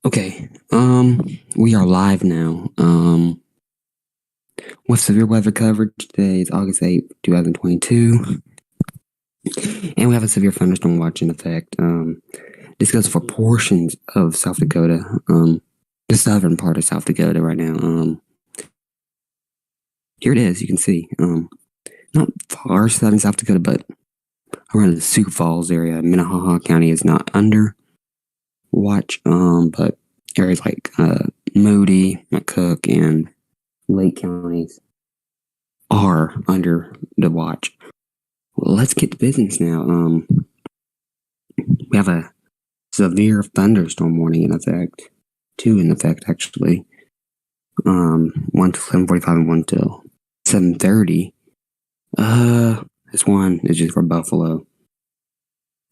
Okay, we are live now. With severe weather coverage, today is August 8th, 2022, and we have a severe thunderstorm watch in effect. This goes for portions of South Dakota, the southern part of South Dakota right now. Here it is, you can see, not far southern South Dakota, but around the Sioux Falls area. Minnehaha County is not under watch, but areas like, Moody, McCook, and Lake counties are under the watch. Well, let's get to business now. We have a severe thunderstorm warning in effect. Two in effect, actually. One till 7:45 and one till 7:30. This one is just for Buffalo.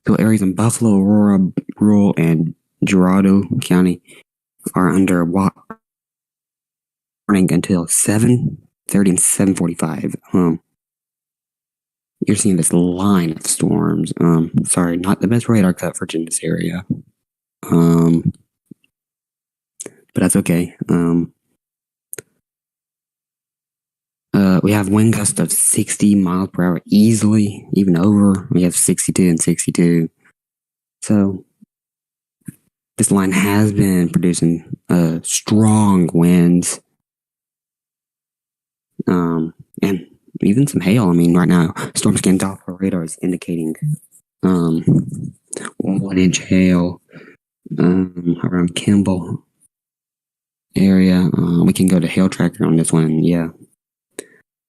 So areas in Buffalo, Aurora, Rural, and Girardeau County are under warning until 7:30 and 7:45. You're seeing this line of storms. Sorry, not the best radar coverage in this area. But that's okay. We have wind gusts of 60 miles per hour easily, even over. We have 62 and 62. So this line has been producing strong winds. And even some hail. I mean, right now, storm scan Doppler radar is indicating 1-inch hail around Kimball area. We can go to hail tracker on this one. Yeah,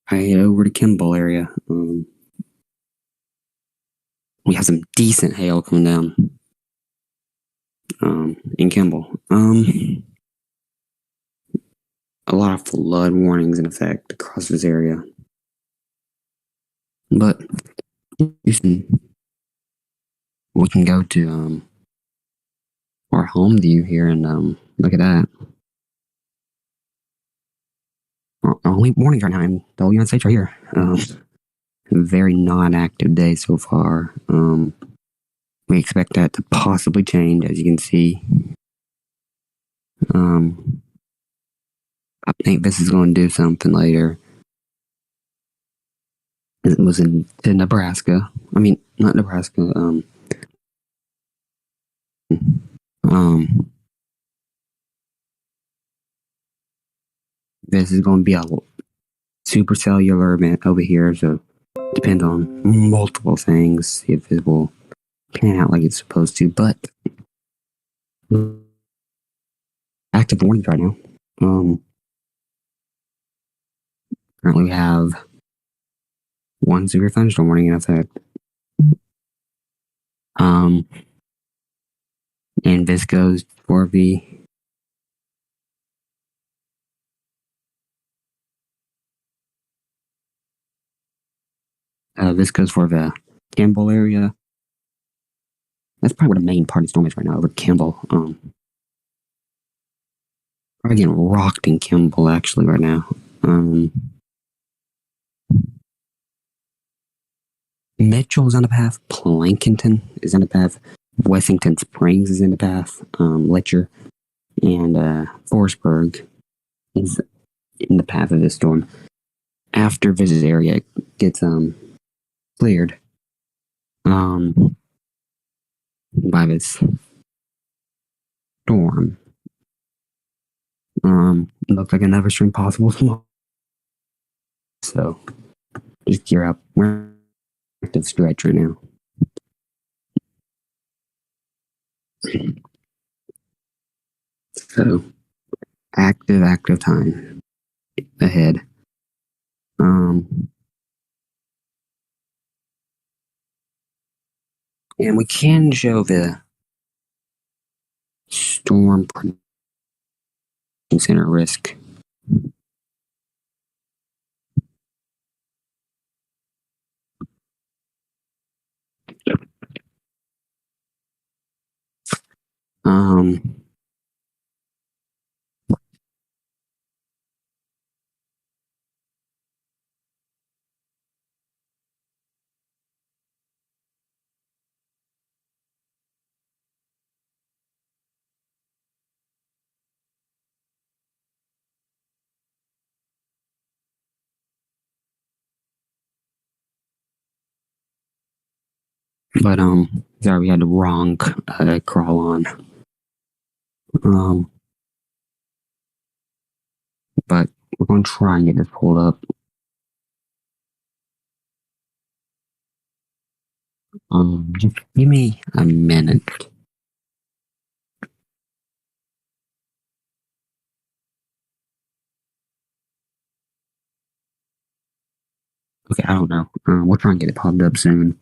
I head over to Kimball area. We have some decent hail coming down in Kimball. A lot of flood warnings in effect across this area. But we can go to our home view here and look at that. Our only warnings right now in the whole United States right here. Very non-active day so far. We expect that to possibly change, as you can see. I think this is going to do something later. It was to Nebraska. I mean, not Nebraska. This is going to be a supercellular event over here, so it depends on multiple things if it will pan out like it's supposed to. But active warnings right now. Currently we have one severe thunderstorm warning in effect. And this goes for the Kimball area. That's probably where the main part of the storm is right now, over Kimball. Probably getting rocked in Kimball actually right now. Mitchell's on the path. Plankinton is on the path. Wessington Springs is in the path. Letcher and Forestburg is in the path of this storm. After this area gets cleared by this storm, looks like another stream possible tomorrow. So just gear up. We're active stretch right now. So active time ahead. And we can show the storm center risk. But sorry, we had the wrong crawl on. But we're gonna try and get this pulled up. Just give me a minute. Okay, I don't know. We'll try and get it popped up soon.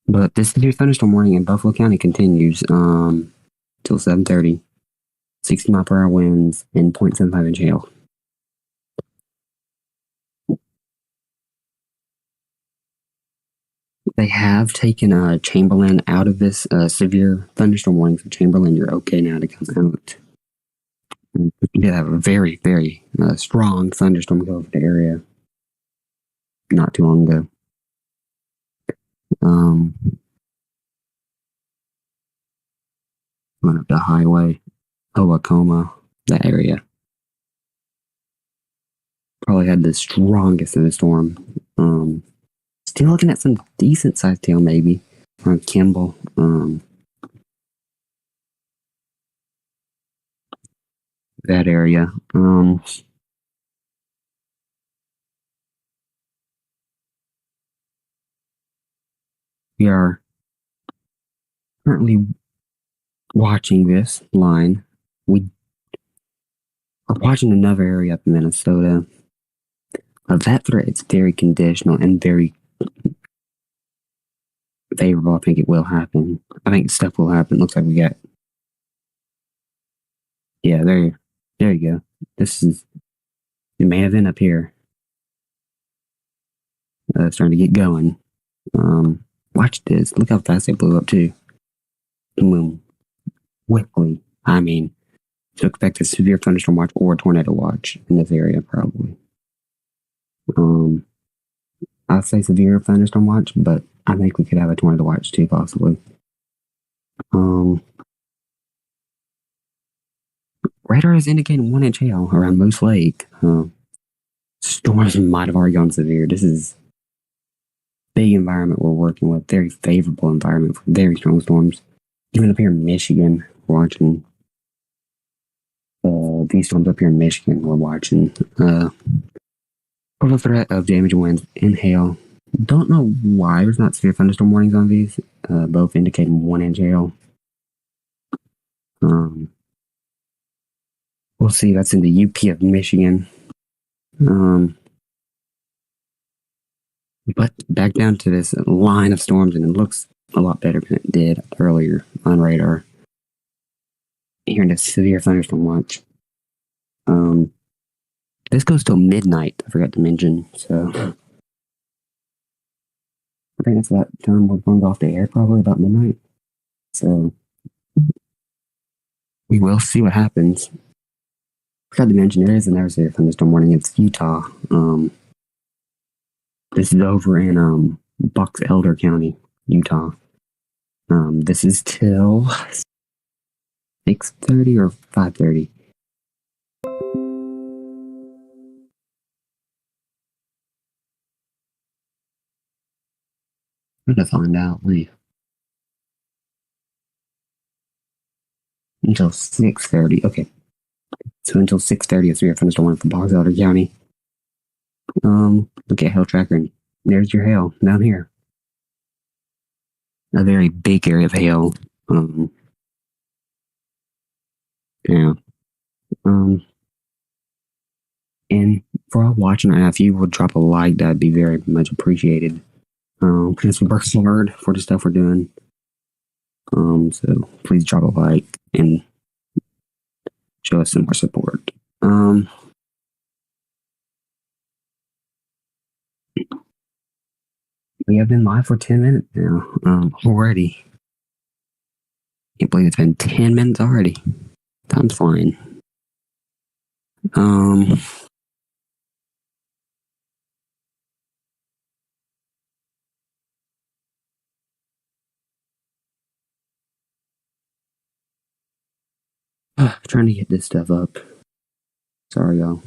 But this severe thunderstorm warning in Buffalo County continues till 7:30. 60-mile-per-hour winds and 0.75 inch hail. They have taken Chamberlain out of this severe thunderstorm warning. So Chamberlain, you're okay now to come out. We did have a very, very strong thunderstorm go over the area not too long ago. Went up the highway, Owacoma, that area. Probably had the strongest of the storm. Still looking at some decent sized hail, maybe around Kimball. That area. We are currently watching this line. We are watching another area up in Minnesota. That threat is very conditional and very favorable. I think it will happen. I think stuff will happen. Looks like we got. Yeah, there you go. This is the main event up here. Starting to get going. Watch this. Look how fast it blew up too. Boom. Quickly. I mean, to expect a severe thunderstorm watch or a tornado watch in this area, probably. I'd say severe thunderstorm watch, but I think we could have a tornado watch too, possibly. Radar is indicating 1 inch hail around Moose Lake. Storms might have already gone severe. This is big environment we're working with. Very favorable environment for very strong storms. Even up here in Michigan, we're watching these storms up here in Michigan. We're watching total threat of damaging winds and hail. Don't know why there's not severe thunderstorm warnings on these. Both indicating 1 inch hail. We'll see. That's in the UP of Michigan. But back down to this line of storms, and it looks a lot better than it did earlier on radar. Here in the severe thunderstorm watch. This goes till midnight. I forgot to mention. So I think that's about the time we're going off the air. Probably about midnight. So we will see what happens. Forgot to mention there is another severe thunderstorm warning. It's Utah. This is over in Box Elder County, Utah. This is till 6:30 or 5:30. I'm gonna find out. Wait. Until 6:30. Okay. So until 6:30, it's severe thunderstorm warning for Box Elder County. Look at hail tracker, and there's your hail down here. A very big area of hail. Yeah. And for all watching right now, if you would drop a like, that'd be very much appreciated. Because we work hard for the stuff we're doing. So please drop a like and show us some more support. We have been live for 10 minutes now. Already. Can't believe it's been 10 minutes already. Time's flying. Trying to get this stuff up. Sorry, y'all.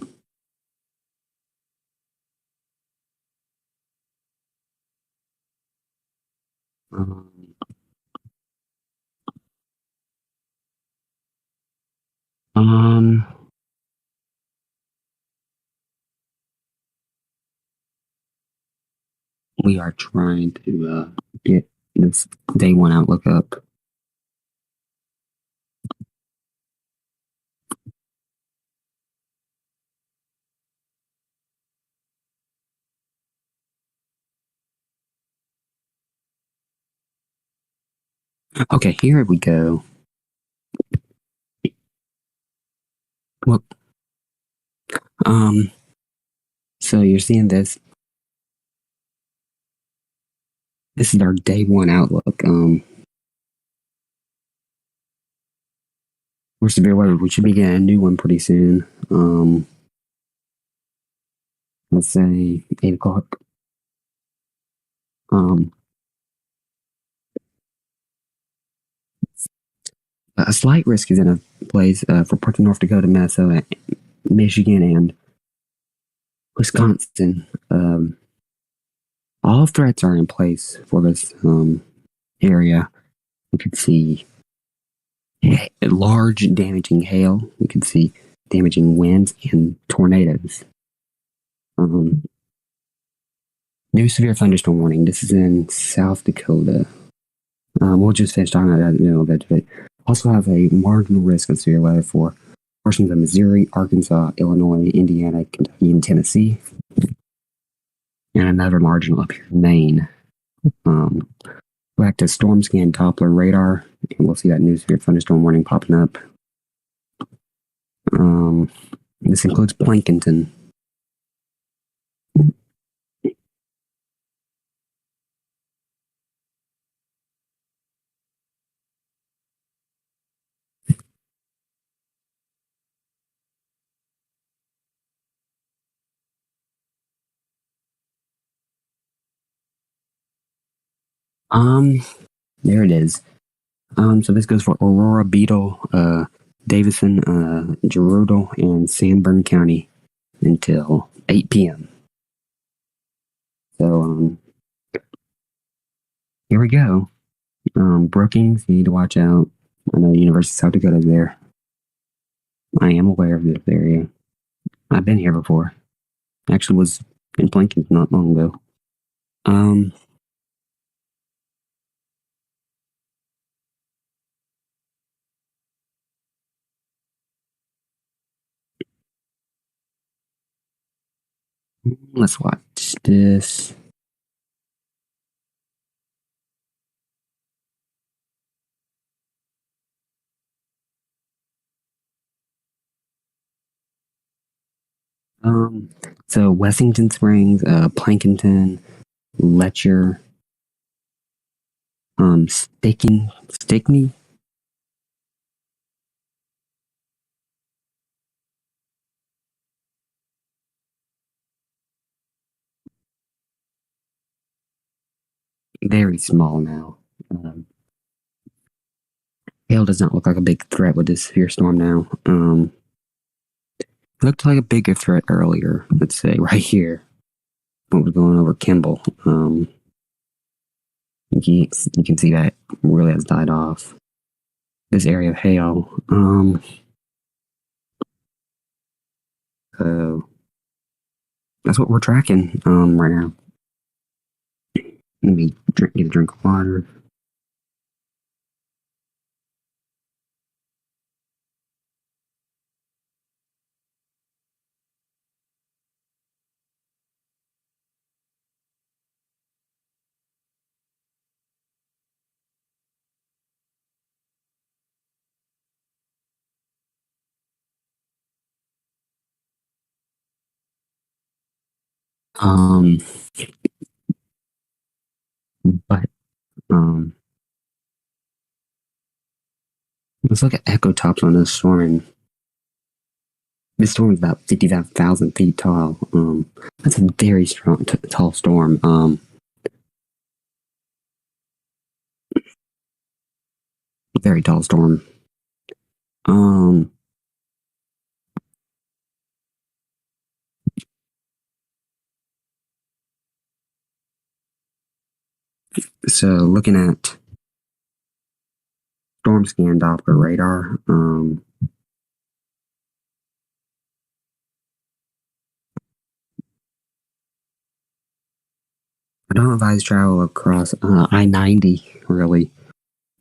Um, um, we are trying to get this day one outlook up. Okay, here we go. Well, um, so you're seeing this. This is our day one outlook. For severe weather, we should be getting a new one pretty soon. Let's say 8 o'clock. Um, a slight risk is in a place for parts of North Dakota, Minnesota, Michigan, and Wisconsin. All threats are in place for this area. We could see large damaging hail. We could see damaging winds and tornadoes. New severe thunderstorm warning. This is in South Dakota. We'll just finish talking about that in a little bit. But also have a marginal risk of severe weather for portions of Missouri, Arkansas, Illinois, Indiana, Kentucky, and Tennessee. And another marginal up here in Maine. Back to storm scan Doppler radar, and we'll see that new severe thunderstorm warning popping up. This includes Plankinton. There it is. So this goes for Aurora, Beetle, Davison, Gerudo, and Sanborn County until 8 p.m. So, here we go. Brookings, you need to watch out. I know University of South Dakota is there. I am aware of this area. I've been here before. Actually was in Plankton not long ago. Let's watch this. So Wessington Springs, Plankinton, Letcher, Stickney. Very small now. Hail does not look like a big threat with this severe storm now. Looked like a bigger threat earlier. Let's say right here, when we're going over Kimball. You can see that really has died off. This area of hail. So that's what we're tracking right now. Let me get a drink of water. Um, but let's look at echo tops on this storm. And this storm is about 55,000 feet tall. That's a very strong, tall storm. Very tall storm. So looking at storm scan Doppler radar, I don't advise travel across I-90 really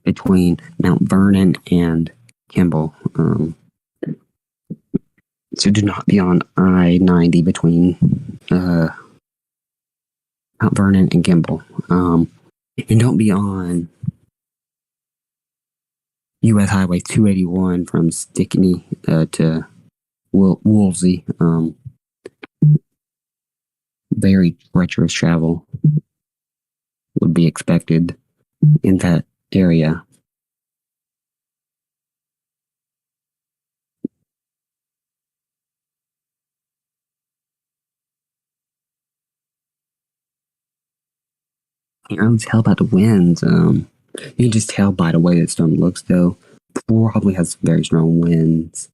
between Mount Vernon and Kimball. So do not be on I-90 between Mount Vernon and Kimball. And don't be on U.S. Highway 281 from Stickney to Woolsey. Very treacherous travel would be expected in that area. You can tell by the winds. You can just tell by the way the storm looks, though. Probably has very strong winds.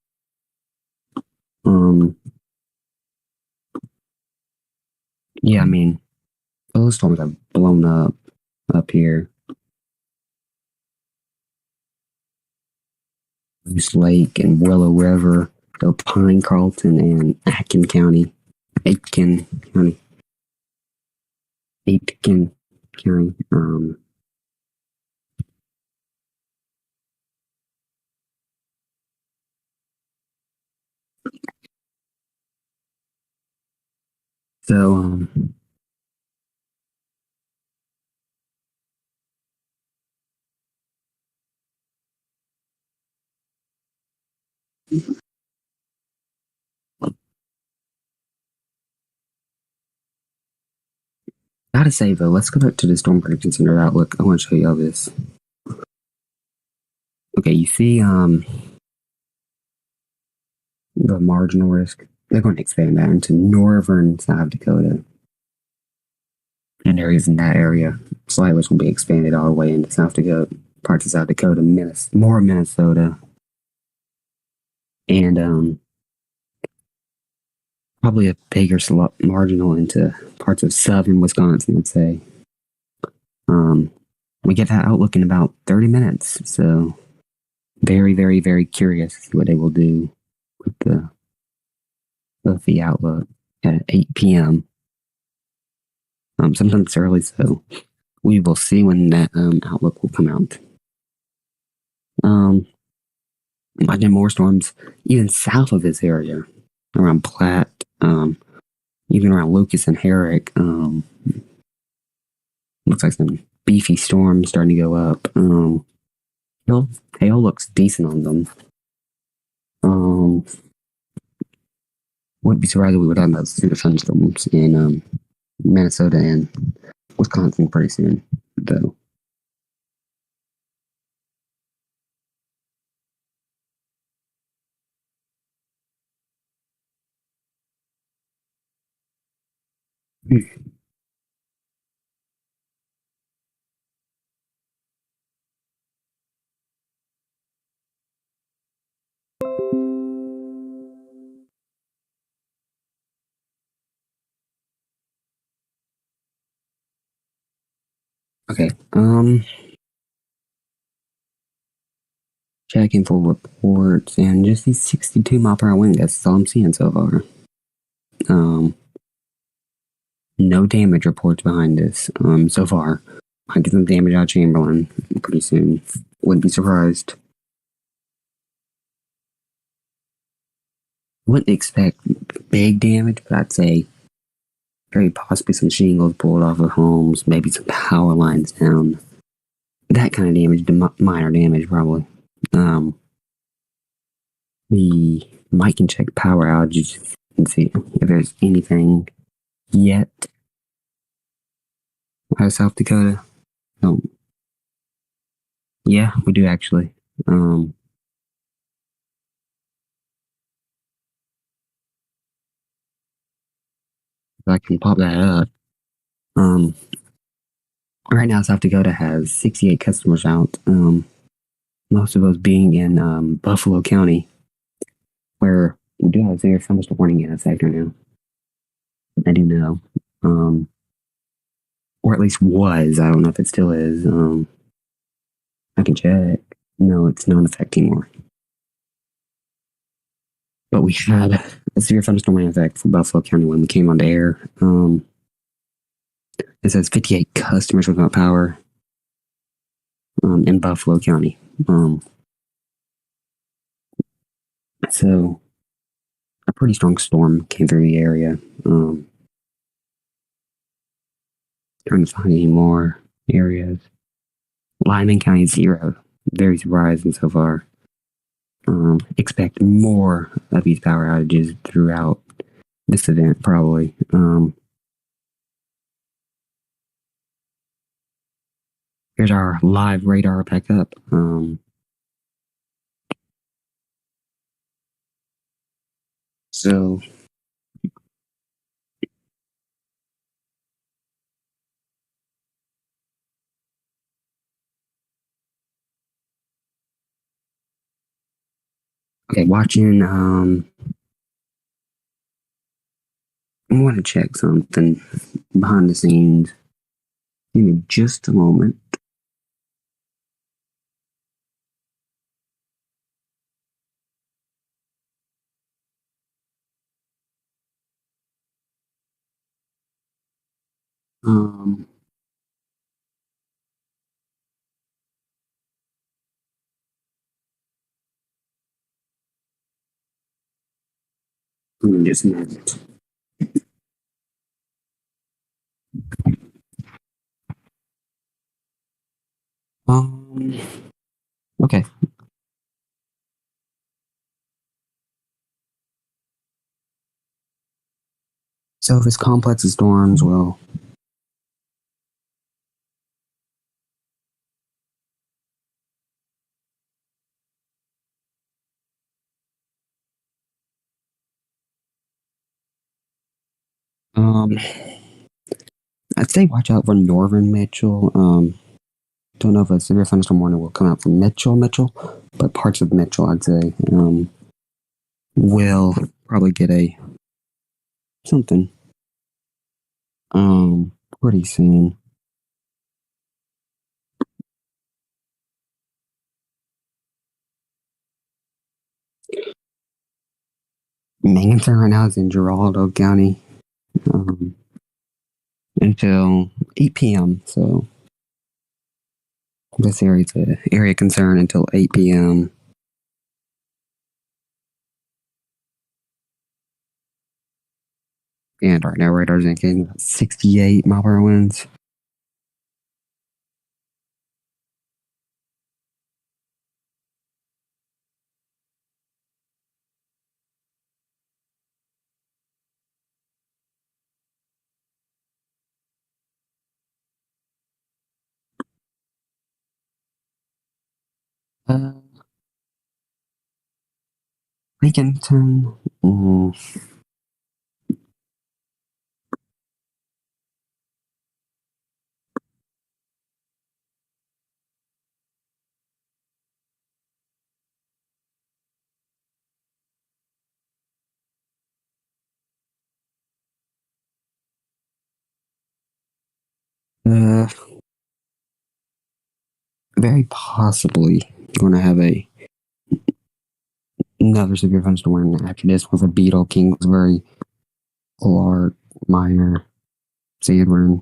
Yeah, I mean, those storms have blown up here. Goose Lake and Willow River, Pine, Carlton, and Aitkin County. Aitkin County. So, gotta say though, let's go back to the Storm Prediction Center outlook. I want to show you all this. Okay, you see the marginal risk. They're going to expand that into northern South Dakota. And areas in that area. Slightly will be expanded all the way into South Dakota, parts of South Dakota, more Minnesota. And probably a bigger marginal into parts of southern Wisconsin, I'd say. We get that outlook in about 30 minutes. So very, very, very curious to see what they will do with the outlook at 8 p.m. Sometimes early, so we will see when that outlook will come out. Imagine more storms even south of this area, around Platte, even around Lucas and Herrick. Looks like some beefy storms starting to go up. Hail looks decent on them. Wouldn't be surprised if we were talking about severe thunderstorms in Minnesota and Wisconsin pretty soon, though. Okay, checking for reports and just these 62 mile per hour wind gusts. That's all I'm seeing so far. No damage reports behind this, so far. I get some damage out of Chamberlain pretty soon. Wouldn't be surprised. Wouldn't expect big damage, but I'd say very possibly some shingles pulled off of homes, maybe some power lines down. That kind of damage, minor damage probably. We might can check power outages and see if there's anything yet out of South Dakota. Oh, yeah, we do actually. I can pop that up. Right now, South Dakota has 68 customers out. Most of those being in Buffalo County, where we do have a severe thunderstorm warning in effect right now. I do know. or at least was. I don't know if it still is. I can check. No, it's not in effect anymore. But we had a severe thunderstorm in effect for Buffalo County when we came on the air. It says 58 customers without power in Buffalo County. So a pretty strong storm came through the area. Trying to find any more areas. Lyman County 0. Very surprising so far. Expect more of these power outages throughout this event, probably. Here's our live radar backup. So okay, watching. I want to check something behind the scenes. Give me just a moment. Um, just a minute. Okay. So this complex of storms will I'd say watch out for northern Mitchell. Don't know if a severe thunderstorm warning will come out from Mitchell, but parts of Mitchell, I'd say, will probably get a something pretty soon. Main concern right now is in Giraldo County until 8 p.m. So this area is an area concern until 8 p.m. And right now radar's indicating 68 mile per hour winds. Lincolnton. Very possibly going to have another severe thunderstorm after this with a Beetle, Kingsbury, Clark, Minor, Sedgwick,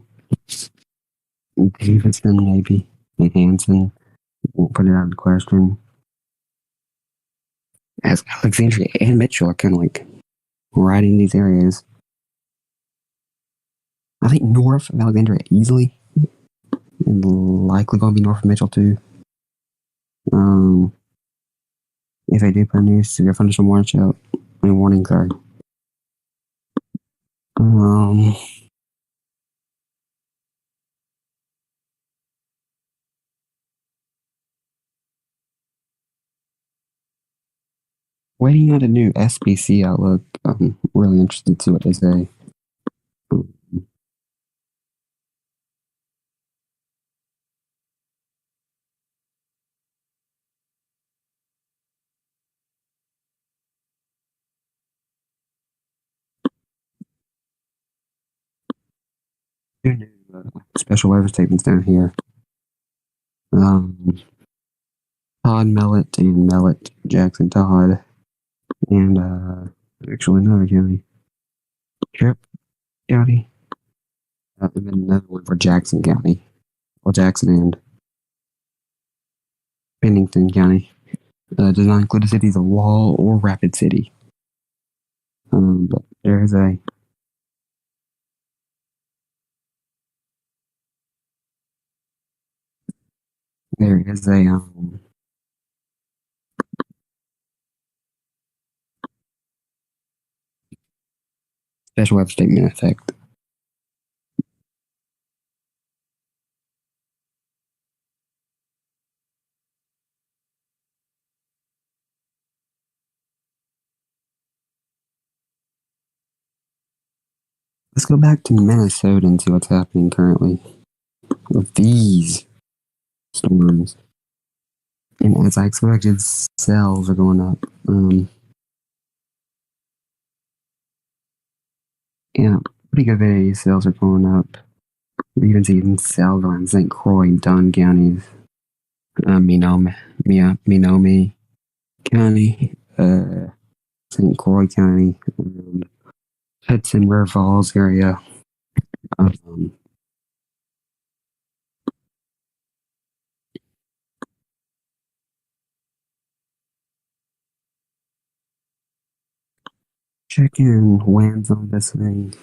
Davidson, maybe, and Hanson. Won't put it out of the question. As Alexandria and Mitchell are kind of like right in these areas. I think north of Alexandria easily, and likely going to be north of Mitchell too. If I do put a new severe thunderstorm warning, sorry. Waiting on a new SBC outlook. I'm really interested to see what they say. Who knew special weather statements down here. Todd Mellett and Mellett, Jackson Todd, and actually another county, Tripp County, and then another one for Jackson County. Well, Jackson and Pennington County. Does not include the cities of Wall or Rapid City. But there is a special weather statement in effect. Let's go back to Minnesota and see what's happening currently with these storms. And as I expected, cells are going up. Yeah, pretty good value cells are going up. You even see cells around St. Croix and Dunn counties. Menominee County, St. Croix County, Hudson River Falls area. Checking winds on this thing.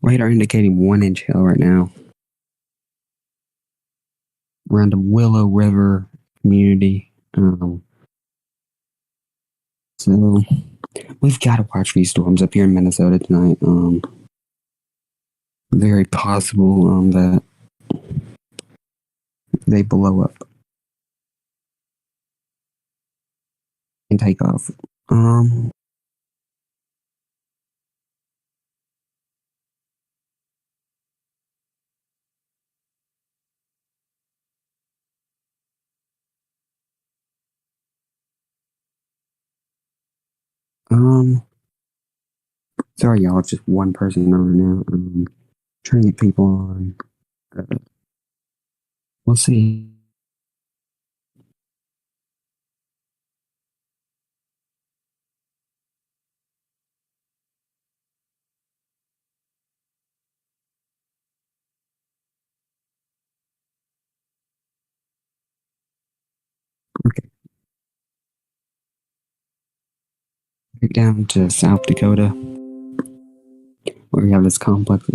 Radar indicating 1-inch hail right now. Around the Willow River community. So we've got to watch these storms up here in Minnesota tonight. Very possible that they blow up and take off. Sorry, y'all. It's just one person over now. Trying to get people on. We'll see. Okay. Back down to South Dakota, where we have this complex.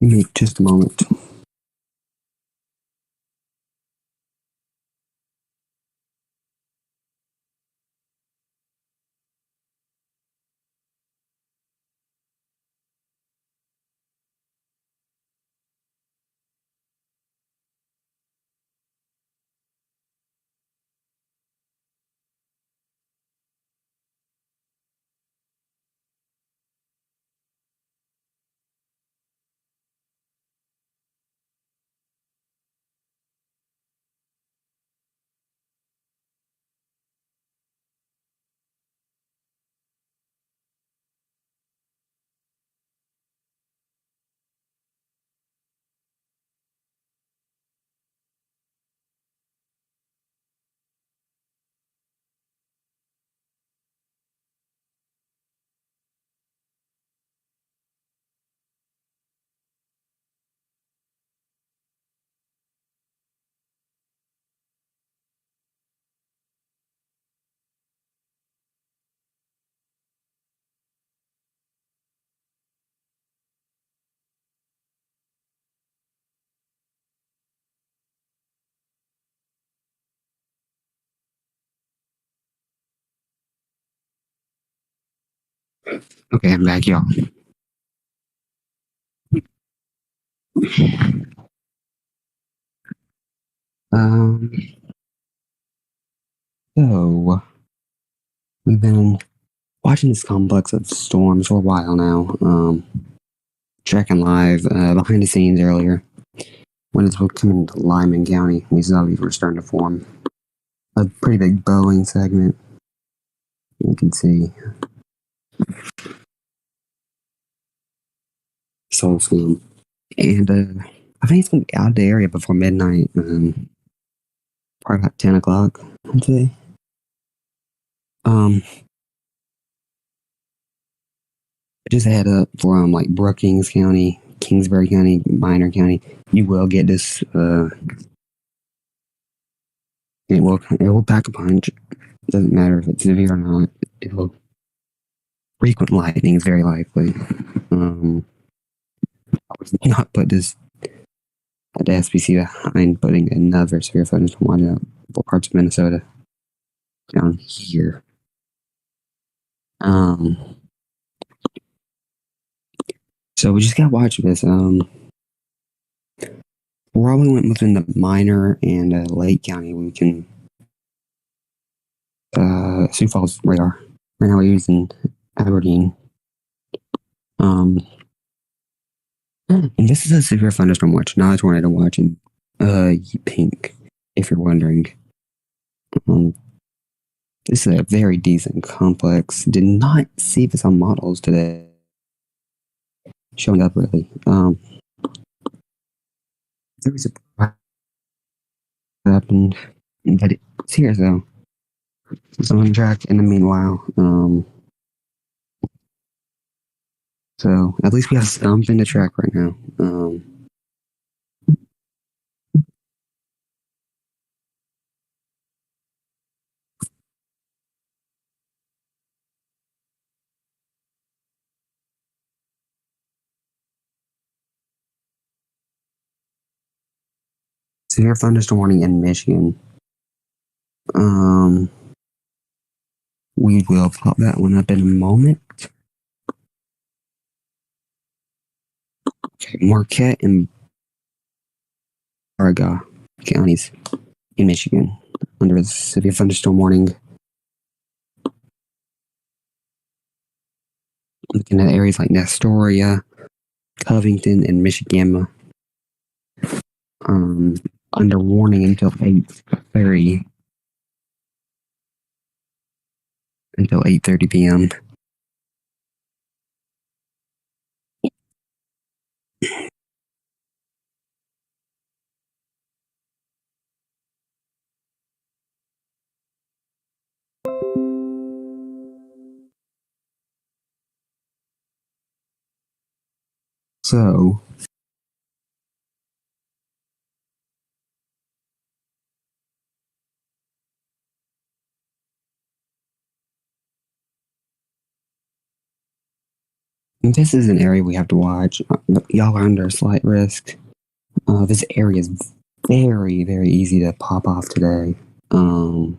Give me just a moment. Okay, I'm back, y'all. Um, so we've been watching this complex of storms for a while now. Tracking live behind the scenes earlier when it's coming to Lyman County. We saw these were starting to form a pretty big Boeing segment. You can see Soul Slam. And I think it's going to be out of the area before midnight. Probably about 10 o'clock, I'd say. Just a head up from like Brookings County, Kingsbury County, Minor County. You will get this. It will pack a punch. Doesn't matter if it's severe or not. It will. Frequent lightning is very likely. I would not put this at the SPC behind putting another severe thunderstorm watch out for parts of Minnesota down here. So we just gotta watch this. Probably went within the Minor and Lake County. We can Sioux Falls radar. Right now we're using Aberdeen. And this is a severe thunderstorm watch, not a tornado watch in pink, if you're wondering. This is a very decent complex. Did not see this on models today. Showing up really. There was a happened, but it's here though. It's on track in the meanwhile. So at least we have something to track right now. Severe thunderstorm warning in Michigan. We will pop that one up in a moment. Okay, Marquette and Barga counties in Michigan under the severe thunderstorm warning. Looking at areas like Astoria, Covington, and Michigan. Under warning until 8:30. Until 8:30 p.m. So, this is an area we have to watch. Y'all are under a slight risk. This area is very, very easy to pop off today. I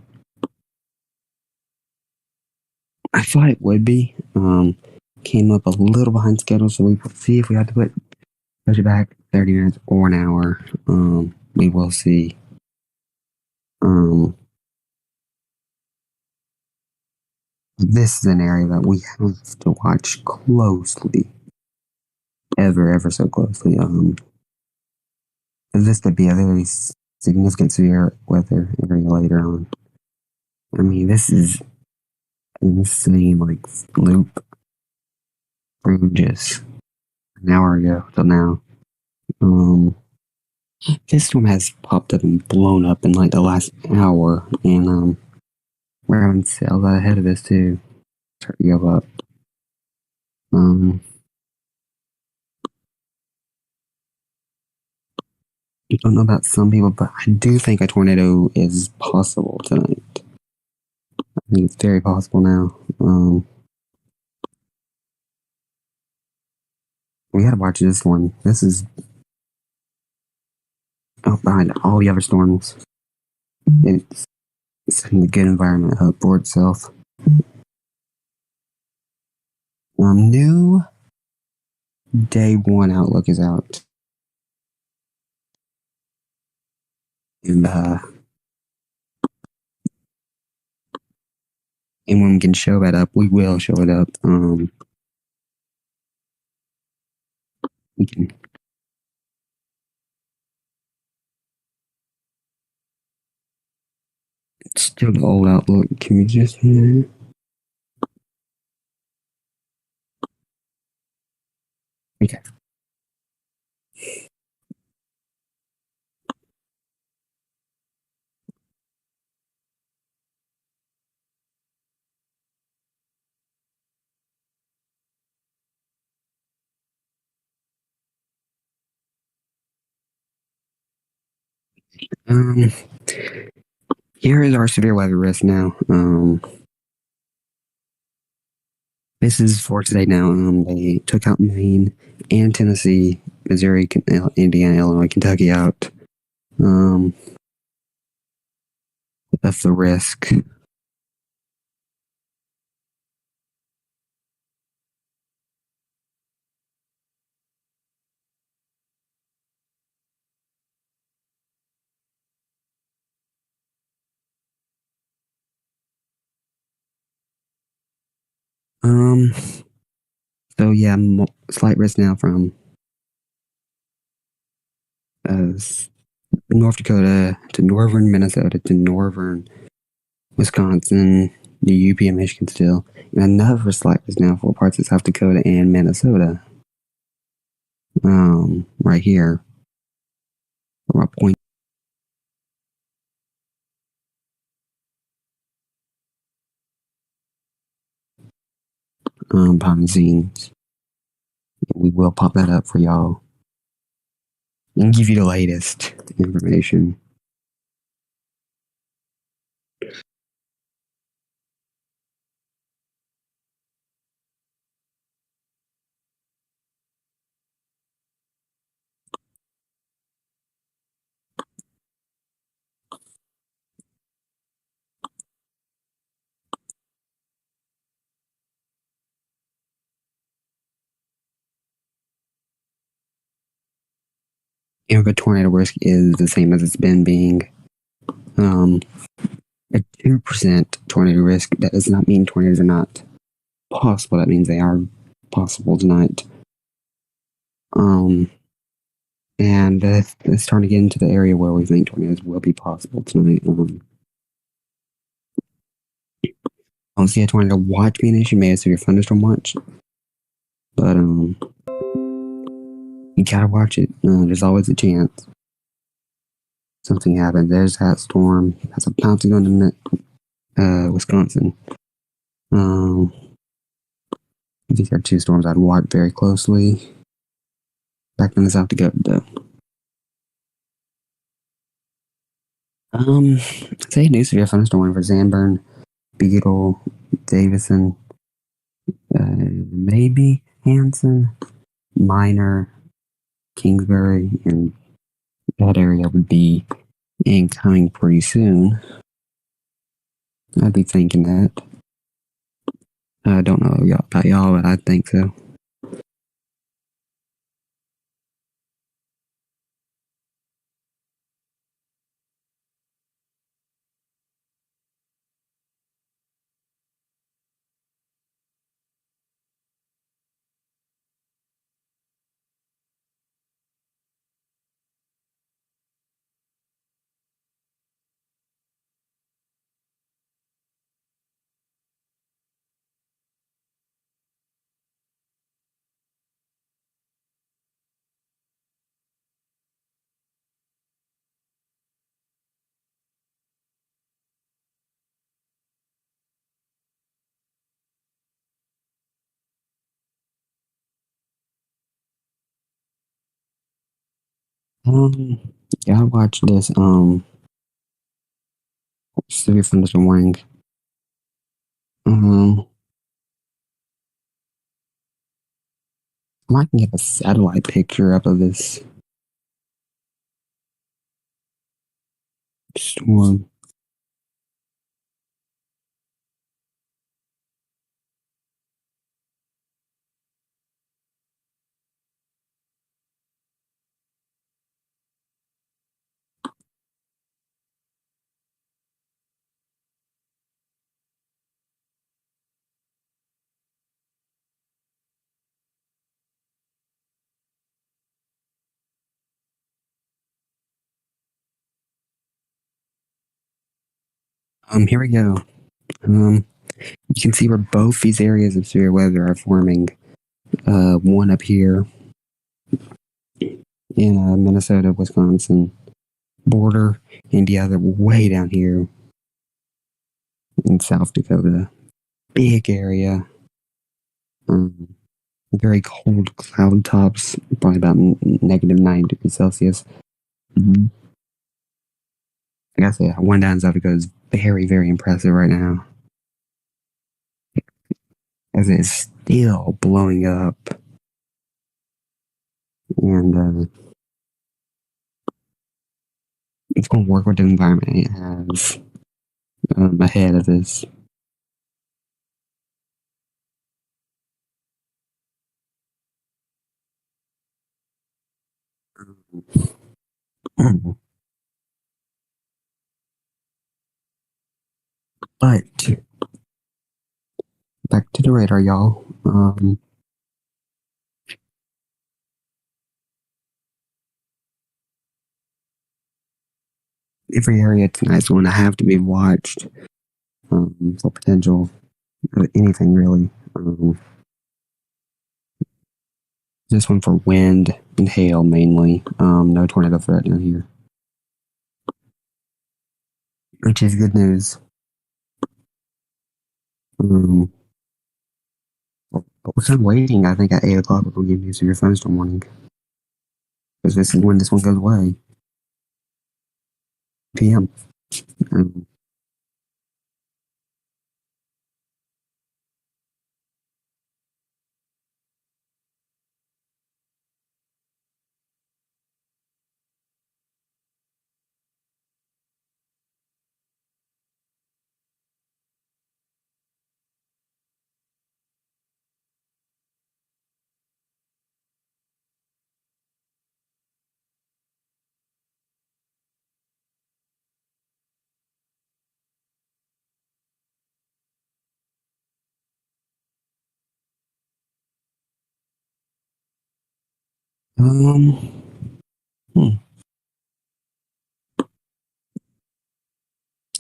thought it would be. Came up a little behind schedule, so we will see if we have to push it back 30 minutes or an hour. We will see. This is an area that we have to watch closely. Ever so closely. This could be a very significant severe weather area later on. I mean, this is insane, like, loop through just an hour ago till now. This storm has popped up and blown up in like the last hour, and we're having sails out ahead of us too. Start to go up. I don't know about some people, but I do think a tornado is possible tonight. I think it's very possible now. We gotta watch this one. This is out behind all the other storms. It's setting a good environment up for itself. New day one outlook is out. And when we can show that up, we will show it up. We can. It's still the old outlook. Can we just? Okay. Um, Here is our severe weather risk now. This is for today now. They took out Maine and Tennessee, Missouri, Indiana, Illinois, Kentucky out. That's the risk. So yeah, slight risk now from North Dakota to northern Minnesota to northern Wisconsin, the UP and Michigan still, and another slight risk now for parts of South Dakota and Minnesota. Right here, or point. Behind the scenes. We will pop that up for y'all and give you the latest information. And the tornado risk is the same as it's been being. A 2% tornado risk. That does not mean tornadoes are not possible. That means they are possible tonight. And it's starting to get into the area where we think tornadoes will be possible tonight. I don't see a tornado watch being an issue. Maybe a severe thunderstorm watch. But you gotta watch it. There's always a chance something happens. There's that storm. That's bouncing on to Wisconsin. These are two storms I'd watch very closely. Back in the South Dakota, though. Say new severe thunderstorm for Sanborn, Beetle, Davison, maybe Hanson, Minor, Kingsbury, and that area would be incoming pretty soon. I'd be thinking that. I don't know about y'all, but I think so. Yeah, I watched this, Severe Thunderstorm Warning. I might get a satellite picture up of this storm. Here we go. You can see where both these areas of severe weather are forming. One up here in Minnesota, Wisconsin border, and the other way down here in South Dakota. Big area. Very cold cloud tops, probably about -9 degrees Celsius. Mm-hmm. I gotta say, one down in South Dakota is very, very impressive right now, as it is still blowing up. And it's going to work with the environment it has ahead of this. But back to the radar, y'all. Every area tonight's going to have to be watched for potential anything really. This one for wind and hail mainly. No tornado threat down here, which is good news. But we're kind of waiting. I think at 8 o'clock we'll give you Severe Thunderstorm Warning, because this is when this one goes away. PM.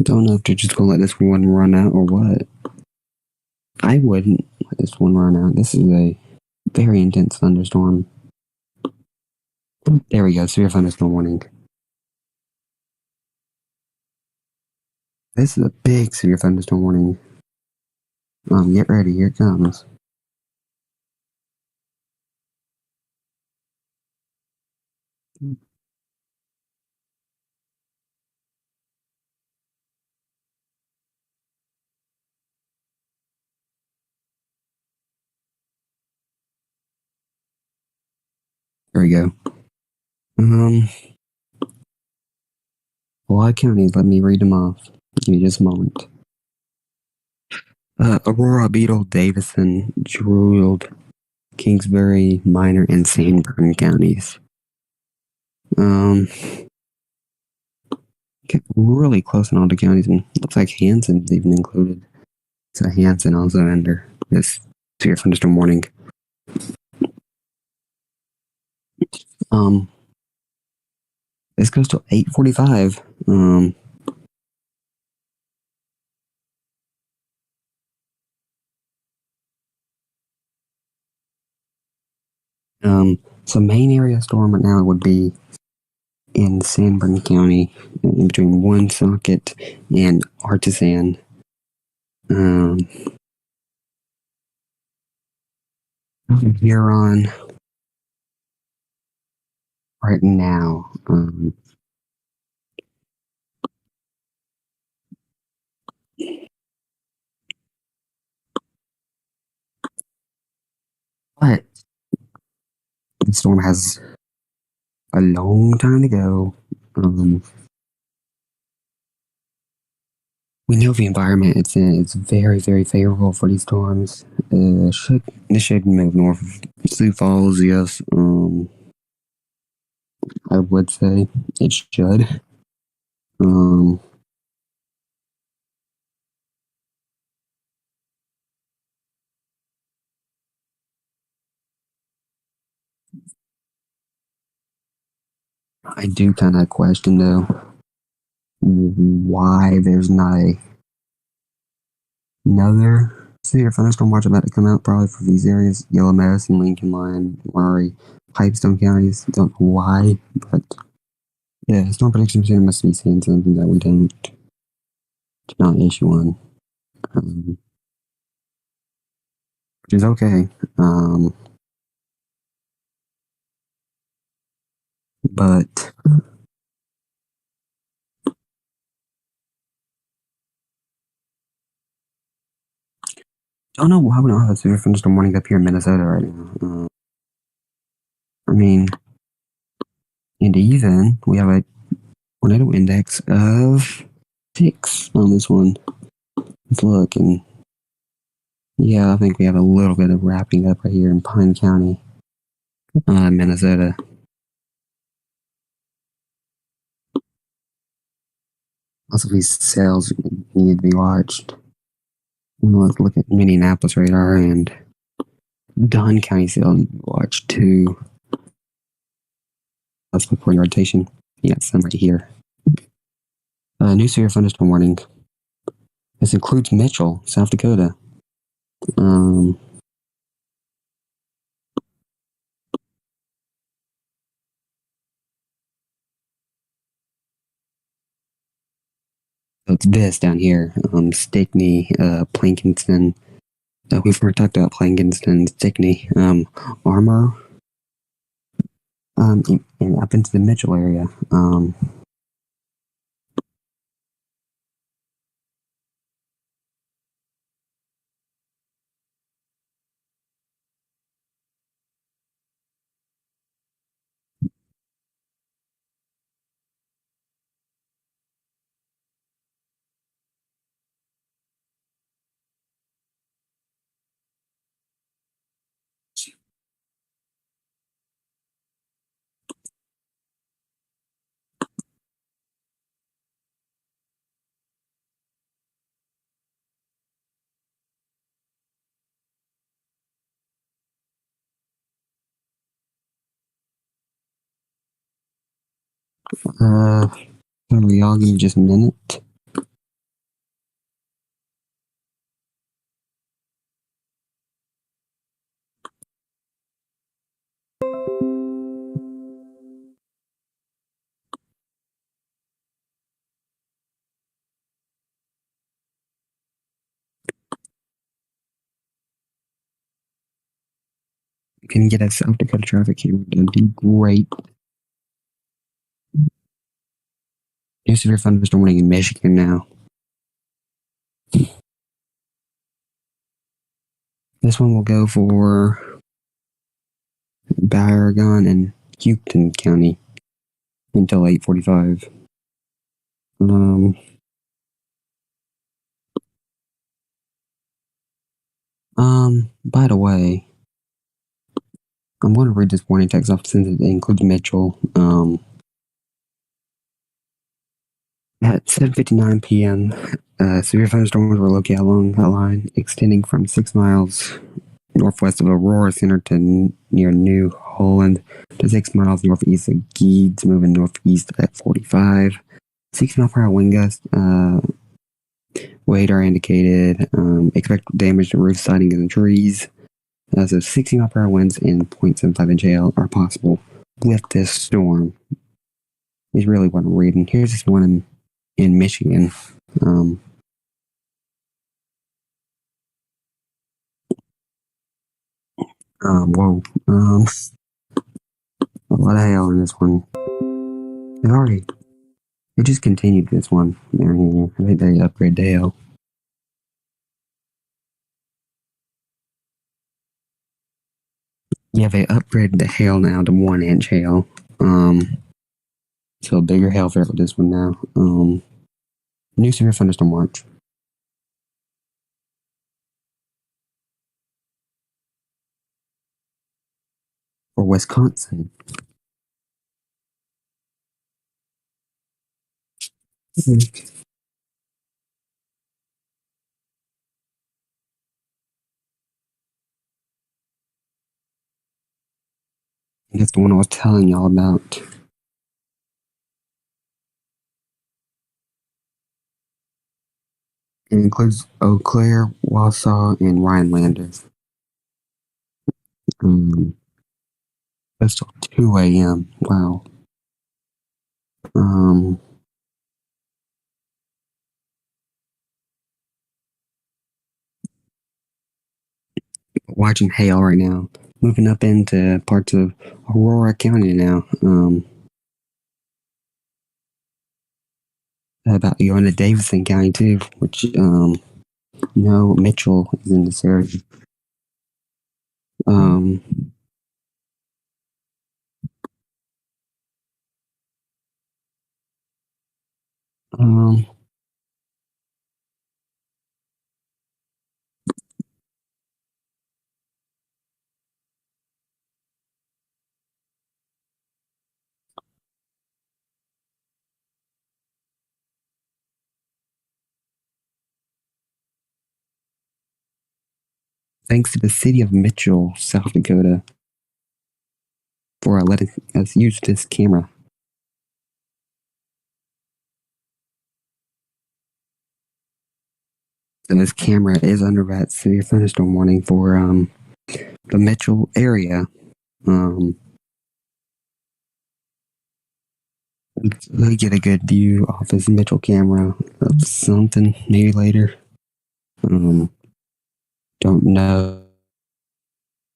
Don't know if they're just gonna let this one run out or what. I wouldn't let this one run out. This is a very intense thunderstorm. There we go. Severe Thunderstorm Warning. This is a big Severe Thunderstorm Warning. Get ready. Here it comes. There we go. A lot of counties. Let me read them off. Give me just a moment. Aurora, Beetle, Davison, Druid, Kingsbury, Minor, and Sanborn counties. Get really close in all the counties, and looks like Hanson's even included. So Hanson also under this severe thunderstorm warning. This goes till 8:45. So main area storm right now would be in Sanborn County, in between Woonsocket and Artisan. Huron right now. But the storm has a long time to go. We know the environment it's in. It's very, very favorable for these storms. This should move north of Sioux Falls. Yes. I would say it should. I do kind of question though why there's not a Another severe thunderstorm watch about to come out probably for these areas: Yellow Medicine, Lincoln, Lyon, Murray, Pipestone counties. Don't know why, but yeah, Storm Prediction Center must be saying something that we don't. To not issue one, which is okay. But I don't know why we don't have a severe thunderstorm warning up here in Minnesota right now. I mean, and even we have a tornado index of 6 on this one. Let's look, and yeah, I think we have a little bit of wrapping up right here in Pine County, Minnesota. Also, these cells need to be watched. Let's look at Minneapolis radar and Dunn County cell need to be watched too. Let's look for your rotation. Yeah, some right here. New severe thunderstorm warning. This includes Mitchell, South Dakota. So it's this down here. Stickney, Plankinston. We've already talked about Plankinston, Stickney, Armor, and up into the Mitchell area. Y'all give me just a minute. You can get us South Dakota traffic here. That'd be great. New severe thunderstorm warning in Michigan now. This one will go for Paragon and Houston County until 8:45. By the way, I'm going to read this warning text off since it includes Mitchell. At 7:59 p.m., severe thunderstorms were located along a line extending from 6 miles northwest of Aurora Center to near New Holland to 6 miles northeast of Geeds, moving northeast at 45. 60-mile-per-hour wind gusts. Radar indicated expect damage to roof siding and trees. So 60-mile-per-hour winds and 0.75-inch hail are possible with this storm. Is really what I'm reading. Here's this one in Michigan. Whoa. A lot of hail in this one. They just continued this one down here. I think they upgraded the hail. Yeah, they upgraded the hail now to 1-inch hail. So a bigger hail threat with this one now. New severe thunderstorm watch. For Wisconsin. I guess the one I was telling y'all about. It includes Eau Claire, Wausau, and Rhinelander. Um, that's till 2 a.m. Wow. Um, Watching hail right now. Moving up into parts of Aurora County now. About going to Davidson County too, which Mitchell is in this area. Um, um, Thanks to the city of Mitchell, South Dakota, for letting us use this camera. So this camera is under that severe thunderstorm warning for the Mitchell area. We'll get a good view off this Mitchell camera of something maybe later. Don't know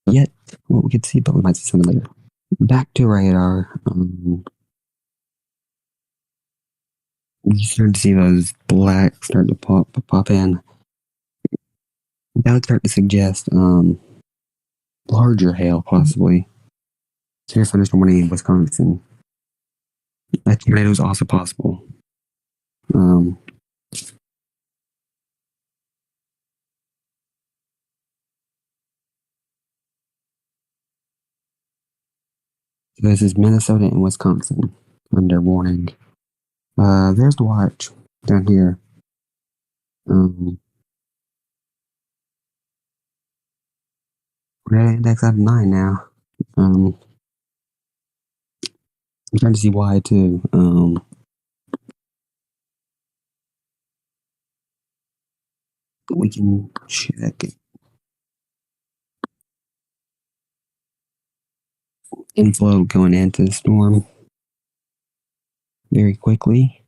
yet what we could see, but we might see something later. Back to radar. You start to see those blacks start to pop in. That would start to suggest larger hail, possibly. Severe thunderstorm warning in Wisconsin. A tornado is also possible. So this is Minnesota and Wisconsin under warning. There's the watch down here. We're at index out of 9 now. I'm trying to see why too. We can check inflow going into the storm very quickly.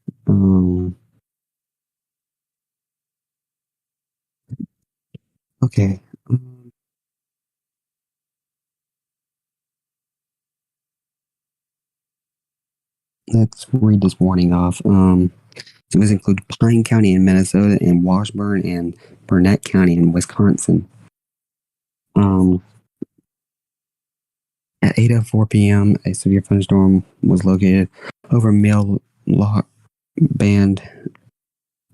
Okay. Let's read this warning off. So this includes Pine County in Minnesota and Washburn and Burnett County in Wisconsin. At 8:04 p.m., a severe thunderstorm was located over Mill Lock Band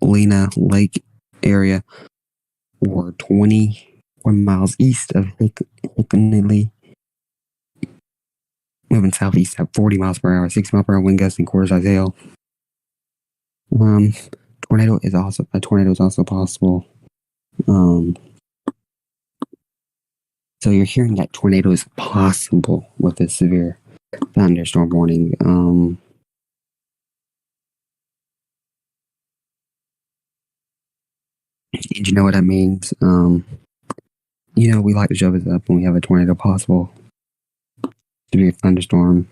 Lena Lake area, or 21 miles east of Hickenley, moving southeast at 40 miles per hour, 60 mile per hour wind gusts and quarter size hail. Tornado is also possible. So you're hearing that tornado is possible with a severe thunderstorm warning. And you know what that means? We like to shove it up when we have a tornado possible. Severe thunderstorm.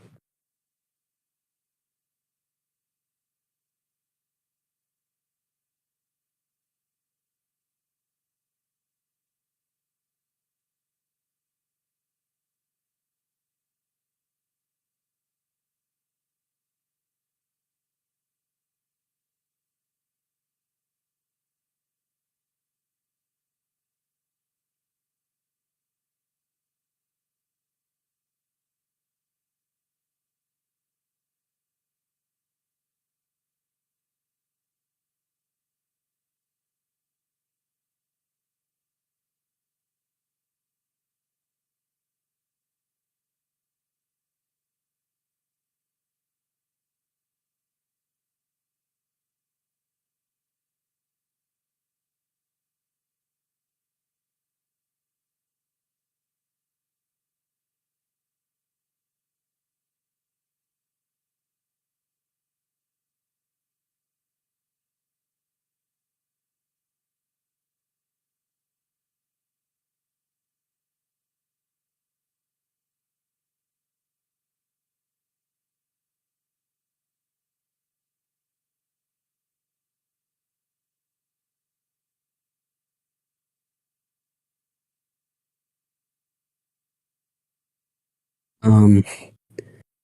Um,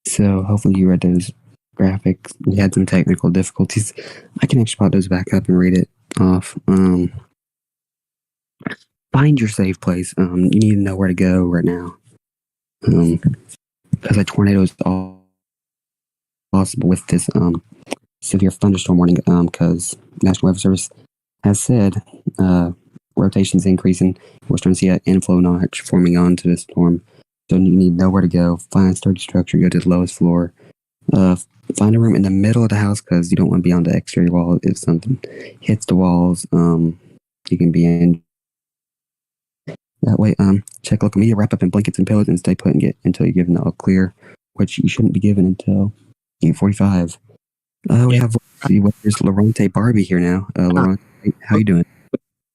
so hopefully you read those graphics. We had some technical difficulties. I can actually pop those back up and read it off. Find your safe place. You need to know where to go right now. Because a tornado is all possible with this severe thunderstorm warning. Because National Weather Service has said rotation's increasing. We're starting to see an inflow notch forming onto the storm. So you need to know where to go. Find a sturdy structure. Go to the lowest floor. Find a room in the middle of the house because you don't want to be on the exterior wall. If something hits the walls, you can be in. That way, check local media, wrap up in blankets and pillows, and stay put and get until you're given the all clear, which you shouldn't be given until 8:45. We have there's Lorente Barbie here now. Lorente, how you doing?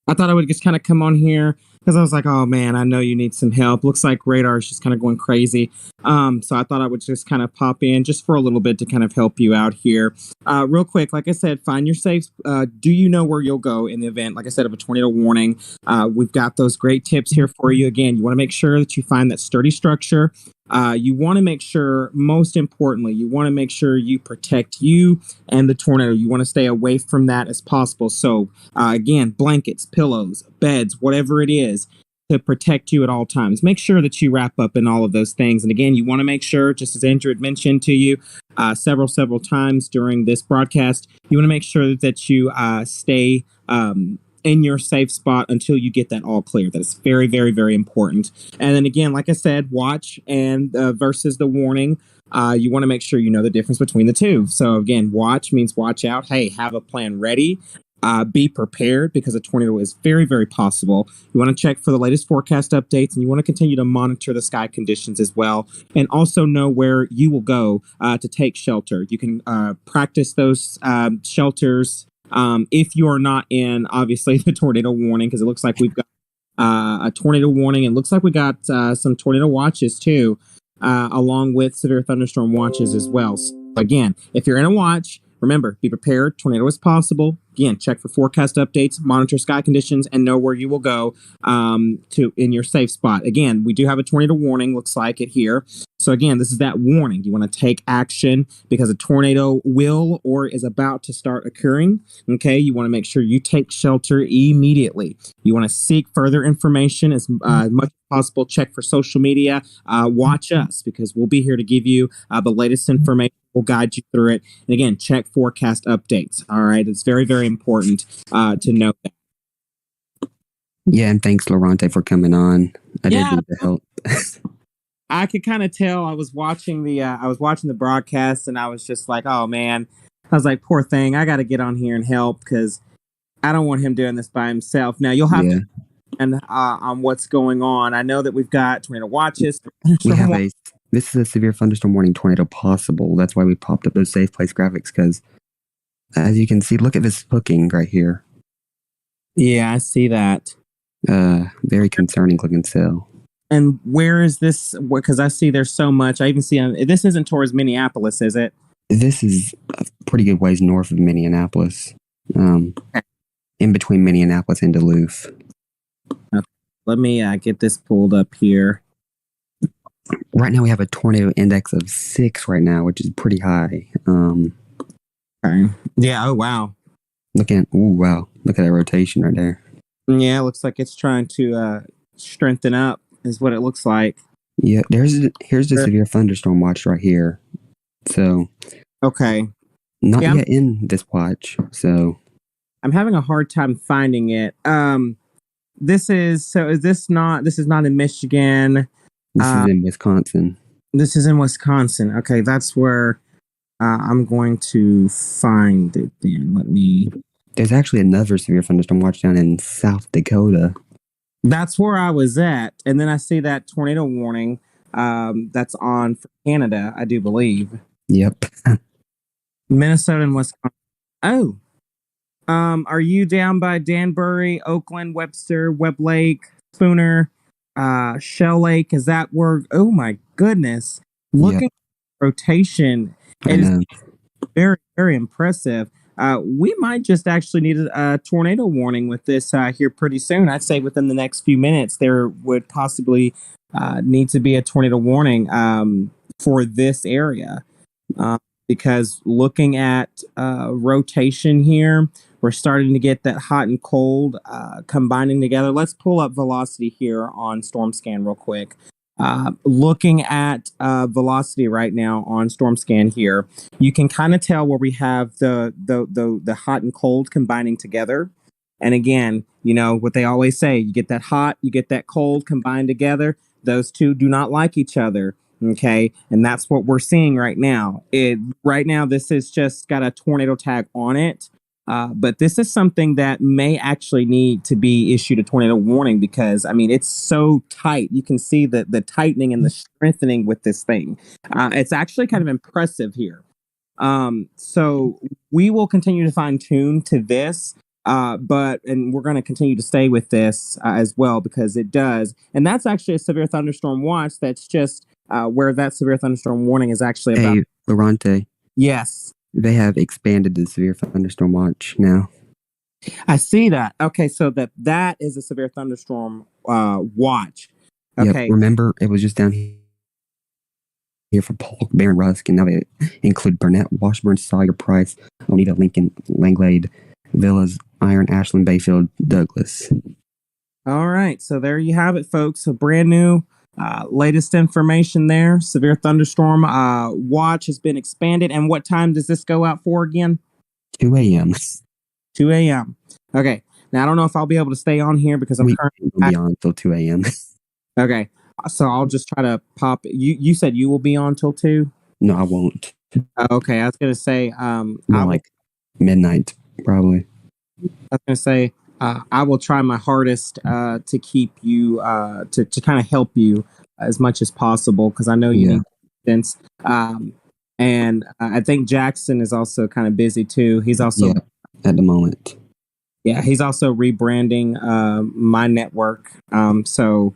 I thought I would just kind of come on here because I was like, oh man, I know you need some help. Looks like radar is just kind of going crazy. So I thought I would just kind of pop in just for a little bit to kind of help you out here. Real quick, like I said, find your safe. Do you know where you'll go in the event, like I said, of a tornado warning? We've got those great tips here for you. Again, you want to make sure that you find that sturdy structure. You want to make sure, most importantly, you want to make sure you protect you and the tornado. You want to stay away from that as possible. So again, blankets, pillows, beds, whatever it is to protect you at all times. Make sure that you wrap up in all of those things. And again, you want to make sure, just as Andrew had mentioned to you several times during this broadcast, you want to make sure that you stay in your safe spot until you get that all clear. That is very important. And then again, like I said, watch and versus the warning. You want to make sure you know the difference between the two. So again, watch means watch out. Hey, have a plan ready. Be prepared because a tornado is very possible. You want to check for the latest forecast updates, and you want to continue to monitor the sky conditions as well, and also know where you will go to take shelter. You can practice those shelters if you are not in, obviously, the tornado warning, because it looks like we've got a tornado warning. It looks like we got some tornado watches too, along with severe thunderstorm watches as well. So again, if you're in a watch, remember, be prepared. Tornado is possible. Again, check for forecast updates, monitor sky conditions, and know where you will go to in your safe spot. Again, we do have a tornado warning, looks like it here. So again, this is that warning. You want to take action because a tornado will or is about to start occurring. Okay, you want to make sure you take shelter immediately. You want to seek further information as much as possible. Check for social media. Watch us because we'll be here to give you the latest information. We'll guide you through it. And again, check forecast updates. All right. It's very important to know that. Yeah, and thanks, Lorente, for coming on. I did need the help. I could kind of tell. I was watching the broadcast, and I was just like, oh man. I was like, poor thing. I got to get on here and help because I don't want him doing this by himself. Now you'll have to and on what's going on. I know that we've got tornado watches. This is a severe thunderstorm warning tornado possible. That's why we popped up those safe place graphics because, as you can see, look at this hooking right here. Yeah, I see that. Very concerning looking cell. And where is this? Because I see there's so much. I even see this isn't towards Minneapolis, is it? This is a pretty good ways north of Minneapolis. In between Minneapolis and Duluth. Okay. Let me get this pulled up here. Right now we have a tornado index of 6 right now, which is pretty high. Okay. Yeah. Oh wow. Look at that rotation right there. Yeah, it looks like it's trying to strengthen up. Is what it looks like. Yeah. Here's the severe thunderstorm watch right here. So. Okay. Not yet in this watch. So. I'm having a hard time finding it. This is not in Michigan. This is in Wisconsin. This is in Wisconsin. Okay, that's where I'm going to find it then. There's actually another severe thunderstorm watch down in South Dakota. That's where I was at. And then I see that tornado warning that's on for Canada, I do believe. Yep. Minnesota and Wisconsin. Oh. Are you down by Danbury, Oakland, Webster, Webb Lake, Spooner, Shell Lake? Is that where? Oh my goodness! Looking at rotation, it is very impressive. We might just actually need a tornado warning with this here pretty soon. I'd say within the next few minutes there would possibly needs to be a tornado warning for this area. Because looking at rotation here, we're starting to get that hot and cold combining together. Let's pull up velocity here on Storm Scan real quick. Looking at velocity right now on Storm Scan here, you can kind of tell where we have the hot and cold combining together. And again, you know what they always say: you get that hot, you get that cold combined together. Those two do not like each other. Okay, and that's what we're seeing right now. Right now, this has just got a tornado tag on it. But this is something that may actually need to be issued a tornado warning because I mean it's so tight. You can see the tightening and the strengthening with this thing. It's actually kind of impressive here. So we will continue to fine tune to this. And we're going to continue to stay with this as well because it does. And that's actually a severe thunderstorm watch. That's just where that severe thunderstorm warning is actually about. Hey, Lorante. Yes. They have expanded the severe thunderstorm watch now. I see that. Okay, so that is a severe thunderstorm watch. Okay. Yep, remember, it was just down here for Polk, Barron, Rusk, and now they include Burnett, Washburn, Sawyer, Price, Oneida, Lincoln, Langlade, Villas, Iron, Ashland, Bayfield, Douglas. All right, so there you have it, folks. So brand new, latest information there. Severe thunderstorm watch has been expanded. And what time does this go out for again? 2 a.m. 2 a.m. Okay. Now I don't know if I'll be able to stay on here because I'm currently be on until 2 a.m. Okay, so I'll just try to pop. You said you will be on till 2? No, I won't. Okay, I was gonna say like midnight probably. I was gonna say I will try my hardest to keep you to kind of help you as much as possible because I know you need distance. And I think Jackson is also kind of busy too. He's also at the moment. Yeah, he's also rebranding my network. So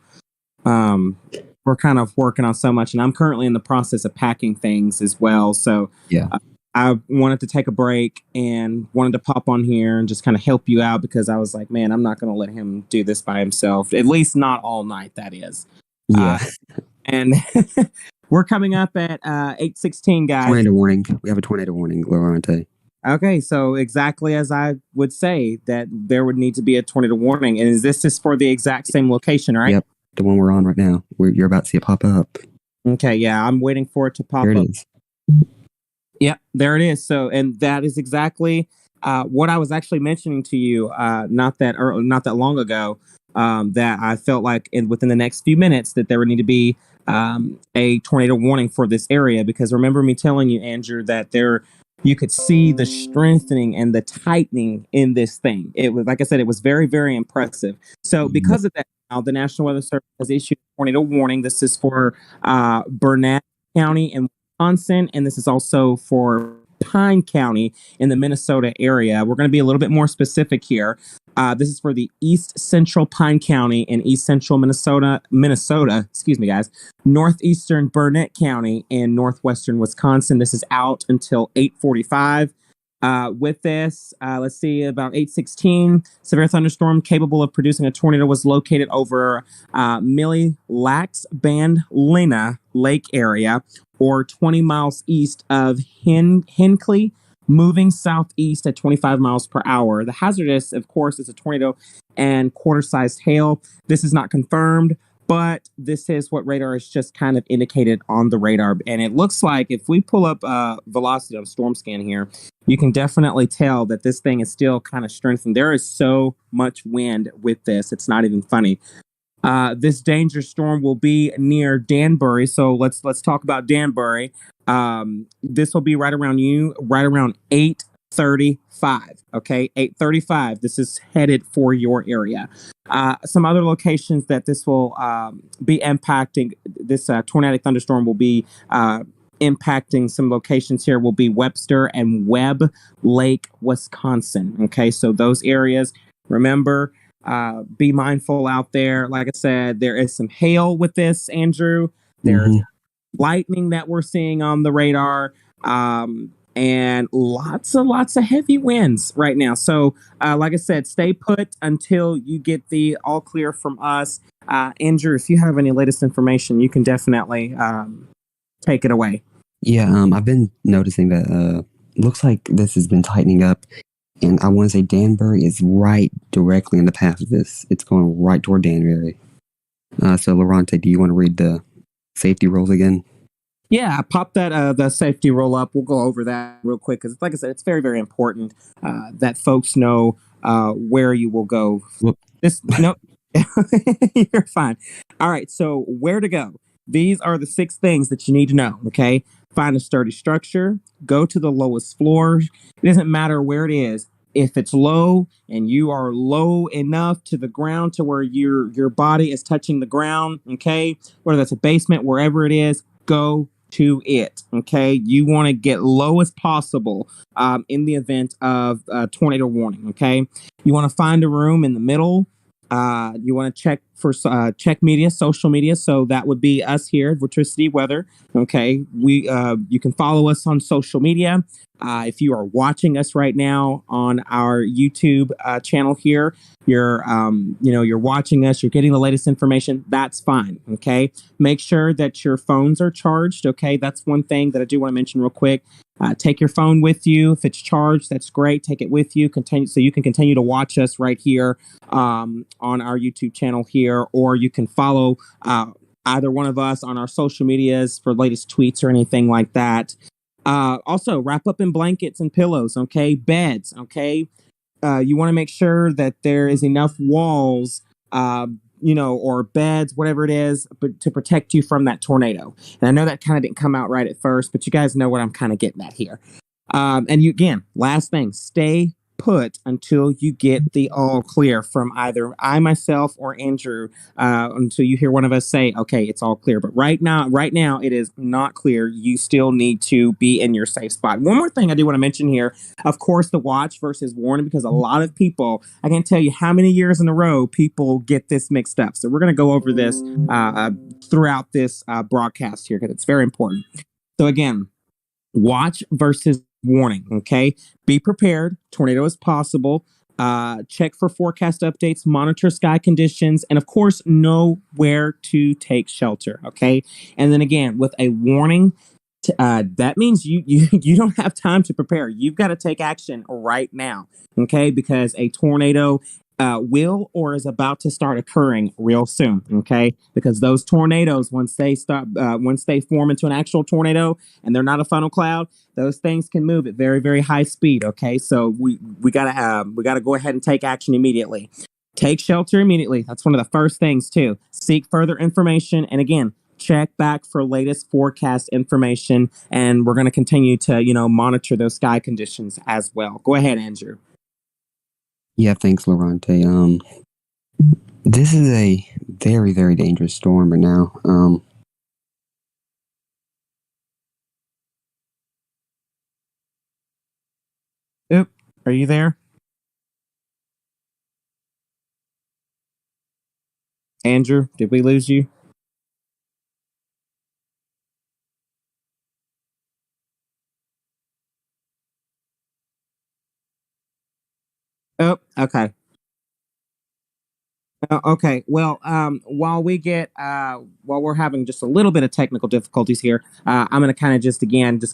we're kind of working on so much, and I'm currently in the process of packing things as well. So I wanted to take a break and wanted to pop on here and just kind of help you out because I was like, man, I'm not going to let him do this by himself, at least not all night. That is. Yeah. And we're coming up at 8:16, guys. Tornado warning. We have a tornado warning, Lorante. Okay, so exactly as I would say that there would need to be a tornado warning. And this is for the exact same location, right? Yep, the one we're on right now. You're about to see it pop up. Okay, yeah, I'm waiting for it to pop up. There it is. Yep, there it is. So, and that is exactly what I was actually mentioning to you not that long ago, that I felt like within the next few minutes that there would need to be a tornado warning for this area. Because remember me telling you, Andrew, that you could see the strengthening and the tightening in this thing. It was, like I said, it was very, very impressive. So because of that, now the National Weather Service has issued a tornado warning. This is for Burnett County in Wisconsin, and this is also for Pine County in the Minnesota area. We're going to be a little bit more specific here. This is for the East Central Pine County in East Central Minnesota, excuse me, guys, Northeastern Burnett County in Northwestern Wisconsin. This is out until 8:45. With this, let's see, about 8:16, severe thunderstorm capable of producing a tornado was located over Millie Lax Band Lena Lake area, or 20 miles east of Hinckley, moving southeast at 25 miles per hour. The hazardous, of course, is a tornado and quarter-sized hail. This is not confirmed, but this is what radar is just kind of indicated on the radar. And it looks like if we pull up velocity on Storm Scan here, you can definitely tell that this thing is still kind of strengthened. There is so much wind with this. It's not even funny. This danger storm will be near Danbury. So let's talk about Danbury. This will be right around 8:35. Okay, 8:35. This is headed for your area. Some other locations that this will be impacting. This tornadic thunderstorm will be impacting some locations here. Will be Webster and Webb Lake, Wisconsin. Okay, so those areas. Remember. Be mindful out there. Like I said, there is some hail with this, Andrew. There's lightning that we're seeing on the radar. and lots of heavy winds right now. So, like I said, stay put until you get the all clear from us. Andrew, if you have any latest information, you can definitely take it away. Yeah, I've been noticing that looks like this has been tightening up, and I want to say Danbury is right directly in the path of this. It's going right toward Danbury. So, Lorante, do you want to read the safety rules again? Yeah, pop that the safety roll up. We'll go over that real quick because, like I said, it's very important that folks know where you will go. Whoop. This no, you're fine. All right, so where to go? These are the 6 things that you need to know. Okay, find a sturdy structure. Go to the lowest floor. It doesn't matter where it is. If it's low and you are low enough to the ground to where your body is touching the ground, okay, whether that's a basement, wherever it is, go to it. Okay, you want to get low as possible in the event of tornado warning. Okay, you want to find a room in the middle. You want to check for check media, social media. So that would be us here at Vorticity Weather. Okay, you can follow us on social media. If you are watching us right now on our YouTube channel here, you're watching us, you're getting the latest information. That's fine. Okay, make sure that your phones are charged. Okay, that's one thing that I do want to mention real quick. Take your phone with you. If it's charged, that's great. Take it with you. Continue so you can continue to watch us right here on our YouTube channel here, or you can follow either one of us on our social medias for latest tweets or anything like that. Also, wrap up in blankets and pillows. Okay, beds. Okay, you want to make sure that there is enough walls. Or beds, whatever it is, but to protect you from that tornado. And I know that kind of didn't come out right at first, but you guys know what I'm kind of getting at here. And you, again, last thing, stay put until you get the all clear from either I myself or Andrew, until you hear one of us say, okay, it's all clear. But right now it is not clear. You still need to be in your safe spot. One more thing I do want to mention here, of course, the watch versus warning, because a lot of people, I can't tell you how many years in a row people get this mixed up. So we're going to go over this throughout this broadcast here because it's very important. So again, watch versus warning. Okay, be prepared. Tornado is possible. Check for forecast updates, monitor sky conditions, and of course, know where to take shelter. Okay, and then again, with a warning, that means you don't have time to prepare. You've got to take action right now. Okay, because a tornado will or is about to start occurring real soon. Okay, because those tornadoes, once they form into an actual tornado and they're not a funnel cloud, those things can move at very high speed. Okay, so we gotta go ahead and take action immediately. Take shelter immediately. That's one of the first things too. Seek further information, and again, check back for latest forecast information. And we're going to continue to monitor those sky conditions as well. Go ahead, Andrew. Yeah, thanks, Lorante. This is a very dangerous storm right now. Oop, are you there? Andrew, did we lose you? Oh, okay. Okay. Well, while we're having just a little bit of technical difficulties here, I'm going to kind of just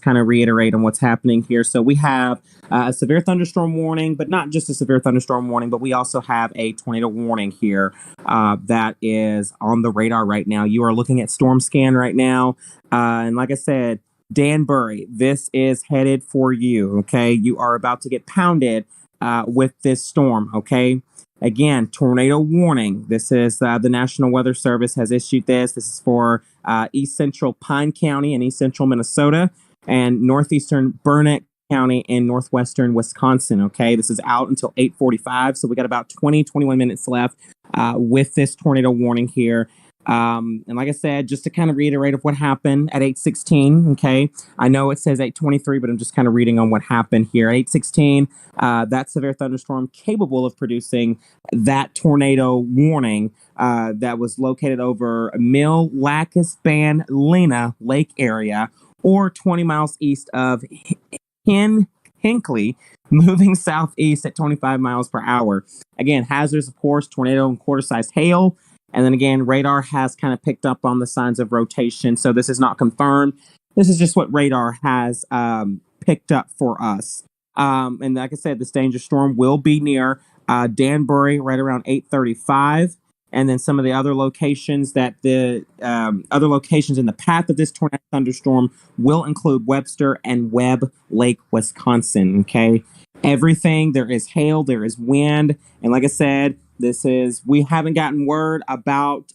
kind of reiterate on what's happening here. So we have a severe thunderstorm warning, but not just a severe thunderstorm warning, but we also have a tornado warning here that is on the radar right now. You are looking at storm scan right now, and like I said, Danbury, this is headed for you. Okay, you are about to get pounded with this storm. Okay. Again, tornado warning. This is the National Weather Service has issued this. This is for East Central Pine County in East Central Minnesota and Northeastern Burnett County in Northwestern Wisconsin. Okay, this is out until 8:45. So we got about 21 minutes left with this tornado warning here. And like I said, just to kind of reiterate of what happened at 8:16. Okay, I know it says 8:23, but I'm just kind of reading on what happened here. 8:16, that severe thunderstorm capable of producing that tornado warning that was located over Mill Lacus Ban Lena Lake area, or 20 miles east of Hinkley, moving southeast at 25 miles per hour. Again, hazards, of course, tornado and quarter-sized hail. And then again, radar has kind of picked up on the signs of rotation. So this is not confirmed. This is just what radar has picked up for us. And like I said, this danger storm will be near Danbury right around 8:35. And then some of the other locations that the other locations in the path of this tornado thunderstorm will include Webster and Webb Lake, Wisconsin. Okay. Everything, there is hail, there is wind. And like I said, we haven't gotten word about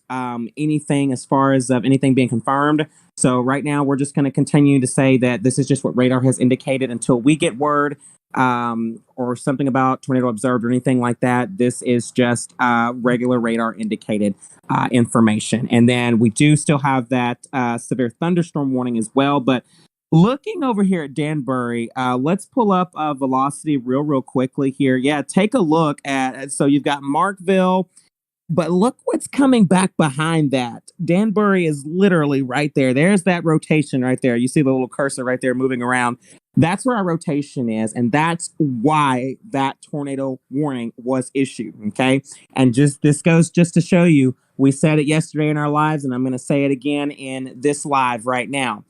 anything as far as anything being confirmed. So right now we're just going to continue to say that this is just what radar has indicated until we get word or something about tornado observed or anything like that. This is just regular radar indicated information. And then we do still have that severe thunderstorm warning as well. But looking over here at Danbury, let's pull up velocity real quickly here. Yeah, take a look at, so you've got Markville, but look what's coming back behind that. Danbury is literally right there. There's that rotation right there. You see the little cursor right there moving around. That's where our rotation is, and that's why that tornado warning was issued, okay? And this goes just to show you, we said it yesterday in our lives, and I'm going to say it again in this live right now.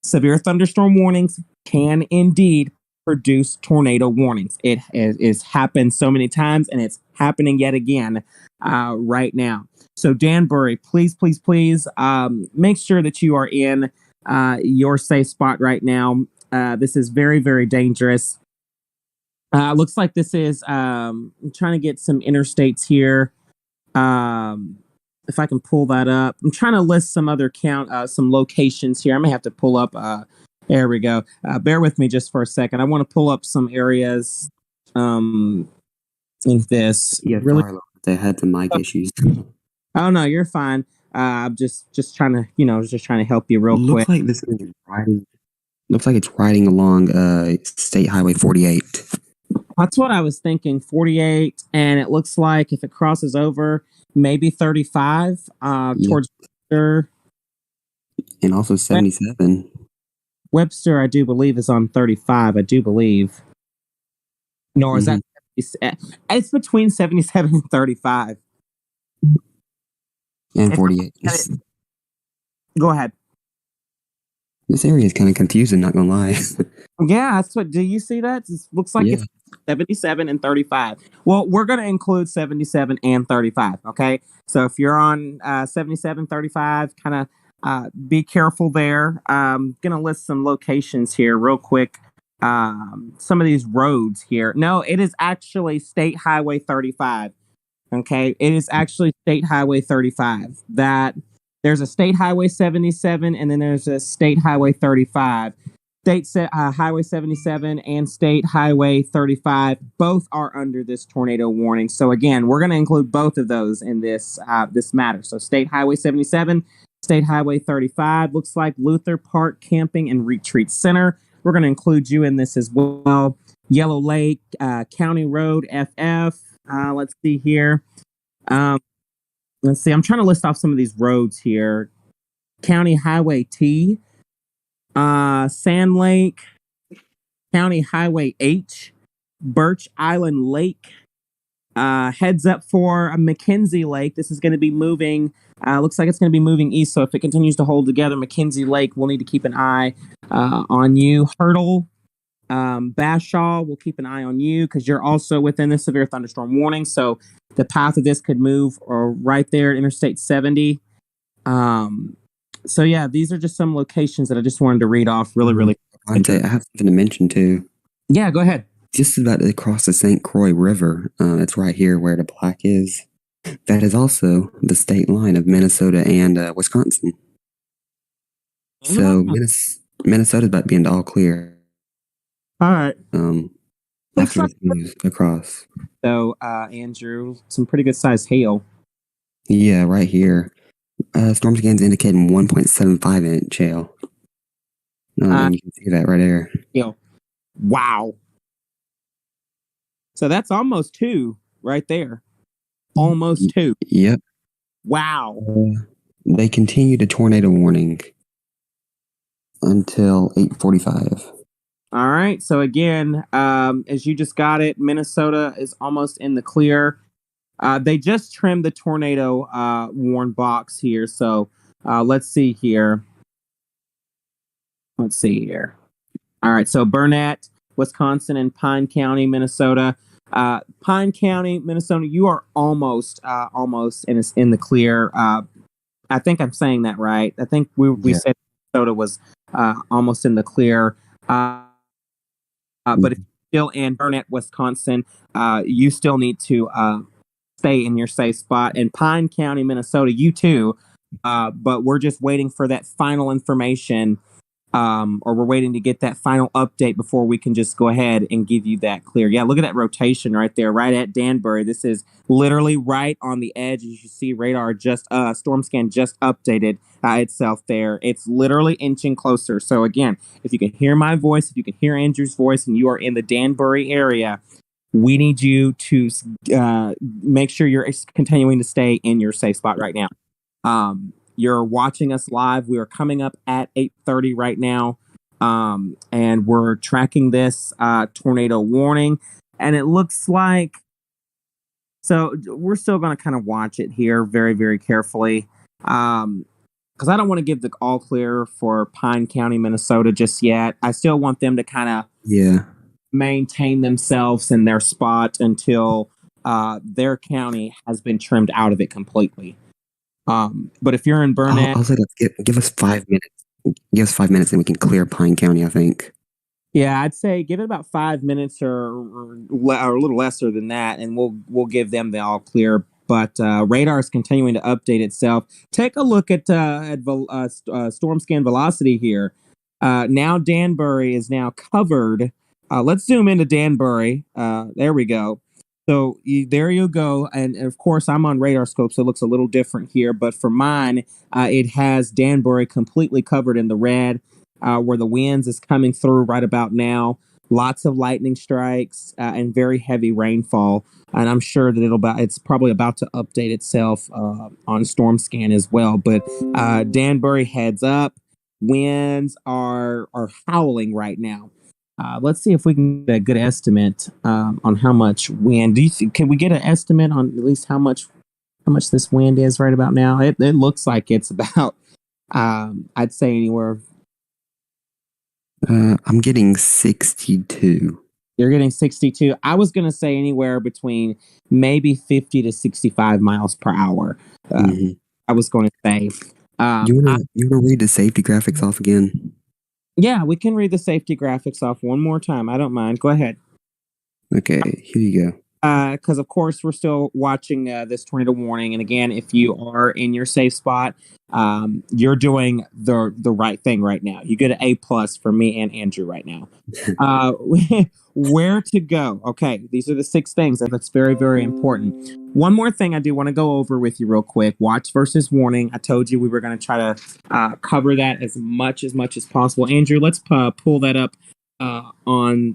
Severe thunderstorm warnings can indeed produce tornado warnings. It has happened so many times, and it's happening yet again right now. So Danbury, please make sure that you are in your safe spot right now. This is very dangerous. Looks like this is I'm trying to get some interstates here. If I can pull that up, I'm trying to list some other some locations here. I may have to pull up. There we go. Bear with me just for a second. I want to pull up some areas in this. Yeah, really, sorry, they had some mic issues. Oh no, you're fine. I'm just trying to, just trying to help you real Looks quick. like this is riding. Looks like it's riding along State Highway 48. That's what I was thinking. 48, and it looks like if it crosses over, maybe 35 towards Webster. And also 77. Webster, I do believe, is on 35. I do believe. Nor is that. It's between 77 and 35. And 48. Go ahead. This area is kind of confusing, not gonna lie. Yeah, that's what. Do you see that? It looks like it's 77 and 35. Well, we're going to include 77 and 35. Okay. So if you're on 77, 35, kind of be careful there. I'm going to list some locations here real quick. Some of these roads here. No, it is actually State Highway 35. Okay. It is actually State Highway 35. There's a State Highway 77 and then there's a State Highway 35. Highway 77 and State Highway 35 both are under this tornado warning. So again, we're going to include both of those in this matter. So State Highway 77, State Highway 35, looks like Luther Park Camping and Retreat Center. We're going to include you in this as well. Yellow Lake, County Road FF. Let's see here. Let's see. I'm trying to list off some of these roads here. County Highway T. Sand Lake, County Highway H, Birch Island Lake, heads up for McKenzie Lake. This is going to be moving, looks like it's going to be moving east. So if it continues to hold together, McKenzie Lake, we'll need to keep an eye on you. Hurdle, Bashaw, we'll keep an eye on you because you're also within the severe thunderstorm warning. So the path of this could move right there at Interstate 70. So yeah, these are just some locations that I just wanted to read off really. I have something to mention too. Yeah, go ahead. Just about to cross the St. Croix River. It's right here where the black is. That is also the state line of Minnesota and Wisconsin. So Minnesota's about to be into all clear. All right. After this moves across. So, Andrew, some pretty good sized hail. Yeah, right here. Storm scans indicating 1.75 inch hail. And you can see that right there. Wow. So that's almost 2 right there. Almost 2. Yep. Wow. They continue the tornado warning until 8:45. All right. So again, as you just got it, Minnesota is almost in the clear. They just trimmed the tornado warn box here. So let's see here. Let's see here. All right. So Burnett, Wisconsin, and Pine County, Minnesota. Pine County, Minnesota, you are almost in the clear. I think I'm saying that right. I think we Yeah. said Minnesota was almost in the clear. But if you're still in Burnett, Wisconsin, you still need to stay in your safe spot. In Pine County, Minnesota, you too. But we're just waiting for that final information, or we're waiting to get that final update before we can just go ahead and give you that clear. Yeah, look at that rotation right there, right at Danbury. This is literally right on the edge. As you see, radar just storm scan just updated itself there. It's literally inching closer. So again, if you can hear my voice, if you can hear Andrew's voice, and you are in the Danbury area, we need you to make sure you're continuing to stay in your safe spot right now. You're watching us live. We are coming up at 8:30 right now, and we're tracking this tornado warning. And it looks like, so we're still going to kind of watch it here very, very carefully, because I don't want to give the all clear for Pine County, Minnesota just yet. I still want them to kind of Yeah. maintain themselves in their spot until their county has been trimmed out of it completely. But if you're in Burnett, I'll say that. Give us 5 minutes. Give us 5 minutes, and we can clear Pine County, I think. yeah, I'd say give it about 5 minutes or a little lesser than that, and we'll give them the all clear. But radar is continuing to update itself. Take a look at storm scan velocity here. Now Danbury is now covered. Let's zoom into Danbury. There we go. So there you go. And of course, I'm on radar scope, so it looks a little different here. But for mine, it has Danbury completely covered in the red, where the winds is coming through right about now. Lots of lightning strikes and very heavy rainfall. And I'm sure that it's probably about to update itself on Storm Scan as well. But Danbury heads up. Winds are howling right now. Let's see if we can get a good estimate on how much wind. Can we get an estimate on at least how much this wind is right about now? It looks like it's about I'd say anywhere. I'm getting 62. You're getting 62. I was going to say anywhere between maybe 50 to 65 miles per hour. Mm-hmm. I was going to say. You wanna read the safety graphics off again? Yeah, we can read the safety graphics off one more time. I don't mind. Go ahead. Okay, here you go. Because of course we're still watching this tornado warning, and again, if you are in your safe spot, you're doing the right thing right now. You get an A+ for me and Andrew right now. uh, where to go? Okay, these are the 6 things that's very, very important. One more thing I do want to go over with you real quick: watch versus warning. I told you we were going to try to cover that as much as possible. Andrew, let's pull that up on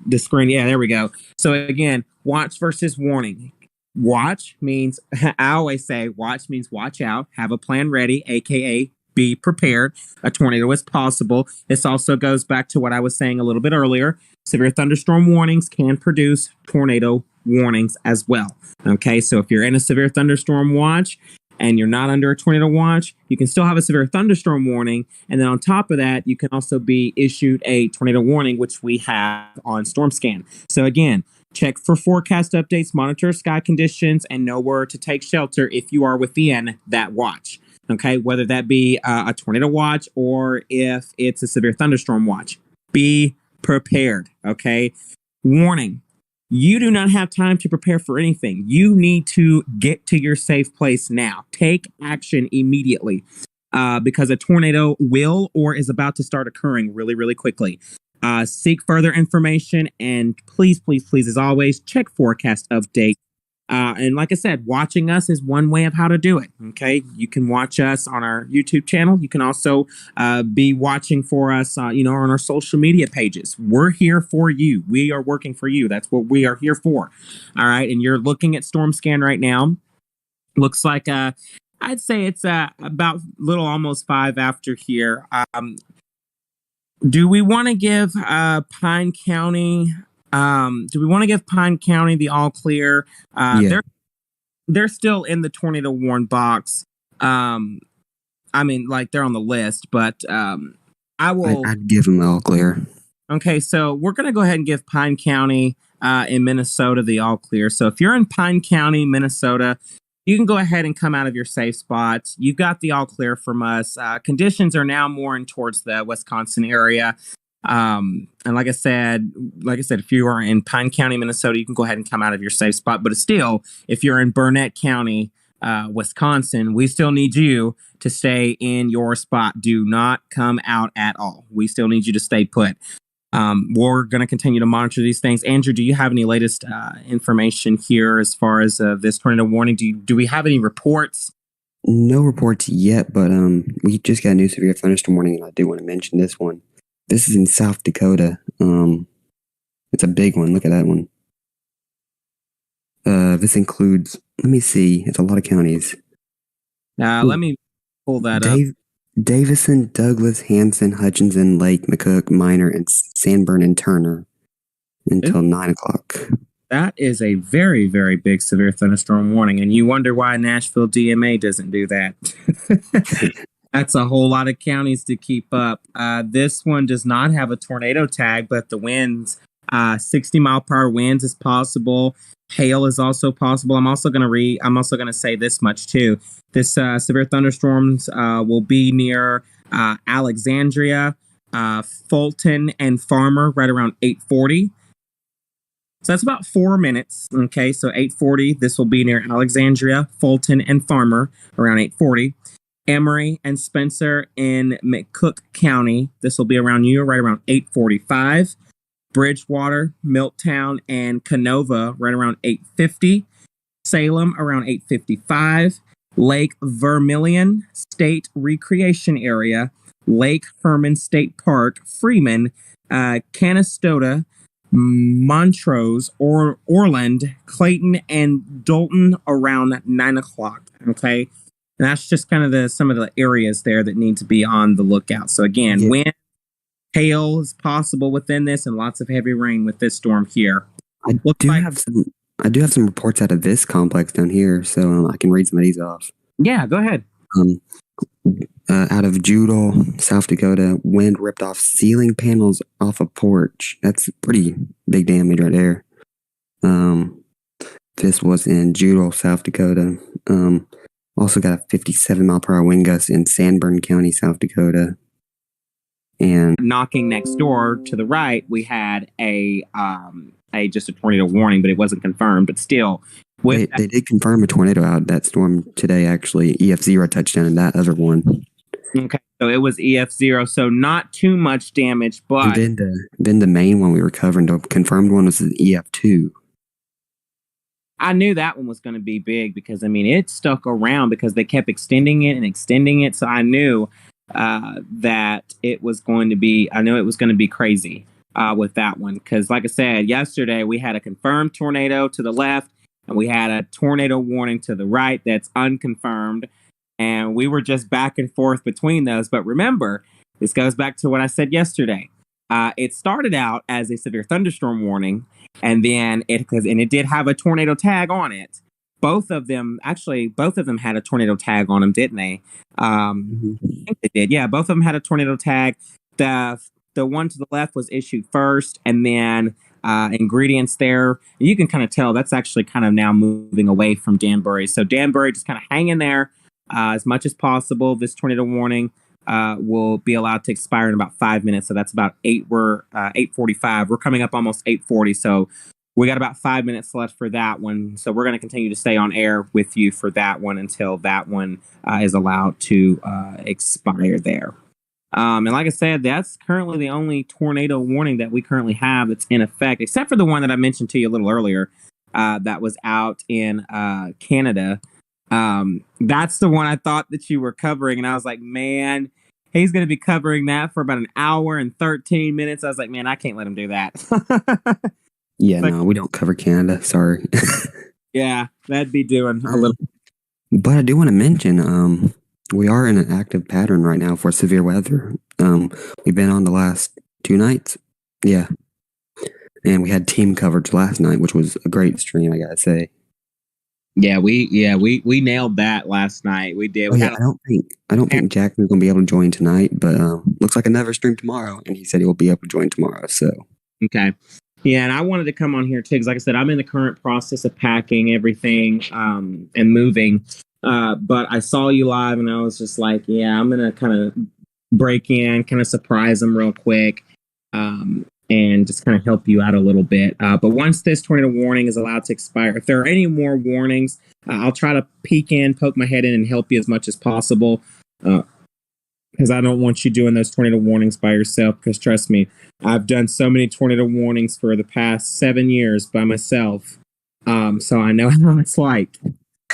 the screen. Yeah, there we go. So again, watch versus warning. Watch means, I always say, watch means watch out, have a plan ready, aka be prepared. A tornado is possible. This also goes back to what I was saying a little bit earlier. Severe thunderstorm warnings can produce tornado warnings as well. Okay, so if you're in a severe thunderstorm watch and you're not under a tornado watch, you can still have a severe thunderstorm warning. And then on top of that, you can also be issued a tornado warning, which we have on Storm Scan. So again, check for forecast updates, monitor sky conditions, and know where to take shelter if you are within that watch. Okay, whether that be a tornado watch or if it's a severe thunderstorm watch. Be prepared. Okay, warning. You do not have time to prepare for anything. You need to get to your safe place now. Take action immediately because a tornado will or is about to start occurring really, really quickly. Seek further information, and please, please, please, as always, check forecast update. And like I said, watching us is one way of how to do it. Okay, you can watch us on our YouTube channel. You can also be watching for us, on our social media pages. We're here for you. We are working for you. That's what we are here for. All right, and you're looking at Storm Scan right now. Looks like I'd say it's about little almost 5 after here. Do we want to give Pine County? Do we want to give Pine County the all clear? Yeah, They're still in the tornado warn box. I mean, like they're on the list, but I will. I'd give them all clear. Okay, so we're gonna go ahead and give Pine County in Minnesota the all clear. So if you're in Pine County, Minnesota, you can go ahead and come out of your safe spots. You've got the all clear from us. Conditions are now more in towards the Wisconsin area. And like I said, if you are in Pine County, Minnesota, you can go ahead and come out of your safe spot. But still, if you're in Burnett County, Wisconsin, we still need you to stay in your spot. Do not come out at all. We still need you to stay put. We're going to continue to monitor these things. Andrew, do you have any latest information here as far as this tornado warning? Do we have any reports? No reports yet, but we just got a new severe thunderstorm warning, and I do want to mention this one. This is in South Dakota. It's a big one. Look at that one. This includes, let me see, it's a lot of counties. Let me pull that up. Davison, Douglas, Hanson, Hutchinson, Lake, McCook, Minor, and Sanborn and Turner until 9 o'clock. That is a very, very big severe thunderstorm warning, and you wonder why Nashville DMA doesn't do that. That's a whole lot of counties to keep up. This one does not have a tornado tag, but the winds, 60-mile-per-hour winds is possible. Hail is also possible. I'm also going to say this much too. This severe thunderstorms will be near Alexandria, Fulton, and Farmer right around 8:40. So that's about 4 minutes. Okay, so 8:40. This will be near Alexandria, Fulton, and Farmer around 8:40. Emory and Spencer in McCook County. This will be around you right around 8:45. Bridgewater, Miltown, and Canova right around 8:50. Salem around 8:55. Lake Vermilion State Recreation Area, Lake Herman State Park, Freeman, Canastota, Montrose, Orland, Clayton, and Dalton around 9 o'clock. Okay. And that's just kind of some of the areas there that need to be on the lookout. So again, wind, hail is possible within this, and lots of heavy rain with this storm here. I do have some reports out of this complex down here, so I can read some of these off. Yeah, go ahead. Out of Judal, South Dakota, wind ripped off ceiling panels off a porch. That's pretty big damage right there. This was in Judal, South Dakota. Also got a 57-mile-per-hour wind gust in Sanborn County, South Dakota. And knocking next door to the right, we had just a tornado warning, but it wasn't confirmed. But still, they did confirm a tornado out that storm today. Actually, EF0 touchdown in that other one. Okay, so it was EF0, so not too much damage, but and then the main one we were covering, the confirmed one was the EF2. I knew that one was going to be big because, I mean, it stuck around because they kept extending it. So I knew that it was going to be, crazy with that one. Because like I said, yesterday we had a confirmed tornado to the left and we had a tornado warning to the right that's unconfirmed. And we were just back and forth between those. But remember, this goes back to what I said yesterday. It started out as a severe thunderstorm warning, and then it did have a tornado tag on it. Both of them had a tornado tag on them, didn't they? I think they did. Yeah, both of them had a tornado tag. The one to the left was issued first, and then ingredients there. You can kind of tell that's actually kind of now moving away from Danbury. So Danbury just kind of hang in there as much as possible. This tornado warning will be allowed to expire in about 5 minutes. So that's about 8:45. We're coming up almost 8:40. So we got about 5 minutes left for that one. So we're going to continue to stay on air with you for that one until that one is allowed to expire there. And like I said, that's currently the only tornado warning that we currently have that's in effect, except for the one that I mentioned to you a little earlier that was out in Canada. That's the one I thought that you were covering. And I was like, man, he's going to be covering that for about an hour and 13 minutes. I was like, man, I can't let him do that. Yeah, no, we don't cover Canada. Sorry. Yeah, that'd be doing a little. But I do want to mention, We are in an active pattern right now for severe weather. We've been on the last 2 nights. Yeah. And we had team coverage last night, which was a great stream, I gotta say. Yeah, we nailed that last night. We did. Oh yeah, I don't think Jackson's gonna be able to join tonight, but looks like another stream tomorrow, and he said he'll be able to join tomorrow. So okay, yeah, and I wanted to come on here too because, like I said, I'm in the current process of packing everything and moving. But I saw you live, and I was just like, yeah, I'm gonna kind of break in, kind of surprise them real quick. And just kind of help you out a little bit. But once this tornado warning is allowed to expire, if there are any more warnings, I'll try to poke my head in and help you as much as possible. Because I don't want you doing those tornado warnings by yourself. Because trust me, I've done so many tornado warnings for the past 7 years by myself. So I know how it's like.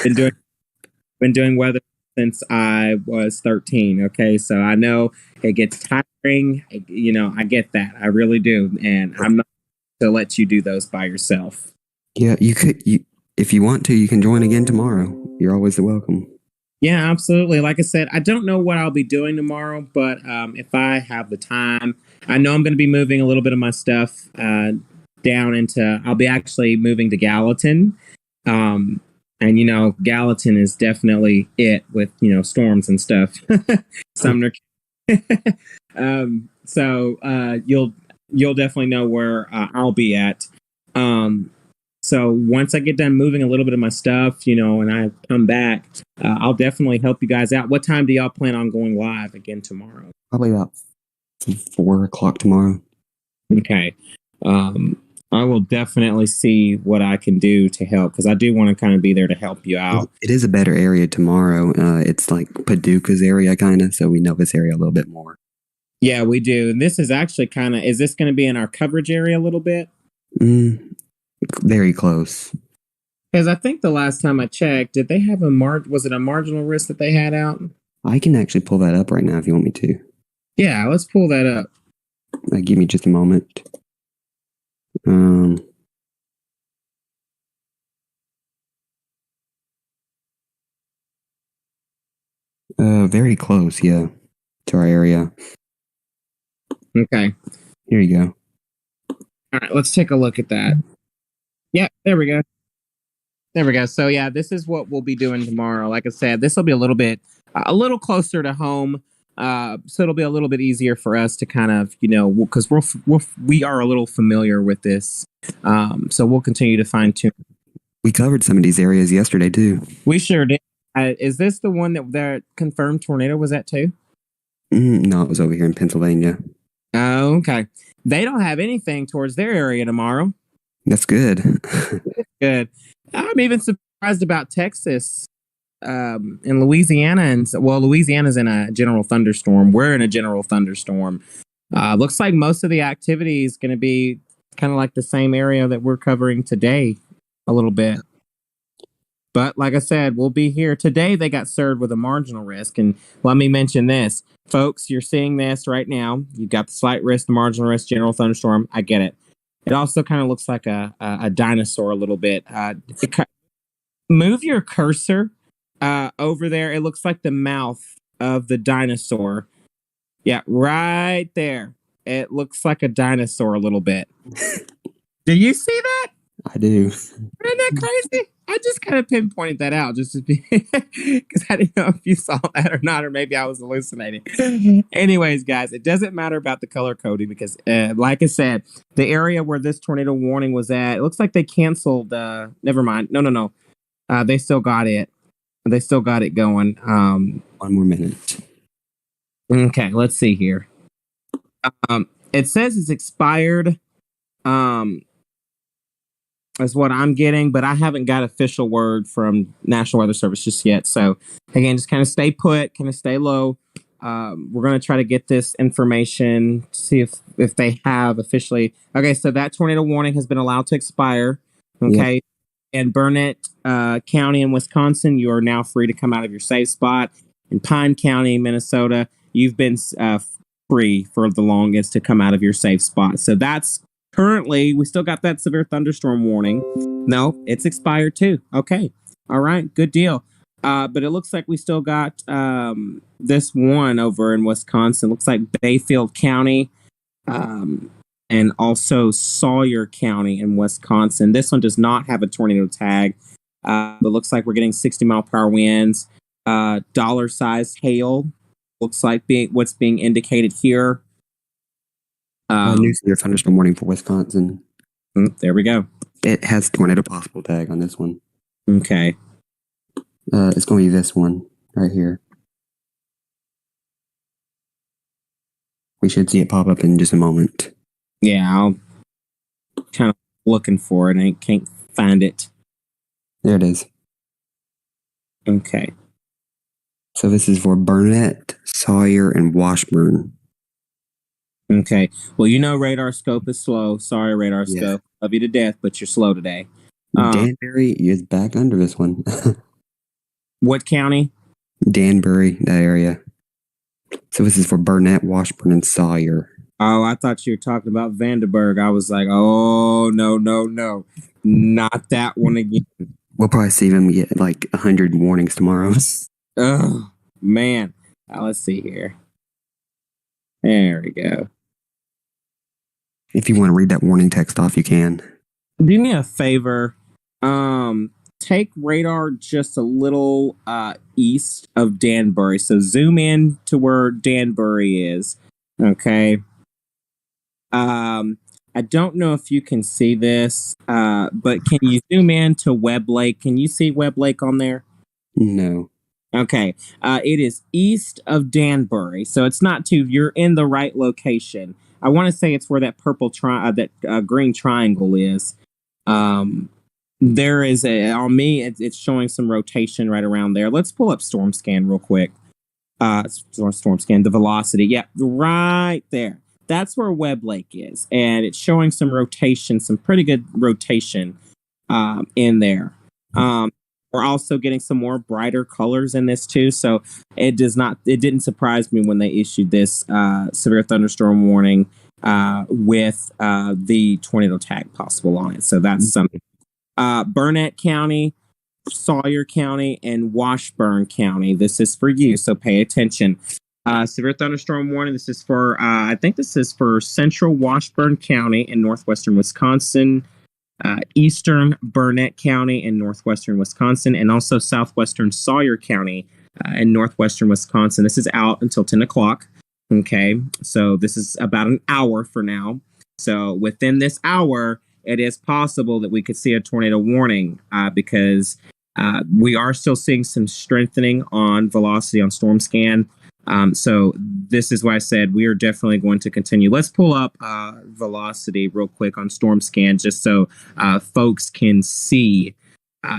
Been doing weather since I was 13. Okay, so I know it gets tiring. You know, I get that. I really do, and I'm not to let you do those by yourself. yeah, you could. If you want to, you can join again tomorrow. You're always welcome. Yeah, absolutely. Like I said, I don't know what I'll be doing tomorrow, but if I have the time, I know I'm going to be moving a little bit of my stuff down into. I'll be actually moving to Gallatin. And, you know, Gallatin is definitely it with, you know, storms and stuff. Sumner. So you'll definitely know where I'll be at. So once I get done moving a little bit of my stuff, you know, and I come back, I'll definitely help you guys out. What time do y'all plan on going live again tomorrow? Probably about 4 o'clock tomorrow. Okay. I will definitely see what I can do to help because I do want to kind of be there to help you out. Well, it is a better area tomorrow. It's like Paducah's area, kind of, so we know this area a little bit more. Yeah, we do. And this is actually kind of, is this going to be in our coverage area a little bit? Very close. Because I think the last time I checked, did they have was it a marginal risk that they had out? I can actually pull that up right now if you want me to. Yeah, let's pull that up. Give me just a moment. Very close, yeah, to our area. Okay. Here you go. All right, let's take a look at that. Yeah, there we go. There we go. So yeah, this is what we'll be doing tomorrow. Like I said, this will be a little closer to home. So it'll be a little bit easier for us to kind of, you know, because we are a little familiar with this. So we'll continue to fine tune. We covered some of these areas yesterday too. We sure did. Is this the one that confirmed tornado was at too? No, it was over here in Pennsylvania. Oh, okay. They don't have anything towards their area tomorrow. That's good. Good. I'm even surprised about Texas. In Louisiana, and well, Louisiana's in a general thunderstorm. We're in a general thunderstorm. Looks like most of the activity is going to be kind of like the same area that we're covering today, a little bit. But like I said, we'll be here today. They got served with a marginal risk, and let me mention this, folks. You're seeing this right now. You've got the slight risk, the marginal risk, general thunderstorm. I get it. It also kind of looks like a dinosaur a little bit. Move your cursor. Over there, it looks like the mouth of the dinosaur. Yeah, right there. It looks like a dinosaur a little bit. Do you see that? I do. Isn't that crazy? I just kind of pinpointed that out just to be because I didn't know if you saw that or not, or maybe I was hallucinating. Anyways, guys, it doesn't matter about the color coding because, like I said, the area where this tornado warning was at, it looks like they canceled. Never mind. No. They still got it. They still got it going. 1 more minute. Okay, let's see here. It says it's expired. Is what I'm getting, but I haven't got official word from National Weather Service just yet. So again, just kind of stay put, kind of stay low. We're going to try to get this information, see if they have officially. Okay, so that tornado warning has been allowed to expire. Okay. Yep. In Burnett County in Wisconsin, you are now free to come out of your safe spot. In Pine County, Minnesota, you've been free for the longest to come out of your safe spot. So that's currently, we still got that severe thunderstorm warning. No, it's expired too. Okay. All right. Good deal. But it looks like we still got this one over in Wisconsin. Looks like Bayfield County, um, and also Sawyer County in Wisconsin. This one does not have a tornado tag, but looks like we're getting 60-mile-per-hour winds. Dollar-sized hail looks like what's being indicated here. New severe thunderstorm warning for Wisconsin. There we go. It has tornado possible tag on this one. Okay. It's going to be this one right here. We should see it pop up in just a moment. Yeah, I'll kind of looking for it. I can't find it. There it is. Okay. So this is for Burnett, Sawyer, and Washburn. Okay. Well, you know radar scope is slow. Sorry, radar scope. Love you to death, but you're slow today. Danbury is back under this one. What county? Danbury, that area. So this is for Burnett, Washburn, and Sawyer. Oh, I thought you were talking about Vandenberg. I was like, oh, no. Not that one again. We'll probably see them get like 100 warnings tomorrow. Oh, man. Let's see here. There we go. If you want to read that warning text off, you can. Do me a favor. Take radar just a little east of Danbury. So zoom in to where Danbury is. Okay. I don't know if you can see this, but can you zoom in to Webb Lake? Can you see Webb Lake on there? No. Okay. It is east of Danbury, so it's not too. You're in the right location. I want to say it's where that green triangle is. There is on me. It's showing some rotation right around there. Let's pull up Storm Scan real quick. Storm Scan, the velocity. Yeah, right there. That's where Webb Lake is, and it's showing some rotation, some pretty good rotation in there. We're also getting some more brighter colors in this too, so it didn't surprise me when they issued this severe thunderstorm warning with the tornado tag possible on it. So that's something. Burnett County, Sawyer County, and Washburn County. This is for you, so pay attention. Severe thunderstorm warning. This is for, I think this is for central Washburn County in northwestern Wisconsin, eastern Burnett County in northwestern Wisconsin, and also southwestern Sawyer County in northwestern Wisconsin. This is out until 10 o'clock. Okay, so this is about an hour for now. So within this hour, it is possible that we could see a tornado warning because we are still seeing some strengthening on velocity on Storm Scan. So this is why I said we are definitely going to continue. Let's pull up velocity real quick on Storm Scan just so folks can see.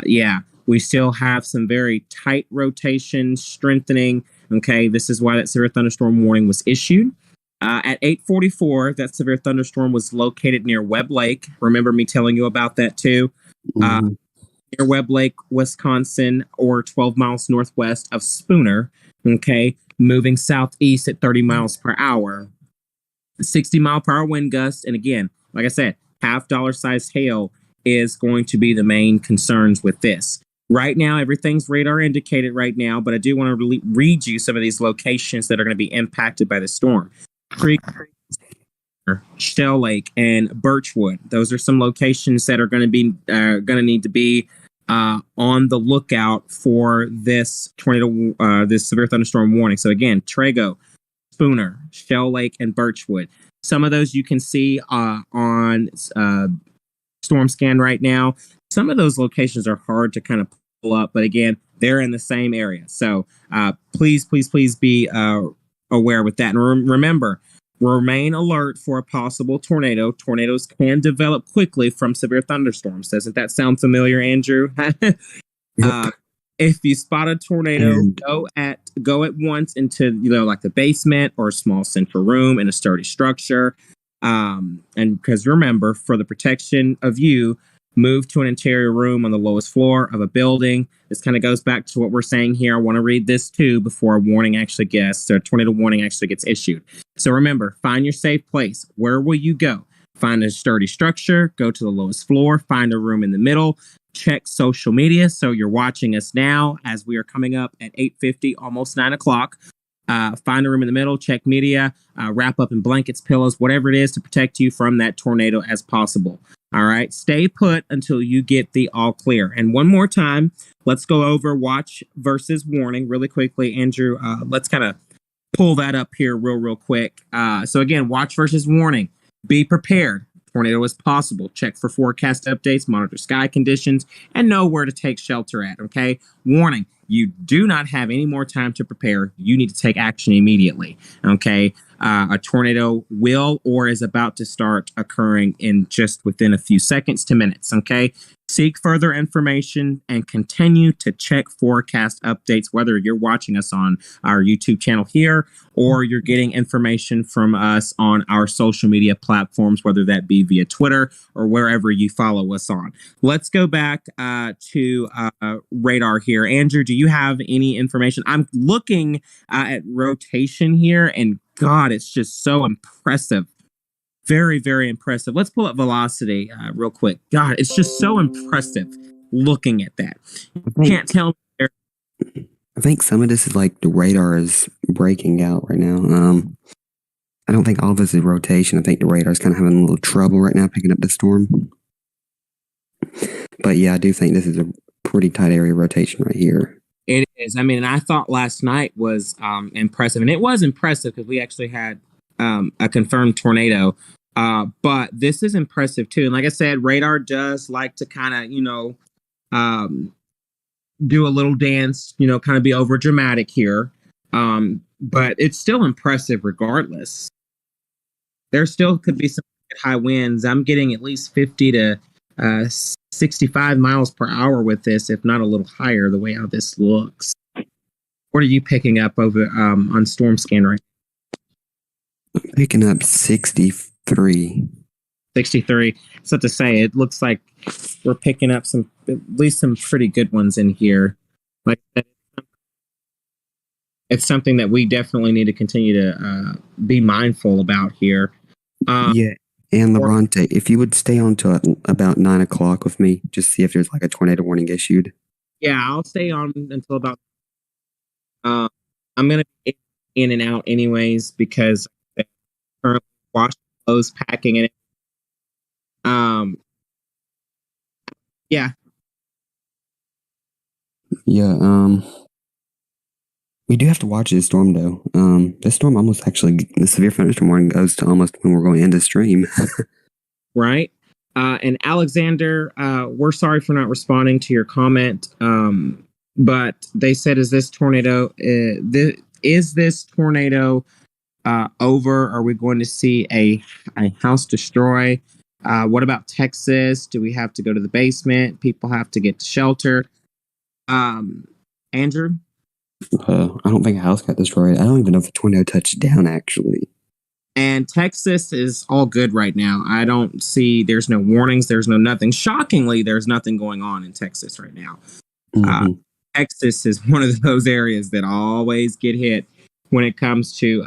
Yeah, we still have some very tight rotation strengthening. Okay, this is why that severe thunderstorm warning was issued. At 8:44, that severe thunderstorm was located near Webb Lake. Remember me telling you about that too? Near Webb Lake, Wisconsin, or 12 miles northwest of Spooner. Okay, moving southeast at 30 miles per hour. 60-mile-per-hour wind gust. And again, like I said, $half-sized hail is going to be the main concerns with this. Right now, everything's radar indicated right now, but I do want to read you some of these locations that are going to be impacted by the storm. Creek, Shell Lake, and Birchwood. Those are some locations that are going to need to be on the lookout for this this severe thunderstorm warning. So again, Trago, Spooner, Shell Lake, and Birchwood. Some of those you can see on Storm Scan right now. Some of those locations are hard to kind of pull up, but again, they're in the same area. So please be aware with that. And remember, remain alert for a possible tornado. Tornadoes can develop quickly from severe thunderstorms. Doesn't that sound familiar, Andrew? If you spot a tornado, go at once into like the basement or a small central room in a sturdy structure. And because remember, for the protection of you, move to an interior room on the lowest floor of a building. This kind of goes back to what we're saying here. I want to read this too before a tornado warning actually gets issued. So remember, find your safe place. Where will you go? Find a sturdy structure, go to the lowest floor, find a room in the middle, check social media. So you're watching us now as we are coming up at 8:50, almost 9 o'clock. Find a room in the middle, check media, wrap up in blankets, pillows, whatever it is to protect you from that tornado as possible. All right. Stay put until you get the all clear. And one more time, let's go over watch versus warning really quickly. Andrew, let's kind of pull that up here real quick. So again, watch versus warning. Be prepared. Tornado is possible. Check for forecast updates, monitor sky conditions, and know where to take shelter at. Okay. Warning. You do not have any more time to prepare. You need to take action immediately. Okay. A tornado will or is about to start occurring in just within a few seconds to minutes. Okay. Seek further information and continue to check forecast updates, whether you're watching us on our YouTube channel here or you're getting information from us on our social media platforms, whether that be via Twitter or wherever you follow us on. Let's go back to radar here. Andrew, do you have any information? I'm looking at rotation here, and God, it's just so impressive. Very, very impressive. Let's pull up velocity real quick. God, it's just so impressive looking at that. Can't tell me. I think some of this is like the radar is breaking out right now. I don't think all of this is rotation. I think the radar is kind of having a little trouble right now picking up the storm. But yeah, I do think this is a pretty tight area rotation right here. It is. I mean, I thought last night was impressive, and it was impressive because we actually had a confirmed tornado. But this is impressive too. And like I said, radar does like to kind of, do a little dance, kind of be over dramatic here. But it's still impressive regardless. There still could be some high winds. I'm getting at least 50 to 65 miles per hour with this, if not a little higher, the way how this looks. What are you picking up over on Storm Scanner? Picking up 63. 63. So to say, it looks like we're picking up at least some pretty good ones in here. Like, it's something that we definitely need to continue to be mindful about here. Yeah. And Lorante, if you would stay on to about 9 o'clock with me, just see if there's like a tornado warning issued. Yeah, I'll stay on until about. I'm gonna be in and out anyways because currently washing clothes, packing it. Yeah. Yeah. We do have to watch this storm though. This storm almost actually, the severe thunderstorm warning goes to almost when we're going into stream. Right. And Alexander, we're sorry for not responding to your comment. But they said, is this tornado over? Are we going to see a house destroy? What about Texas? Do we have to go to the basement? People have to get to shelter. Andrew? I don't think a house got destroyed. I don't even know if a tornado touched down, actually. And Texas is all good right now. I don't see, there's no warnings. There's no nothing. Shockingly, there's nothing going on in Texas right now. Mm-hmm. Texas is one of those areas that always get hit when it comes to,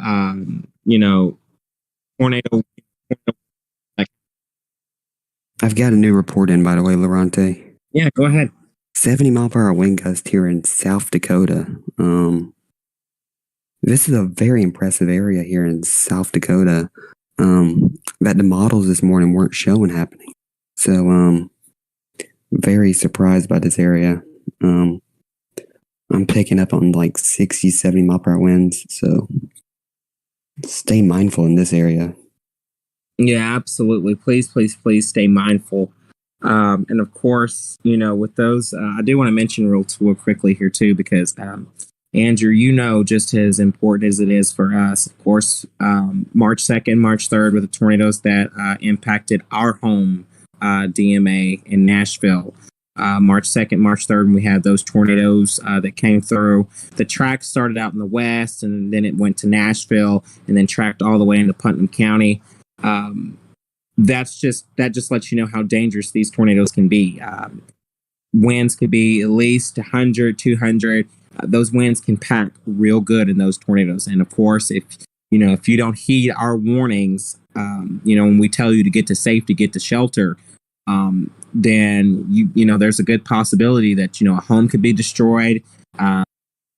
tornado. I've got a new report in, by the way, Lorante. Yeah, go ahead. 70-mile-per-hour wind gust here in South Dakota. This is a very impressive area here in South Dakota that the models this morning weren't showing happening. So, very surprised by this area. I'm picking up on like 60, 70-mile-per-hour winds. So, stay mindful in this area. Yeah, absolutely. Please, please, please stay mindful. And of course, with those, I do want to mention real quickly here too, because Andrew, just as important as it is for us, of course, March 2nd, March 3rd, with the tornadoes that impacted our home DMA in Nashville. March 2nd, March 3rd, when we had those tornadoes that came through. The track started out in the west, and then it went to Nashville, and then tracked all the way into Putnam County. That just lets you know how dangerous these tornadoes can be. Winds could be at least 100, 200. Those winds can pack real good in those tornadoes. And of course, if you don't heed our warnings, when we tell you to get to safety, get to shelter, then you know there's a good possibility that a home could be destroyed. A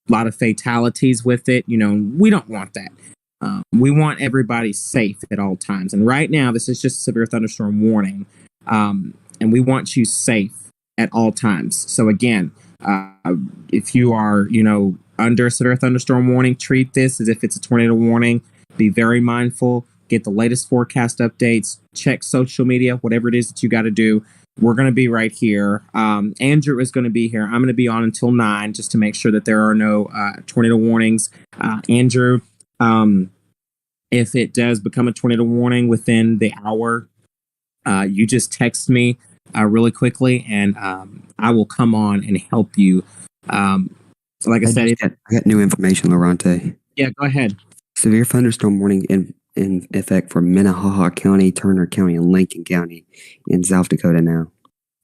lot of fatalities with it. We don't want that. We want everybody safe at all times. And right now, this is just a severe thunderstorm warning, and we want you safe at all times. So again, if you are under a severe thunderstorm warning, treat this as if it's a tornado warning. Be very mindful. Get the latest forecast updates. Check social media, whatever it is that you got to do. We're going to be right here. Andrew is going to be here. I'm going to be on until 9 just to make sure that there are no tornado warnings. Andrew, if it does become a tornado warning within the hour, you just text me really quickly and I will come on and help you. Like I said, I got new information, Lorante. Yeah, go ahead. Severe thunderstorm warning in effect for Minnehaha County, Turner County, and Lincoln County in South Dakota now.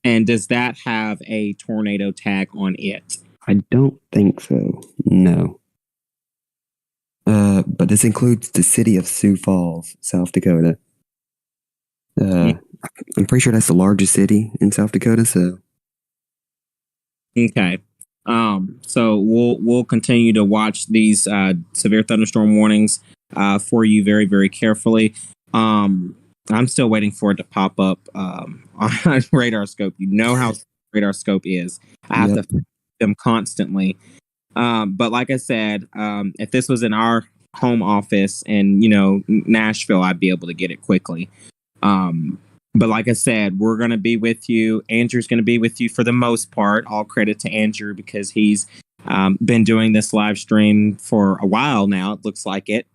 And does that have a tornado tag on it? I don't think so. No. But this includes the city of Sioux Falls, South Dakota. I'm pretty sure that's the largest city in South Dakota. So. Okay. So we'll continue to watch these severe thunderstorm warnings for you very, very carefully. I'm still waiting for it to pop up on Radar Scope. You know how Radar Scope is. I have to fix them constantly. But like I said, if this was in our home office in Nashville, I'd be able to get it quickly. But like I said, we're going to be with you. Andrew's going to be with you for the most part. All credit to Andrew because he's been doing this live stream for a while now. It looks like it.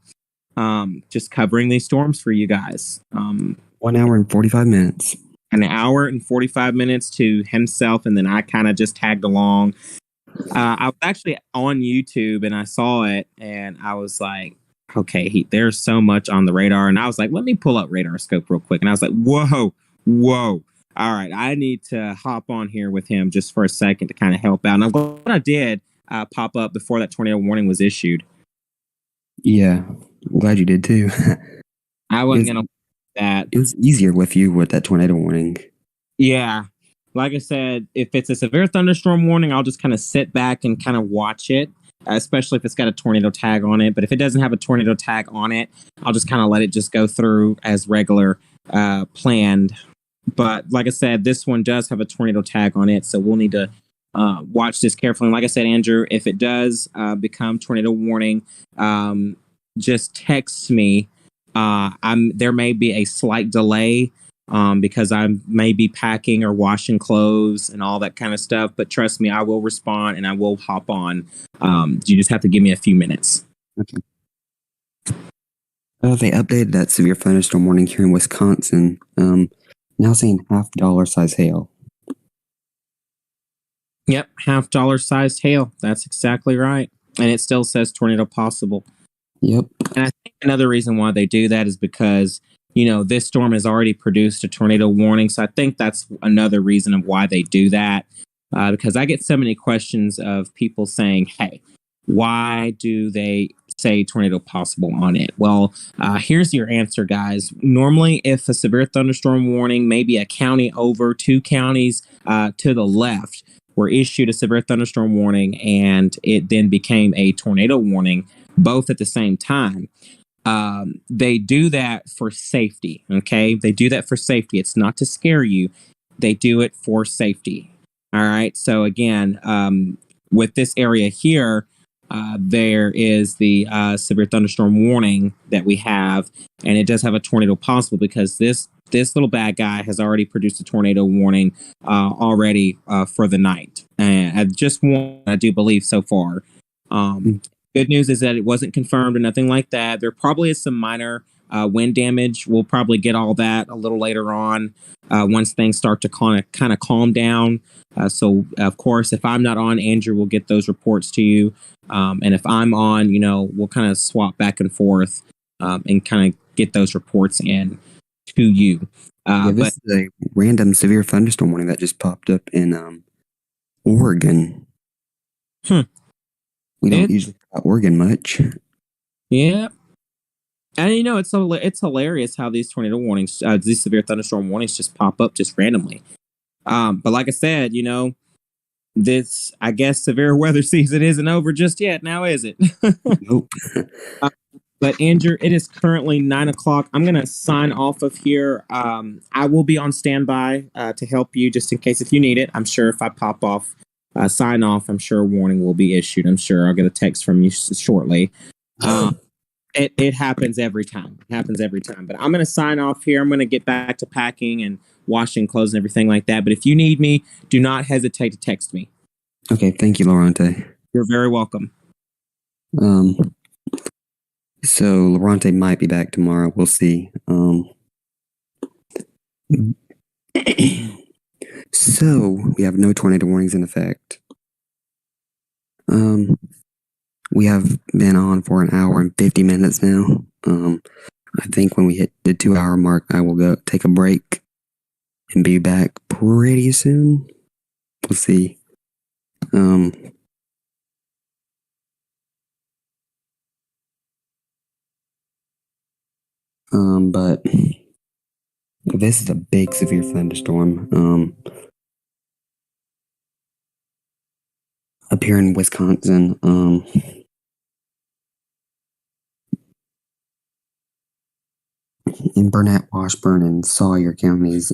Just covering these storms for you guys. 1 hour and 45 minutes. An hour and 45 minutes to himself. And then I kind of just tagged along. I was actually on YouTube and I saw it and I was like, okay, there's so much on the radar. And I was like, let me pull up Radar Scope real quick. And I was like, whoa. All right, I need to hop on here with him just for a second to kind of help out. And I'm glad I did pop up before that tornado warning was issued. Yeah, I'm glad you did too. I wasn't going to that. It was easier with you with that tornado warning. Yeah. Like I said, if it's a severe thunderstorm warning, I'll just kind of sit back and kind of watch it. Especially if it's got a tornado tag on it. But if it doesn't have a tornado tag on it, I'll just kind of let it just go through as regular planned. But like I said, this one does have a tornado tag on it. So we'll need to watch this carefully. And like I said, Andrew, if it does become tornado warning, just text me. There may be a slight delay because I may be packing or washing clothes and all that kind of stuff. But trust me, I will respond and I will hop on. You just have to give me a few minutes. Okay. They updated that severe thunderstorm warning here in Wisconsin. Now saying $half size hail. Yep, $half sized hail. That's exactly right. And it still says tornado possible. Yep. And I think another reason why they do that is because this storm has already produced a tornado warning. So I think that's another reason of why they do that. Because I get so many questions of people saying, hey, why do they say tornado possible on it? Well, here's your answer, guys. Normally, if a severe thunderstorm warning, maybe a county over, 2 counties to the left, were issued a severe thunderstorm warning and it then became a tornado warning, both at the same time. They do that for safety. Okay. They do that for safety. It's not to scare you. They do it for safety. All right. So again, with this area here, there is the severe thunderstorm warning that we have, and it does have a tornado possible because this little bad guy has already produced a tornado warning already for the night. And I've just one, I do believe so far. Good news is that it wasn't confirmed or nothing like that. There probably is some minor wind damage. We'll probably get all that a little later on once things start to kind of calm down. So, of course, if I'm not on, Andrew will get those reports to you. And if I'm on, we'll kind of swap back and forth and kind of get those reports in to you. This is a random severe thunderstorm warning that just popped up in Oregon. We don't usually talk about Oregon much. Yeah. And it's hilarious how these tornado warnings, these severe thunderstorm warnings, just pop up just randomly. But like I said, this, I guess, severe weather season isn't over just yet. Now is it? Nope. Uh, but Andrew, it is currently 9 o'clock. I'm gonna sign off of here. I will be on standby to help you just in case if you need it. I'm sure if I pop off, sign off, I'm sure a warning will be issued. I'm sure I'll get a text from you shortly. It happens every time. It happens every time. But I'm gonna sign off here. I'm gonna get back to packing and washing clothes and everything like that. But if you need me, do not hesitate to text me. Okay, thank you, Lorante. You're very welcome. So Lorante might be back tomorrow. We'll see. So we have no tornado warnings in effect. We have been on for an hour and 50 minutes now. I think when we hit the 2-hour mark, I will go take a break and be back pretty soon. We'll see. But this is a big severe thunderstorm. Up here in Wisconsin, in Burnett, Washburn, and Sawyer counties,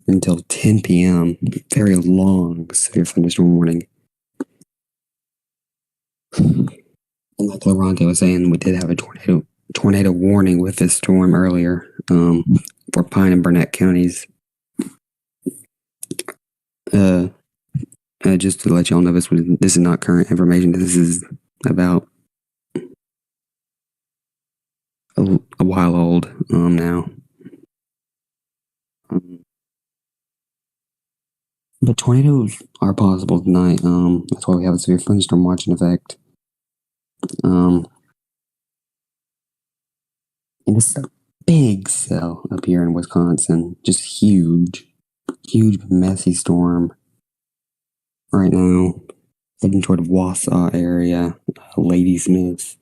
until 10 p.m. Very long severe thunderstorm warning. And like Lorante was saying, we did have a tornado warning with this storm earlier, for Pine and Burnett counties. Just to let y'all know, this is not current information. This is about a while old now. But tornadoes are possible tonight. That's why we have a severe thunderstorm watch in effect. And it's a big cell up here in Wisconsin. Just huge, messy storm. Right now, heading toward Wausau area, Ladysmith.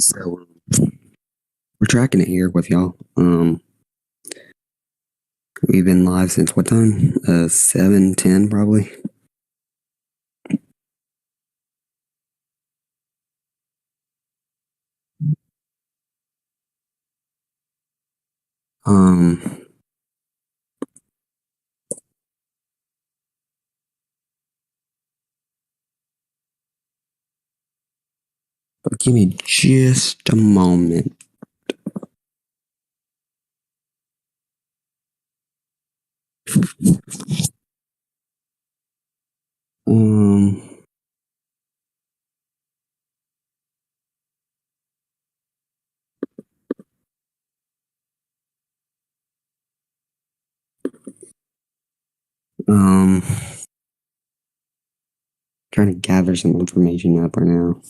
So we're tracking it here with y'all. We've been live since what time? 7:10 probably. But give me just a moment. Trying to gather some information up right now.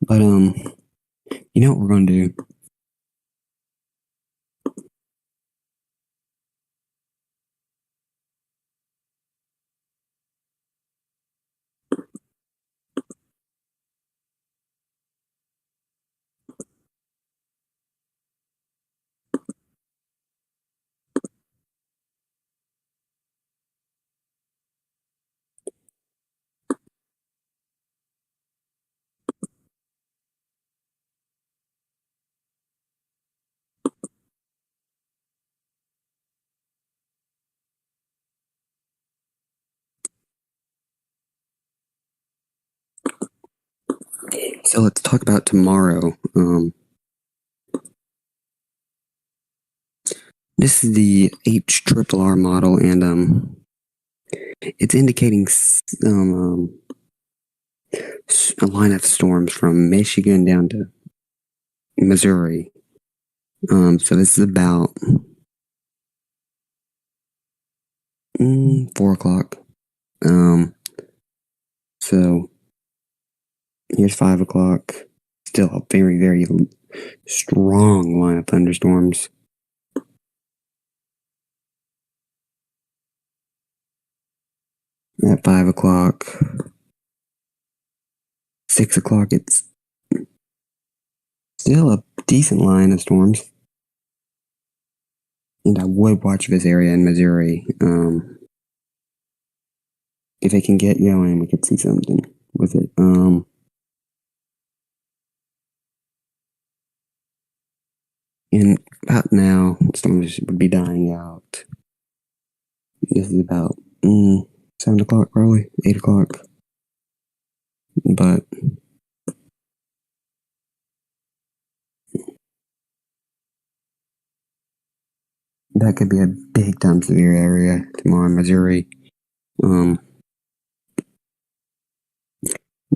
But you know what we're gonna do? So let's talk about tomorrow. This is the HRRR model, and it's indicating a line of storms from Michigan down to Missouri. So this is about 4 o'clock. So Here's 5 o'clock. Still a very, very strong line of thunderstorms. At 5 o'clock. 6 o'clock, it's still a decent line of storms. And I would watch this area in Missouri. If it can get going, we could see something with it. And about now, storms would be dying out. This is about 7 o'clock, probably 8 o'clock. But that could be a big time severe area tomorrow in Missouri. Don't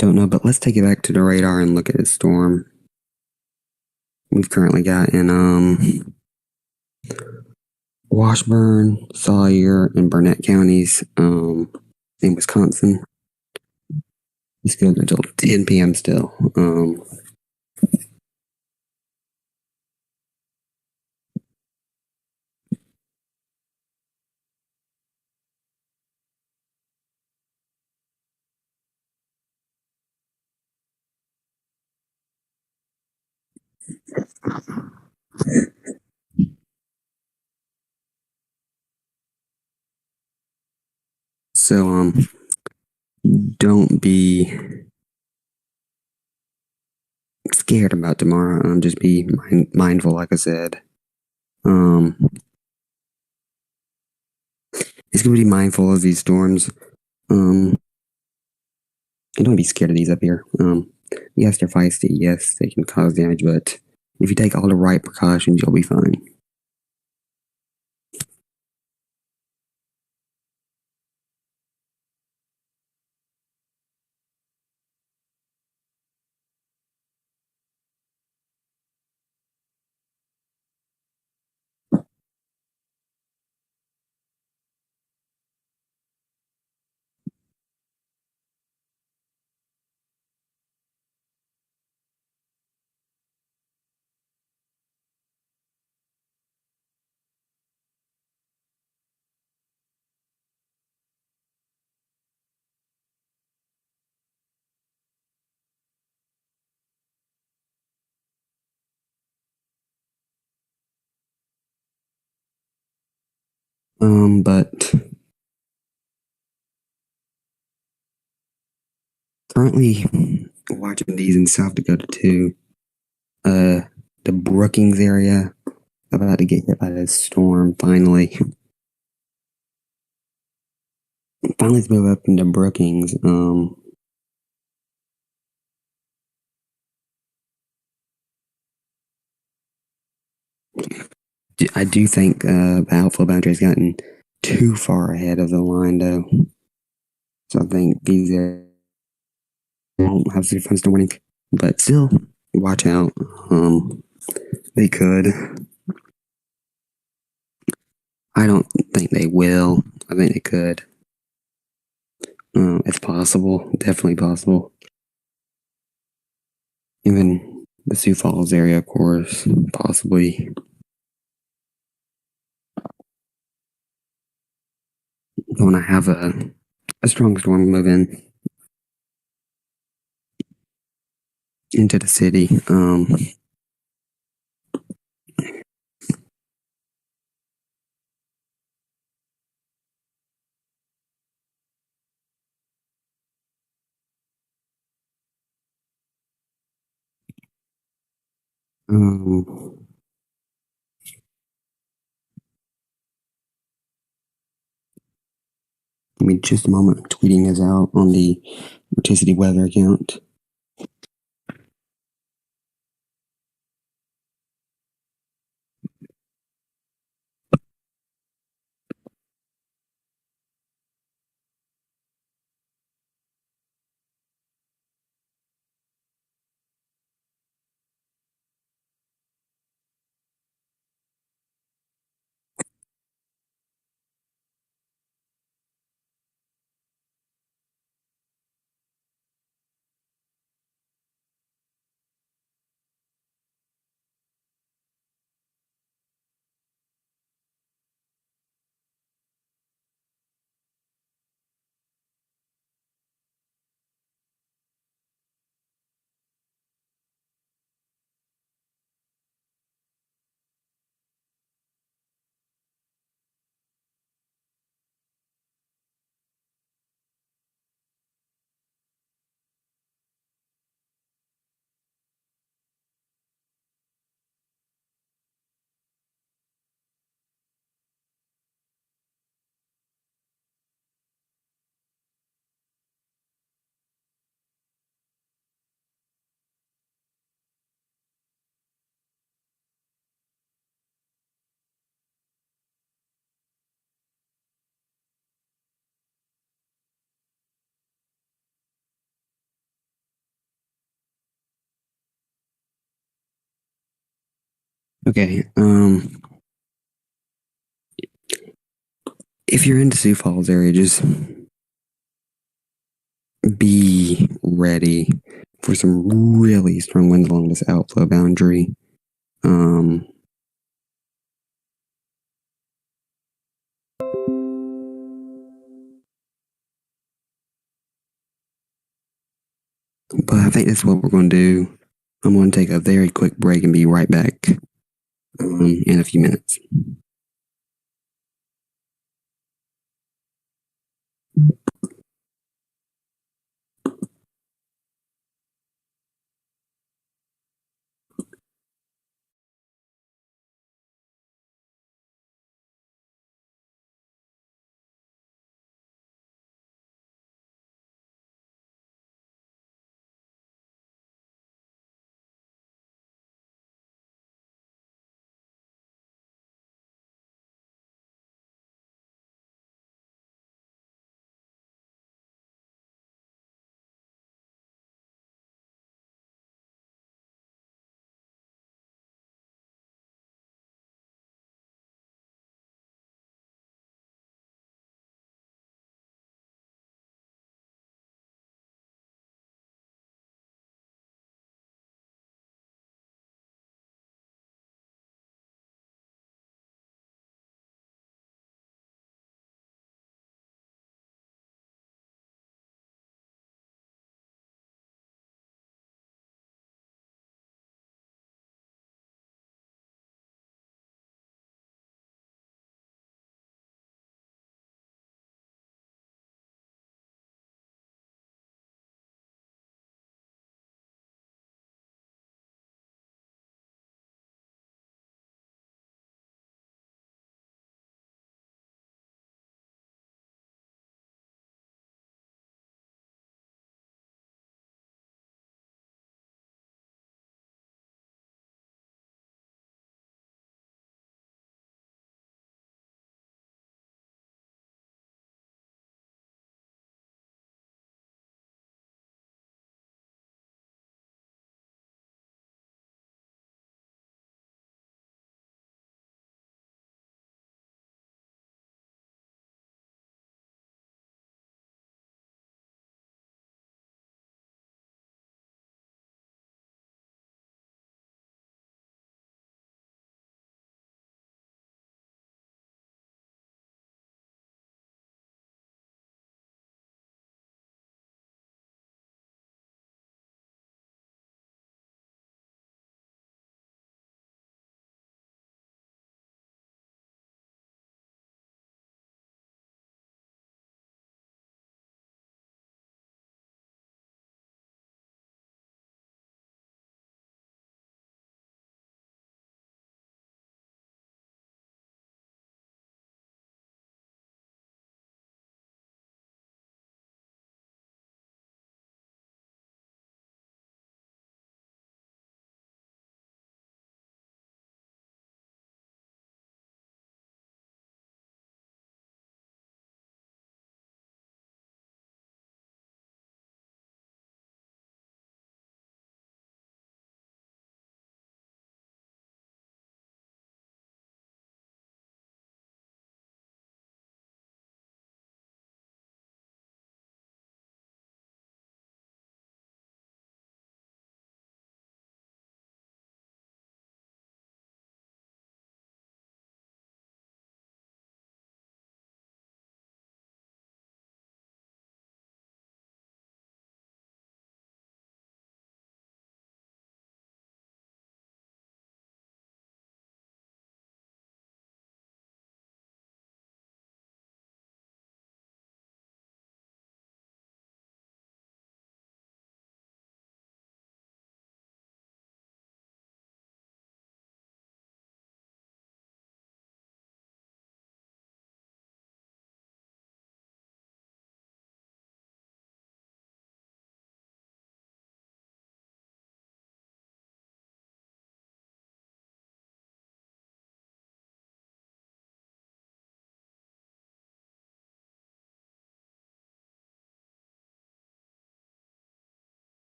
know, but let's take it back to the radar and look at the storm we've currently got in Washburn, Sawyer, and Burnett counties in Wisconsin. It's good until 10 p.m. still. So, don't be scared about tomorrow. Just be mindful, like I said. It's going to be mindful of these storms. And don't be scared of these up here. Yes, they're feisty. Yes, they can cause damage, but if you take all the right precautions, you'll be fine. But currently watching these in South Dakota too. The Brookings area about to get hit by this storm finally. Finally, let's move up into Brookings. I do think the outflow boundary has gotten too far ahead of the line, though. So I think these won't have severe thunderstorm warning, but still, watch out. They could. I don't think they will. I think they could. It's possible, definitely possible. Even the Sioux Falls area, of course, possibly. When I have a strong storm move in into the city. Give me just a moment. I'm tweeting this out on the Vorticity weather account. Okay. If you're in the Sioux Falls area, just be ready for some really strong winds along this outflow boundary. But I think that's what we're going to do. I'm going to take a very quick break and be right back in a few minutes.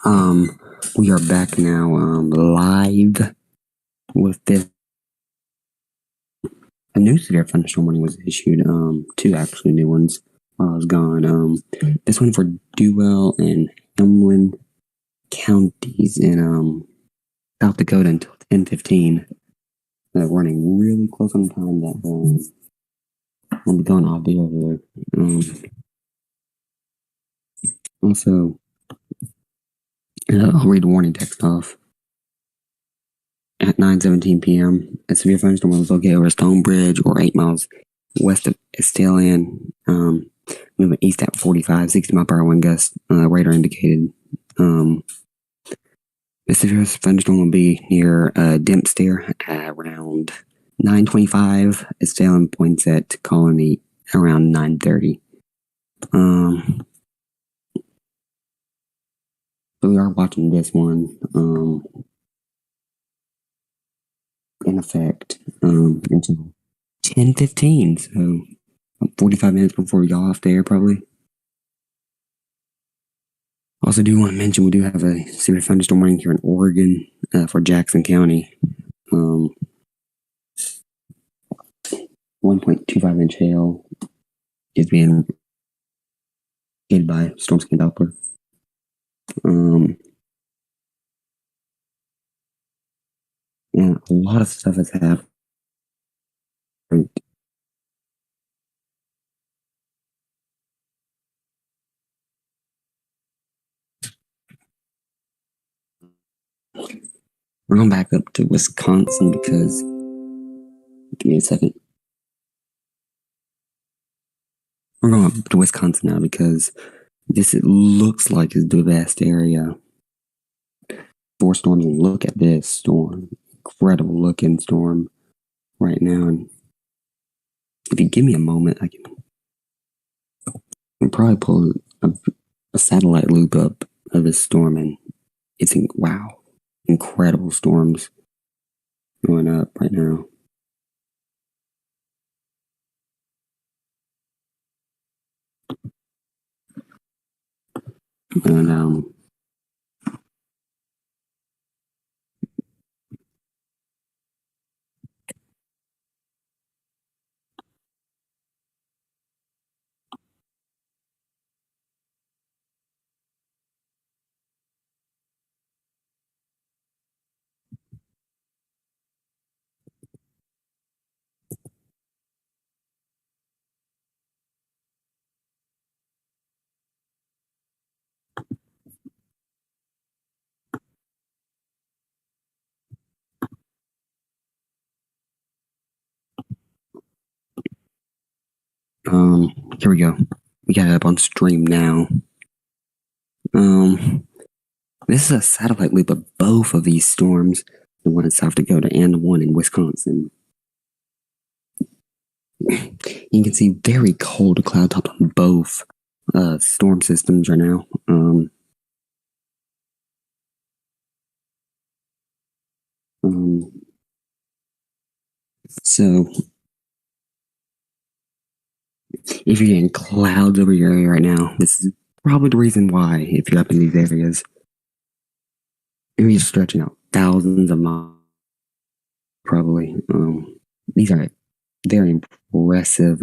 We are back now, live with this. A new severe thunderstorm warning was issued. Two actually new ones while I was gone. This one for Duell and Hamlin counties in South Dakota until 10:15. Running really close on time. That I'll be going all day over there. Also, I'll read the warning text off. At 9:17 p.m., a severe thunderstorm was located over Stone Bridge or 8 miles west of Estelian, moving east at 45, 60 mile per hour wind gust. Radar indicated. The severe thunderstorm will be near Dempster at around 9:25. Estelian points at Colony around 9:30. So we are watching this one. In effect until 10:15, so 45 minutes before we go off the air probably. Also do want to mention we do have a severe thunderstorm warning here in Oregon for Jackson County. 1.25 inch hail is being hit by storm skin Doppler. And a lot of stuff has happened. We're going back up to Wisconsin because, give me a second. We're going up to Wisconsin now because this looks like is the best area. 4 storms, and look at this storm. Incredible looking storm right now. And if you give me a moment, I can probably pull a satellite loop up of this storm, and it's wow, incredible storms going up right now. And here we go. We got it up on stream now. This is a satellite loop of both of these storms, the one in South Dakota and the one in Wisconsin. You can see very cold cloud tops on both storm systems right now. So if you're getting clouds over your area right now, this is probably the reason why. If you're up in these areas, maybe you're stretching out thousands of miles. Probably. These are very impressive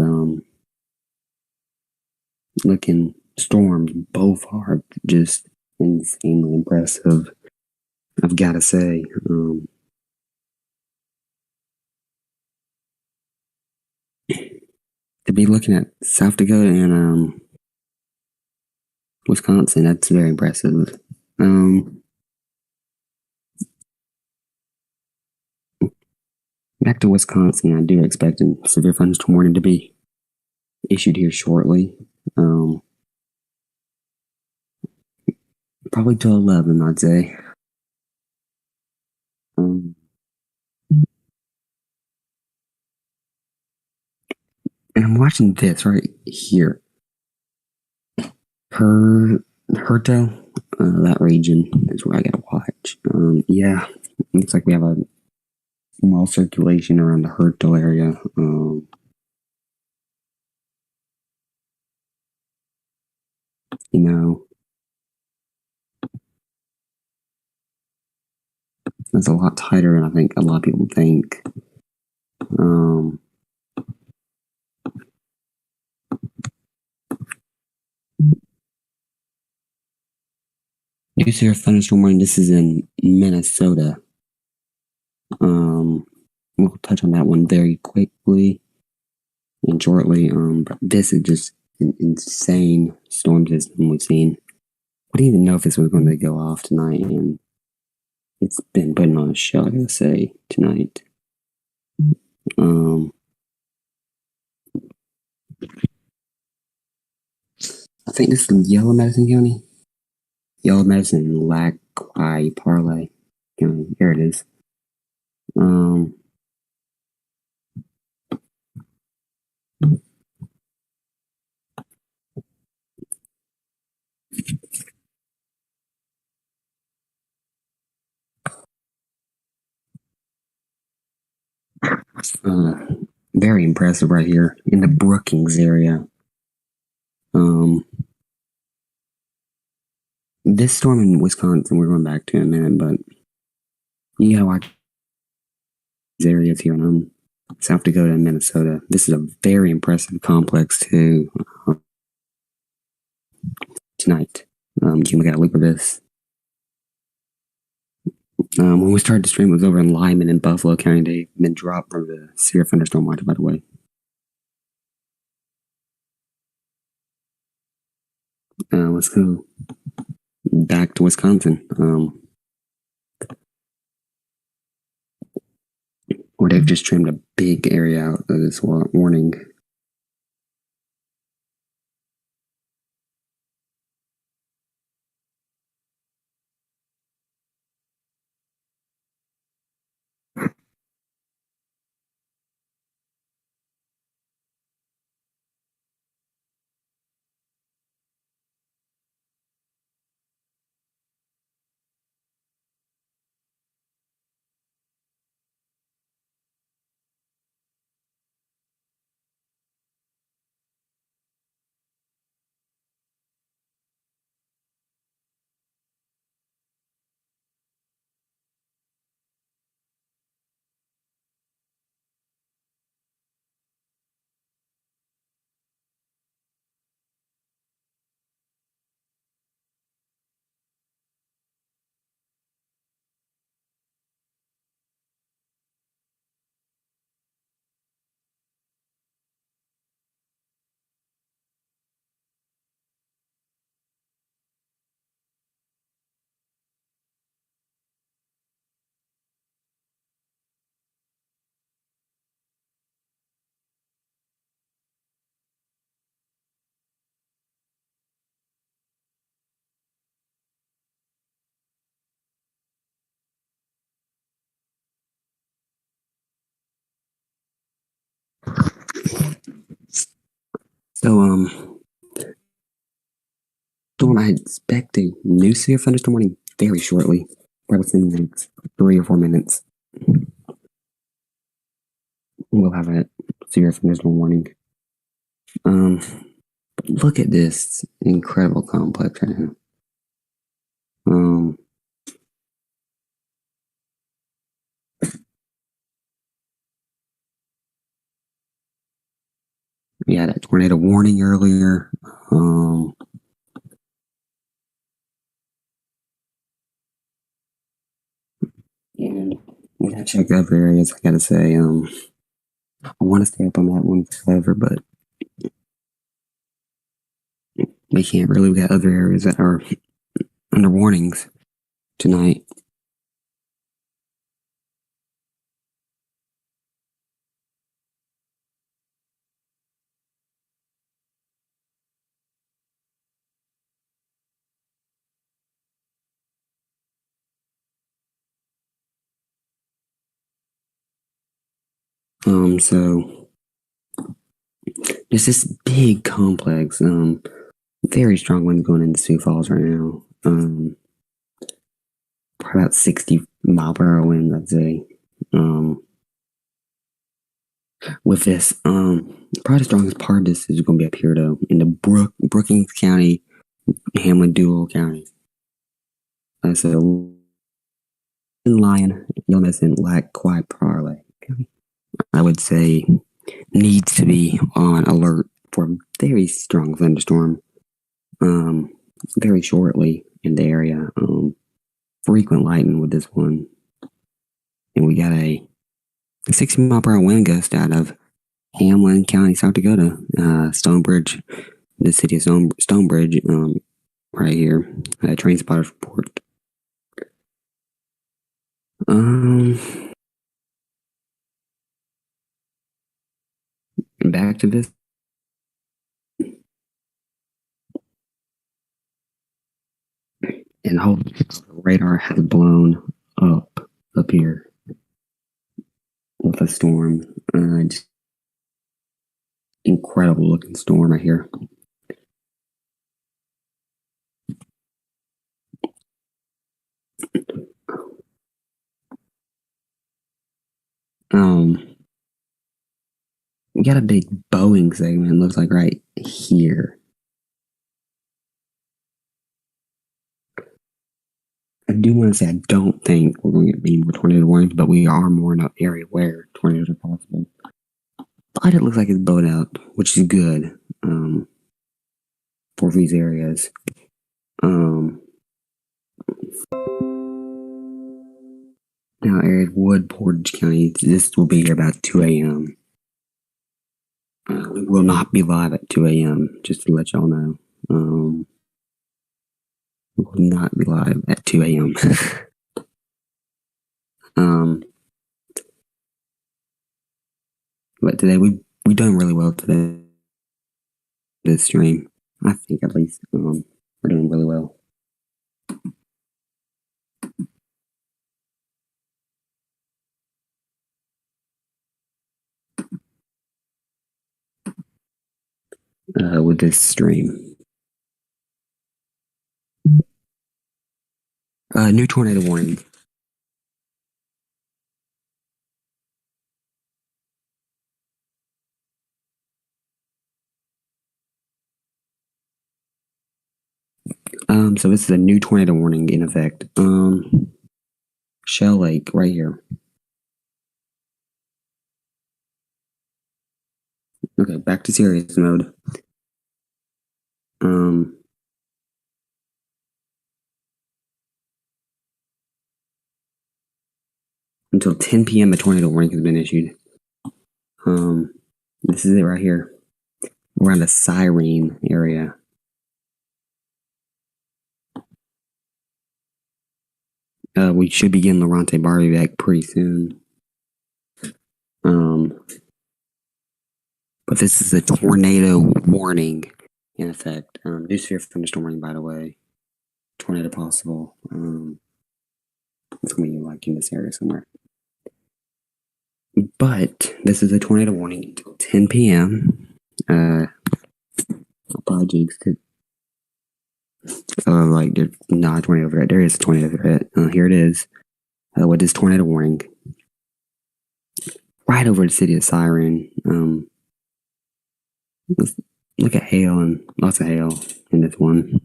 looking storms. Both are just insanely impressive, I've got to say. To be looking at South Dakota and Wisconsin, that's very impressive. Back to Wisconsin, I do expect a severe thunderstorm warning to be issued here shortly. Probably till 11, I'd say. And I'm watching this right here. Herto, that region is where I gotta watch. Yeah, looks like we have a small circulation around the Herto area. You know, That's a lot tighter than I think a lot of people think. New Severe Thunderstorm Warning. This is in Minnesota. We'll touch on that one very quickly and shortly. But this is just an insane storm system we've seen. I didn't even know if this was going to go off tonight, and it's been putting on a show, I gotta say, tonight. I think this is Yellow Medicine County. Yellow Medicine and Lackawanna Parlay County. There it is. Very impressive right here in the Brookings area. This storm in Wisconsin, we're going back to in a minute, but you gotta watch these areas here in South Dakota and Minnesota. This is a very impressive complex too. Tonight, you can look at a loop of this. When we started the stream, it was over in Lyman and Buffalo County. They've been dropped from the Severe Thunderstorm Watch, by the way. Let's go back to Wisconsin, where they've just trimmed a big area out of this warning. So, storm, I expect a new severe thunderstorm warning very shortly, probably within the next 3 or 4 minutes. We'll have a severe thunderstorm warning. But look at this incredible complex right now. We had a tornado warning earlier. And we gotta check other areas, I gotta say. I want to stay up on that one forever, but we can't really. We got other areas that are under warnings tonight. So there's this big complex, very strong winds going into Sioux Falls right now. Probably about 60-mile-per-hour winds, I'd say. With this, probably the strongest part of this is going to be up here, though, in the Brookings County, Hamlin, Duval County. So Lion, illness, and lack quiet parlay. I would say needs to be on alert for a very strong thunderstorm. Very shortly in the area. Frequent lightning with this one. And we got a 60-mile-per-hour wind gust out of Hamlin County, South Dakota. Stonebridge, the city of Stonebridge, right here. Train spotters report. Back to this. And the whole radar has blown up here with a storm. Just incredible looking storm right here. We got a big Boeing segment, looks like right here. I do want to say I don't think we're going to get any more tornado warnings, but we are more in an area where tornadoes are possible. But it looks like it's blowed out, which is good for these areas. Now, area of Wood, Portage County, this will be here about 2 a.m. We will not be live at 2 a.m., just to let y'all know. We will not be live at 2 a.m. But today, we done really well today. This stream, I think at least, we're doing really well. With this stream. New tornado warning. So this is a new tornado warning in effect. Shell Lake right here. Okay, back to serious mode. Until 10 p.m. a tornado warning has been issued. This is it right here. Around the Siren area. We should be getting Laurente Barbie back pretty soon. But this is a tornado warning in effect. New severe thunderstorm warning, by the way. Tornado possible. It's going to be like in this area somewhere. But this is a tornado warning until 10 p.m. I'll probably jinxed it. Like there's not a tornado threat. There is a tornado threat. Here it is. With this tornado warning. Right over the city of Siren. Look at hail and lots of hail in this one.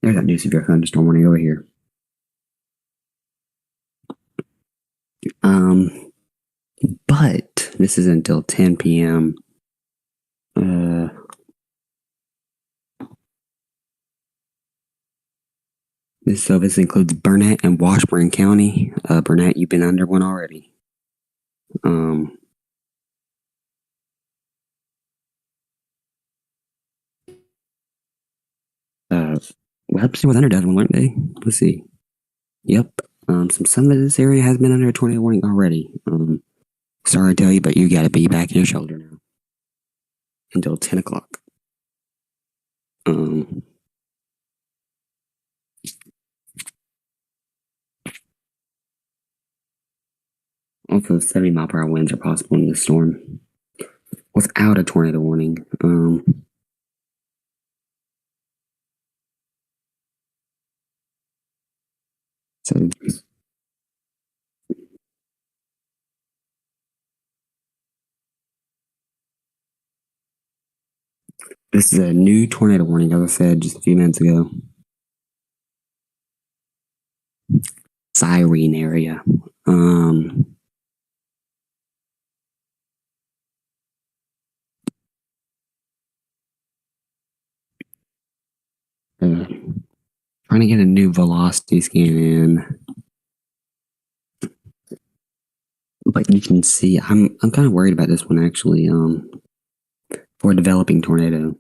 There's that new severe thunderstorm warning over here. But this is until 10 p.m. This includes Burnett and Washburn County. Burnett, you've been under one already. What happened with under that one, weren't they? Let's see. Yep. Some of this area has been under a tornado warning already. Sorry to tell you, but you gotta be back in your shelter now. Until 10 o'clock. Also, 70-mile-per-hour winds are possible in this storm. Without a tornado warning. So This is a new tornado warning, as I said just a few minutes ago. Siren area. Trying to get a new velocity scan in. But you can see, I'm kind of worried about this one actually. For a developing tornado.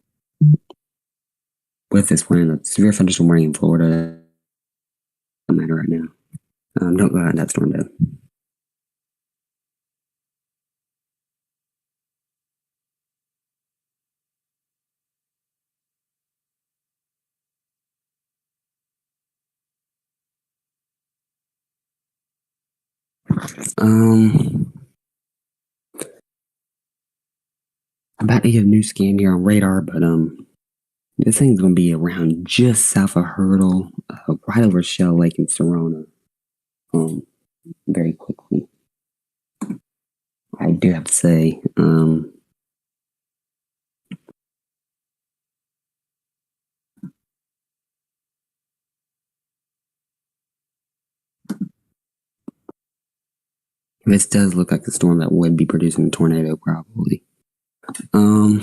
With this one, a severe thunderstorm warning in Florida. Doesn't matter right now. Don't go out in that storm though. I'm about to get a new scan here on radar, but this thing's gonna be around just south of Hurdle, right over Shell Lake in Serona. Very quickly. I do have to say, this does look like a storm that would be producing a tornado, probably. So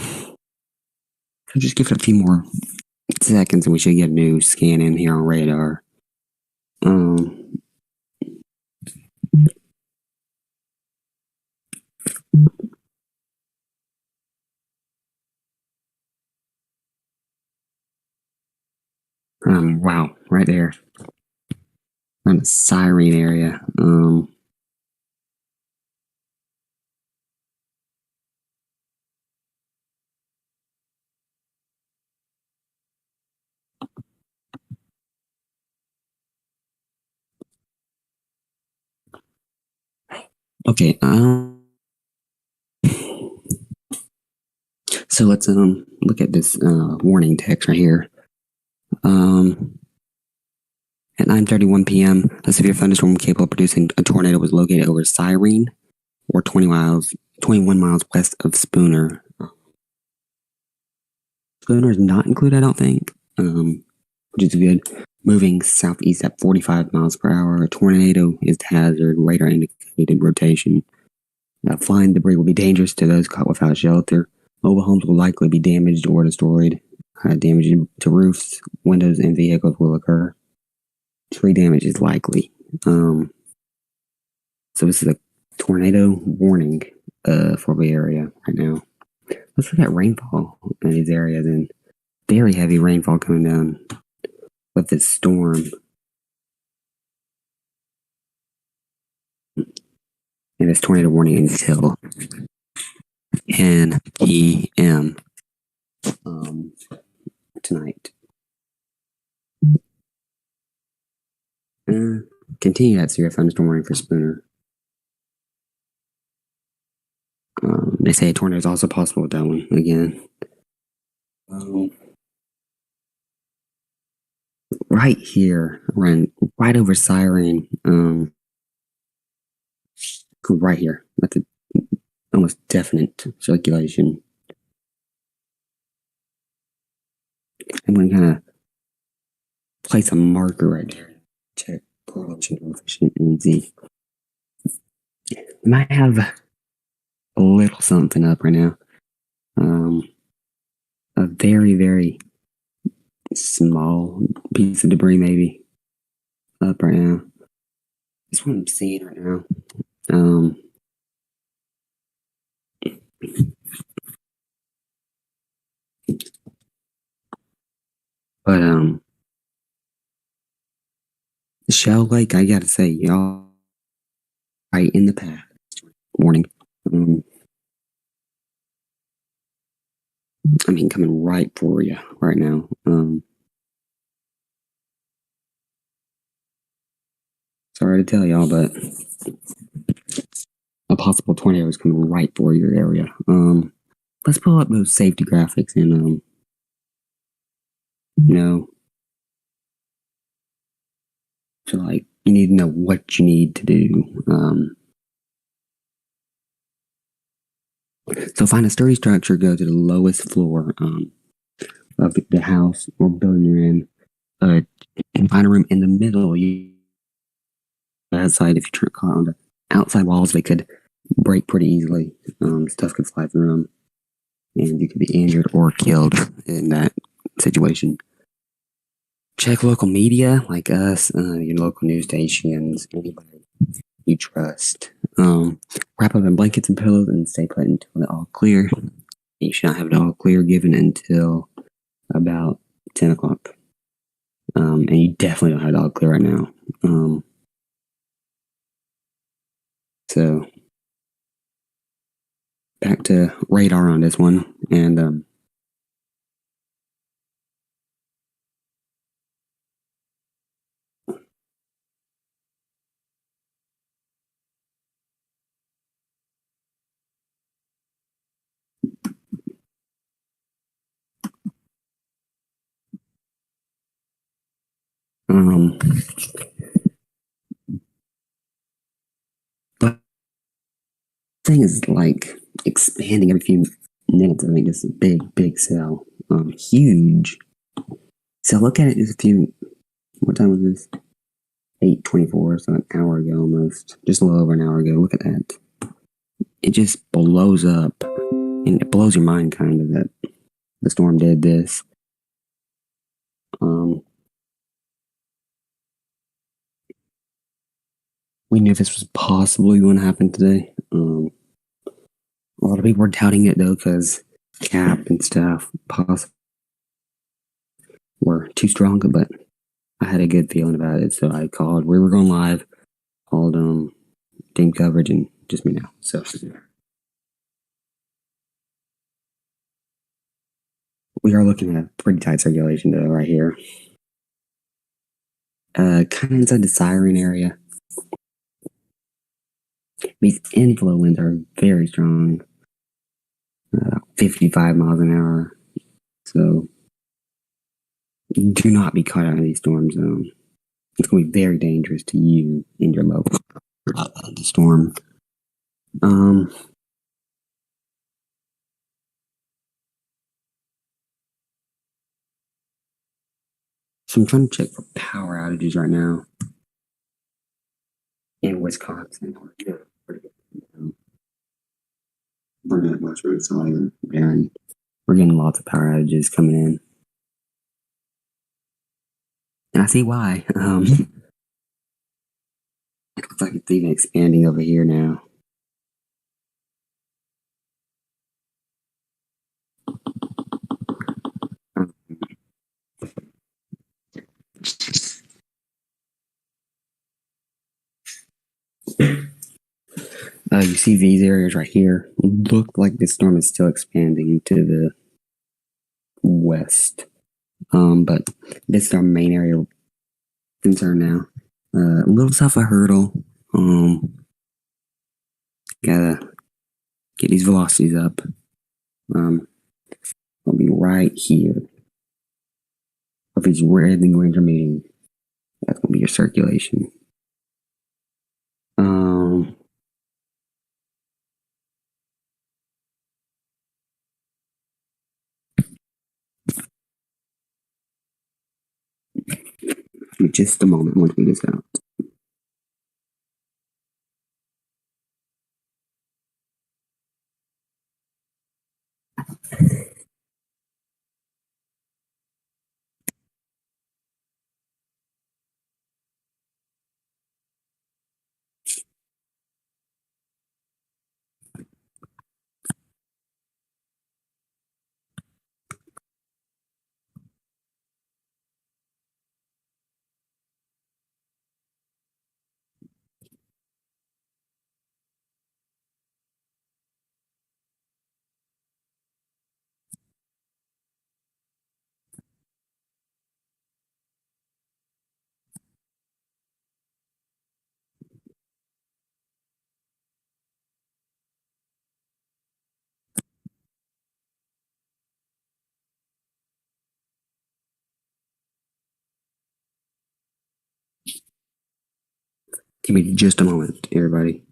just give it a few more seconds and we should get a new scan in here on radar. Wow, right there. We're in the siren area. Okay, so let's look at this warning text right here. At 9:31 p.m., a severe thunderstorm capable of producing a tornado was located over Cyrene, or 21 miles west of Spooner. Spooner is not included, I don't think, which is good. Moving southeast at 45 miles per hour. A tornado is the hazard. Radar indicated rotation. Flying debris will be dangerous to those caught without shelter. Mobile homes will likely be damaged or destroyed. Damage to roofs, windows, and vehicles will occur. Tree damage is likely. So this is a tornado warning for the area right now. Let's look at rainfall in these areas, and very heavy rainfall coming down with this storm. And this tornado warning until 10 p.m. Tonight. Continue that severe thunderstorm warning for Spooner. They say a tornado is also possible with that one again. Right here, right over Siren. Right here. That's almost definite circulation. I'm going to kind of place a marker right there. Check correlation coefficient and see. We might have a little something up right now. A very, very small piece of debris maybe up right now. That's what I'm seeing right now. But Shell Lake, I gotta say, y'all right in the path. Warning. I mean, coming right for you right now. Sorry to tell y'all, but a possible tornado is coming right for your area. Let's pull up those safety graphics and so like you need to know what you need to do. So find a sturdy structure, go to the lowest floor. of the house or building you're in, and find a room in the middle. You outside, if you turn caught on the outside walls, they could break pretty easily. Stuff could fly through them, and you could be injured or killed in that situation. Check local media like us, your local news stations, anybody you trust. Wrap up in blankets and pillows and stay put until the all clear. You should not have it all clear given until about 10 o'clock. And you definitely don't have it all clear right now. So back to radar on this one, and but the thing is like expanding every few minutes. I mean, it's a big cell, huge. So look at it just a few. What time was this? 8:24, so an hour ago almost, just a little over an hour ago. Look at that. It just blows up, and it blows your mind kind of that the storm did this. We knew this was possibly going to happen today. A lot of people were doubting it though, because cap and stuff possibly were too strong, but I had a good feeling about it, so I called. We were going live, called team coverage, and just me now. So we are looking at pretty tight circulation though, right here. Kind of inside the siren area. These inflow winds are very strong, 55 miles an hour. So do not be caught out in these storm zones. It's going to be very dangerous to you in your local the storm. So I'm trying to check for power outages right now in Wisconsin. We're getting West Road Side, and we're getting lots of power outages coming in. And I see why. It looks like it's even expanding over here now. You see these areas right here. Look like this storm is still expanding to the west. But this is our main area of concern now. A little south of Hurdle. Gotta get these velocities up. I'll be right here. If it's red and green are meeting, that's gonna be your circulation. Just a moment, I'm gonna figure this out. Give me just a moment, everybody.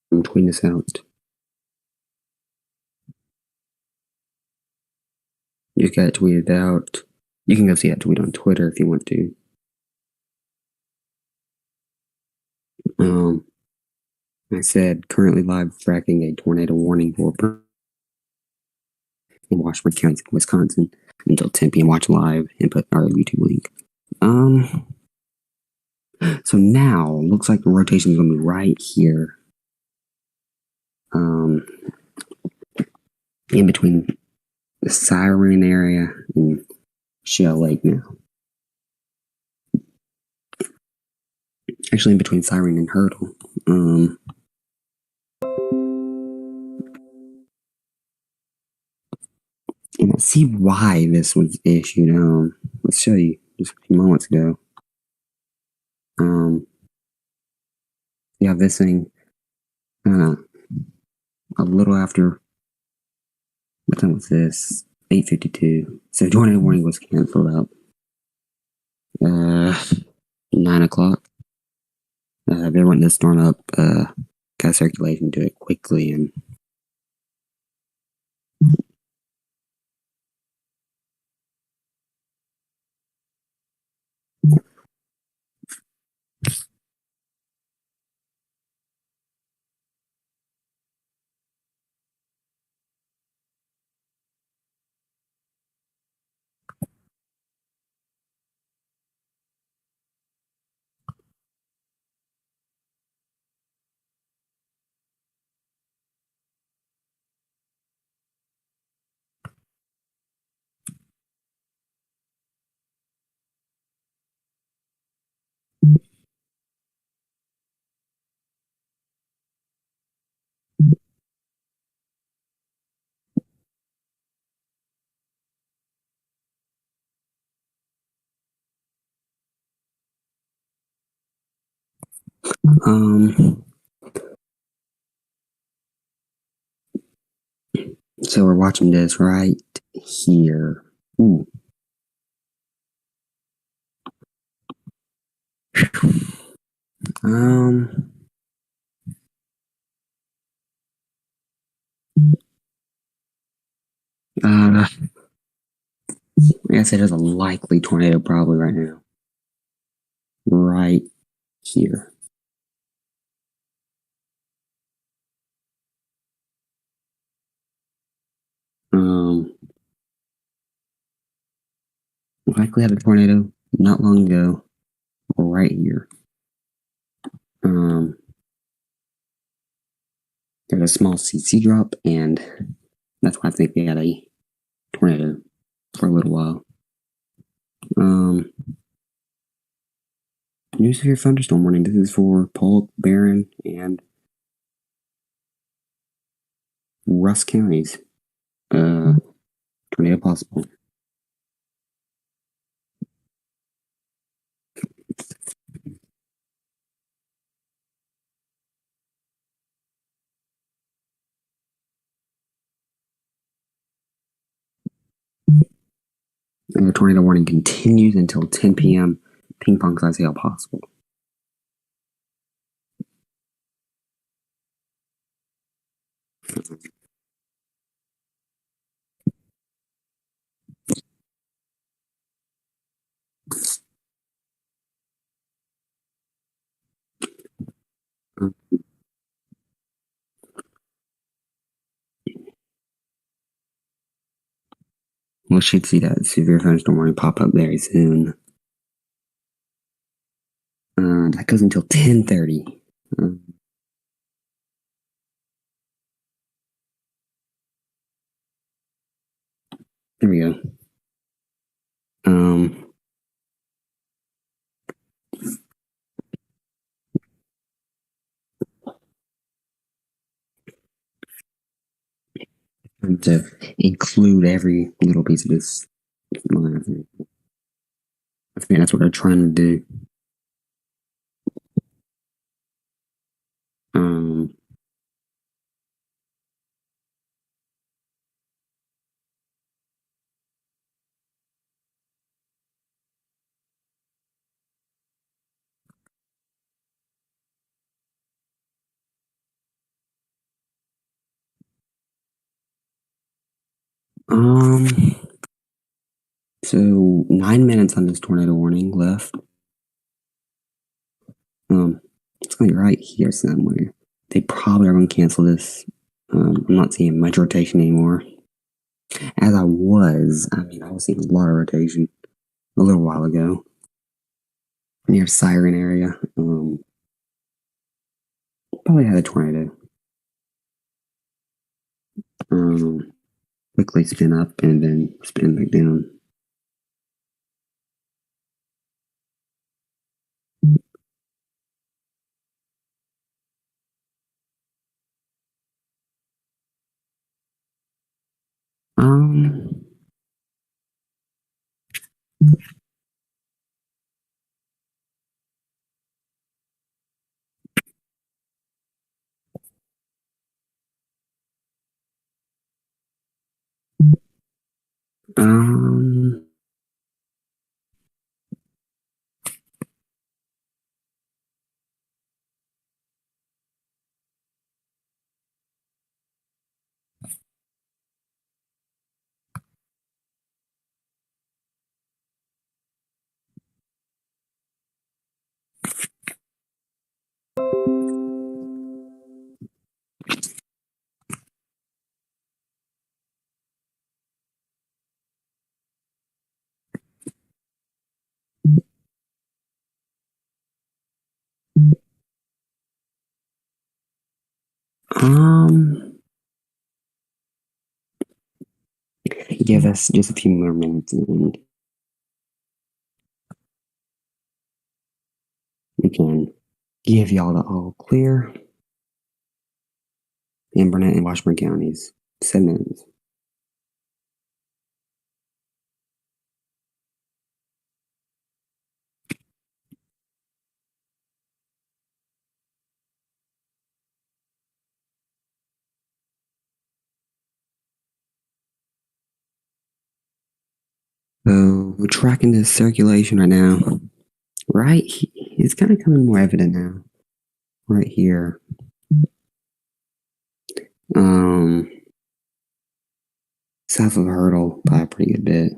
Tweet this out. You just got it tweeted out. You can go see that tweet on Twitter if you want to. I said currently live tracking a tornado warning for in Washburn County, Wisconsin, until 10 p.m. Watch live and put our YouTube link. So now looks like the rotation is gonna be right here. In between the Siren area and Shell Lake now. Actually, in between Siren and Hurdle. And I see why this was issued. Let's show you just a few moments ago. You have this thing a little after, what time was this? 8:52. So tornado warning was canceled out 9 o'clock. They wanted to storm up got circulation, do it quickly, and so we're watching this right here. Ooh. Like I said, there's a likely tornado probably right now. Right here. Likely had a tornado not long ago, right here. There's a small CC drop, and that's why I think we had a tornado for a little while. New severe thunderstorm warning. This is for Polk, Barron, and Russ counties. Tornado possible. The tornado warning continues until 10 p.m. Ping pong size hail possible. We should see that severe thunderstorm warning pop up very soon. That goes until 10:30. There we go. To include every little piece of this. I think that's what they're trying to do. Um, so 9 minutes on this tornado warning left. It's going to be right here somewhere. They probably are going to cancel this. I'm not seeing much rotation anymore. As I was seeing a lot of rotation a little while ago near Siren area. Probably had a tornado. Quickly spin up and then spin back down. Um, um, um, give us just a few more minutes and we can give y'all the all clear in Burnett and Washburn counties. 7 minutes. So we're tracking this circulation right now. It's kind of coming more evident now. Right here. South of Hurdle by a pretty good bit.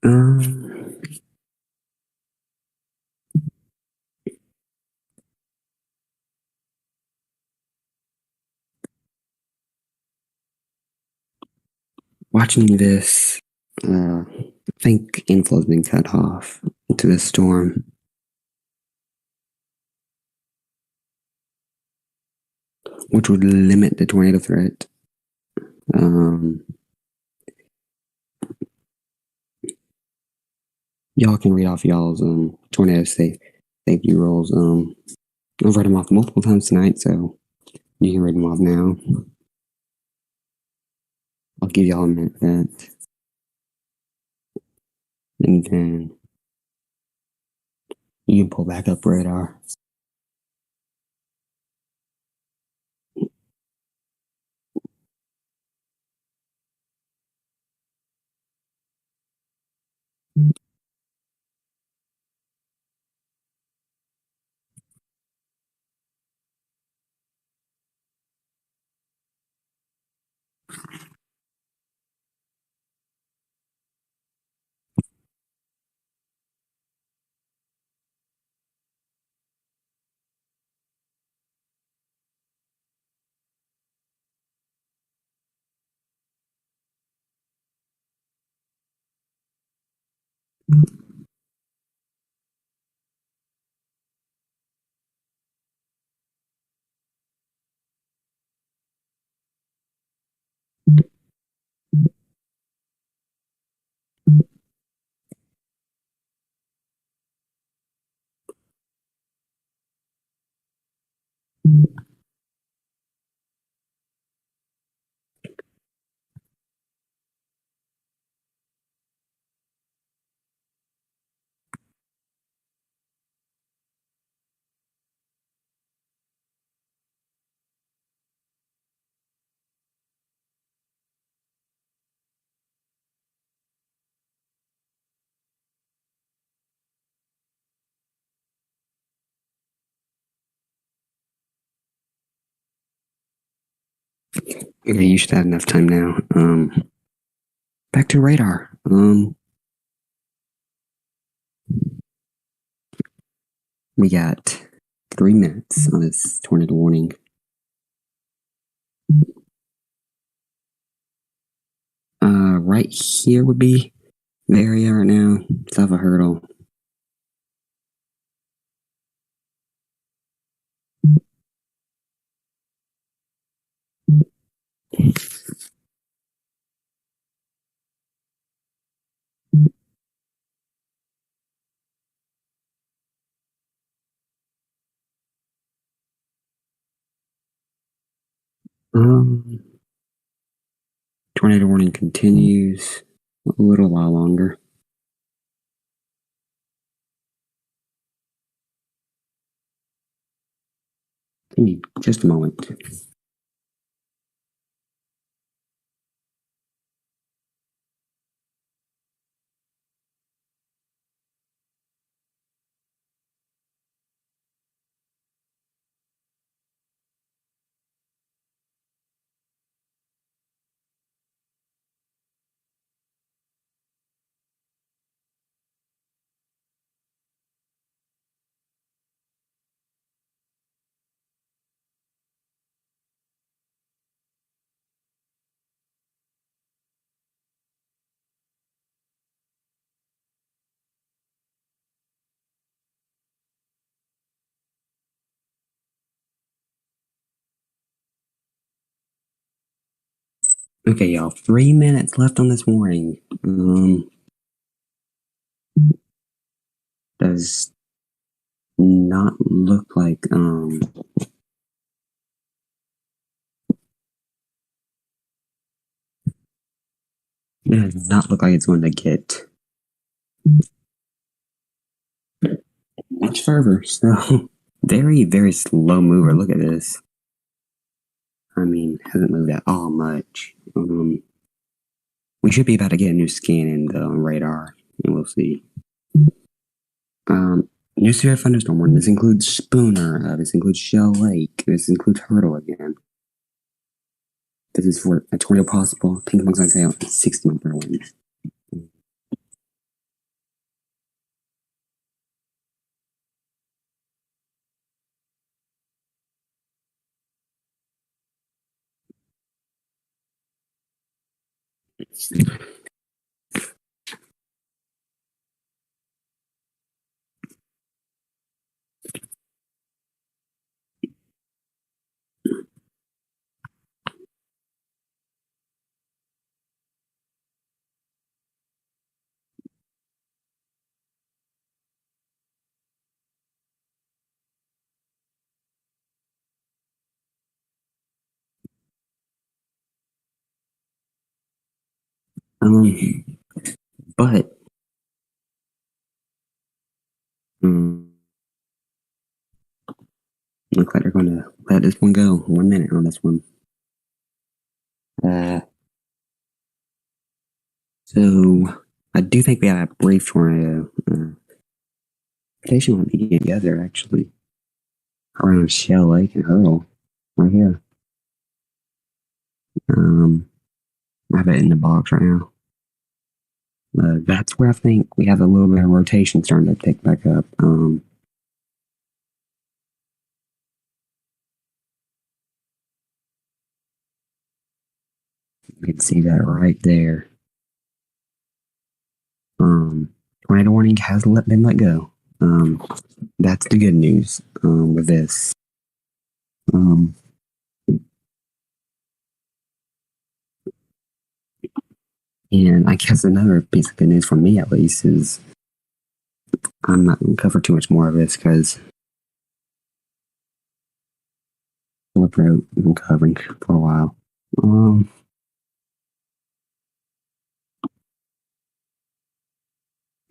Um, Watching this, I think inflow's been cut off into this storm. Which would limit the tornado threat. Y'all can read off y'all's tornado safety rules. I've read them off multiple times tonight, so you can read them off now. I'll give y'all a minute for that. And then you can pull back up radar. Yeah, you should have enough time now. Back to radar. We got 3 minutes on this tornado warning. Right here would be the area right now, south of Hurdle. Um, Tornado warning continues a little while longer. Give me just a moment. Okay, y'all. 3 minutes left on this warning. Does not look like it does not look like it's going to get much further. So very, very slow mover. Look at this. I mean, hasn't moved at all much. We should be about to get a new scan in the radar, and we'll see. New Severe Thunderstorm Warning. This includes Spooner. This includes Shell Lake. This includes Hurdle again. This is for a tornado possible. Ping pong's on sale. 60 mile per hour winds. But looks like they're going to let this one go. 1 minute on this one. So I do think we have a brief tornado. Station might be getting together actually around Shell Lake and Hurdle right here. I have it in the box right now. That's where I think we have a little bit of rotation starting to pick back up. You can see that right there. Tornado warning has been let go. That's the good news with this. And I guess another piece of good news for me, at least, is I'm not going to cover too much more of this because I've been covering for a while.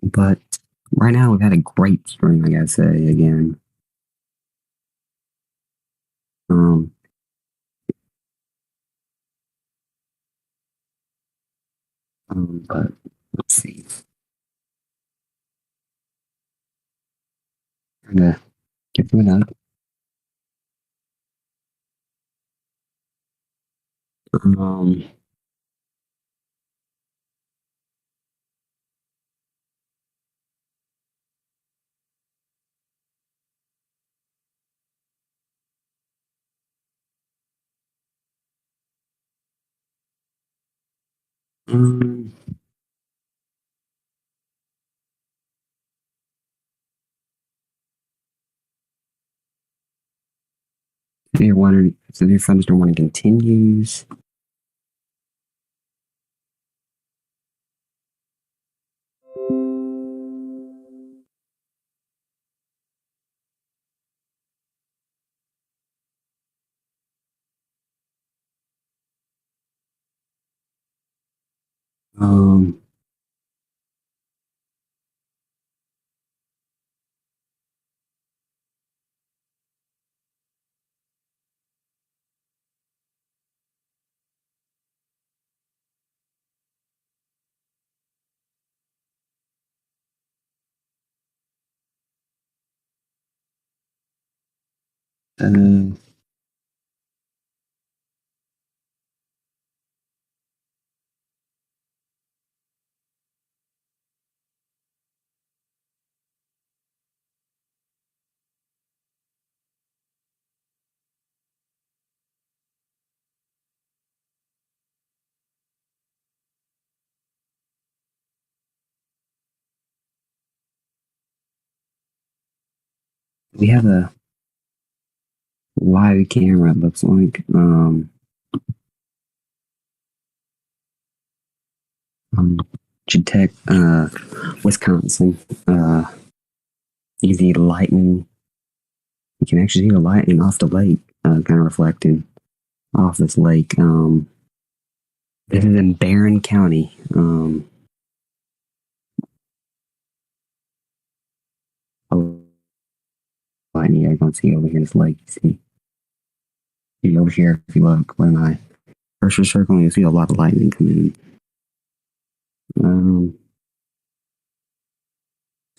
But right now, we've had a great spring, I gotta say, again. But let's see. I'm gonna get through it up. Um, um, severe thunderstorm warning continues. Um, uh, we have a live camera, it looks like. Um, Chetek, Wisconsin. You can see lightning. You can actually see the lightning off the lake, kind of reflecting off this lake. This is in Barron County. Oh, lightning. I can see over here this lake. You see over here, if you look, when I first was circling, you see a lot of lightning coming in.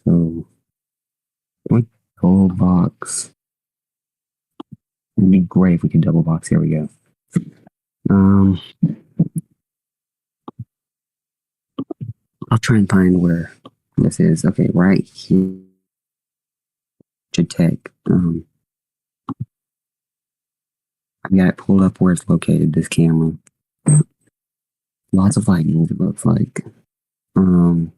So, one whole box. It'd be great if we could double box. Here we go. Um, I'll try and find where this is. Okay, right here. Chetek. I've got it pulled up where it's located, this camera. Lots of lightning, it looks like. Um,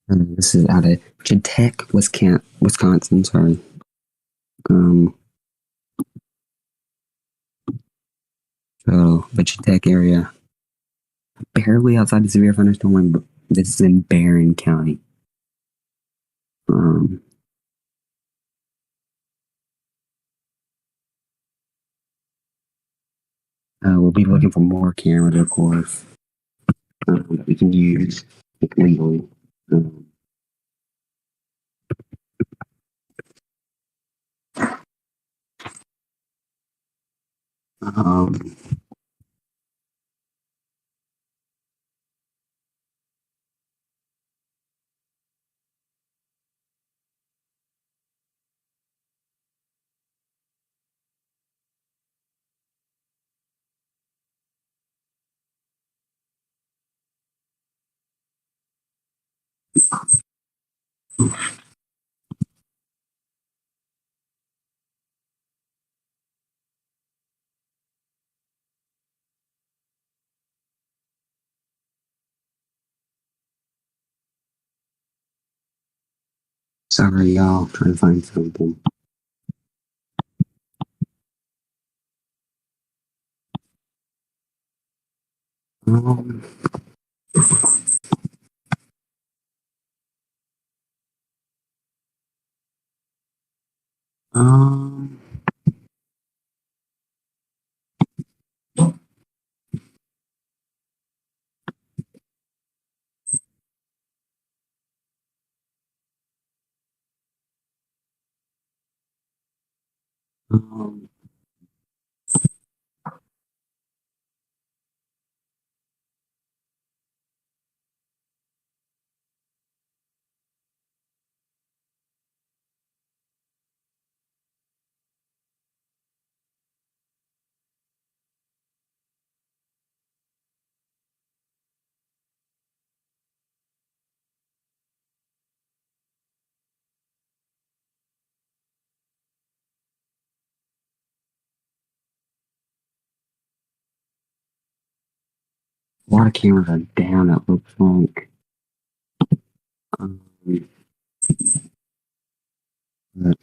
this is out of Chetek, Wisconsin, sorry. Um, so, the Chetek area, barely outside the severe thunderstorm warning, but this is in Barron County. Um, we'll be looking for more cameras, of course, that we can use legally. Um, um, sorry, y'all, trying to find something. Um, um, Um, a lot of cameras are down, it looks like. Um, but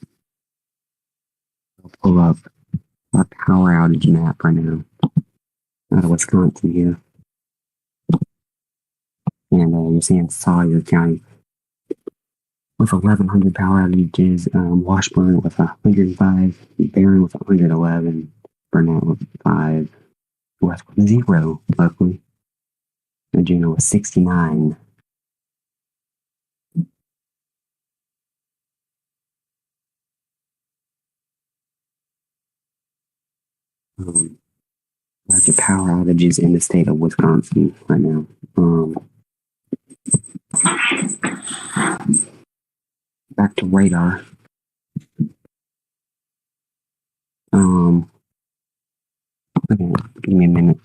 I'll pull up our power outage map right now out of Wisconsin here. And you're seeing Sawyer County with 1,100 power outages, Washburn with 105, Barron with 111, Burnett with 5, West with 0, luckily. And Juneau with 69. Lots of power outages in the state of Wisconsin right now. Back to radar. Okay, give me a minute.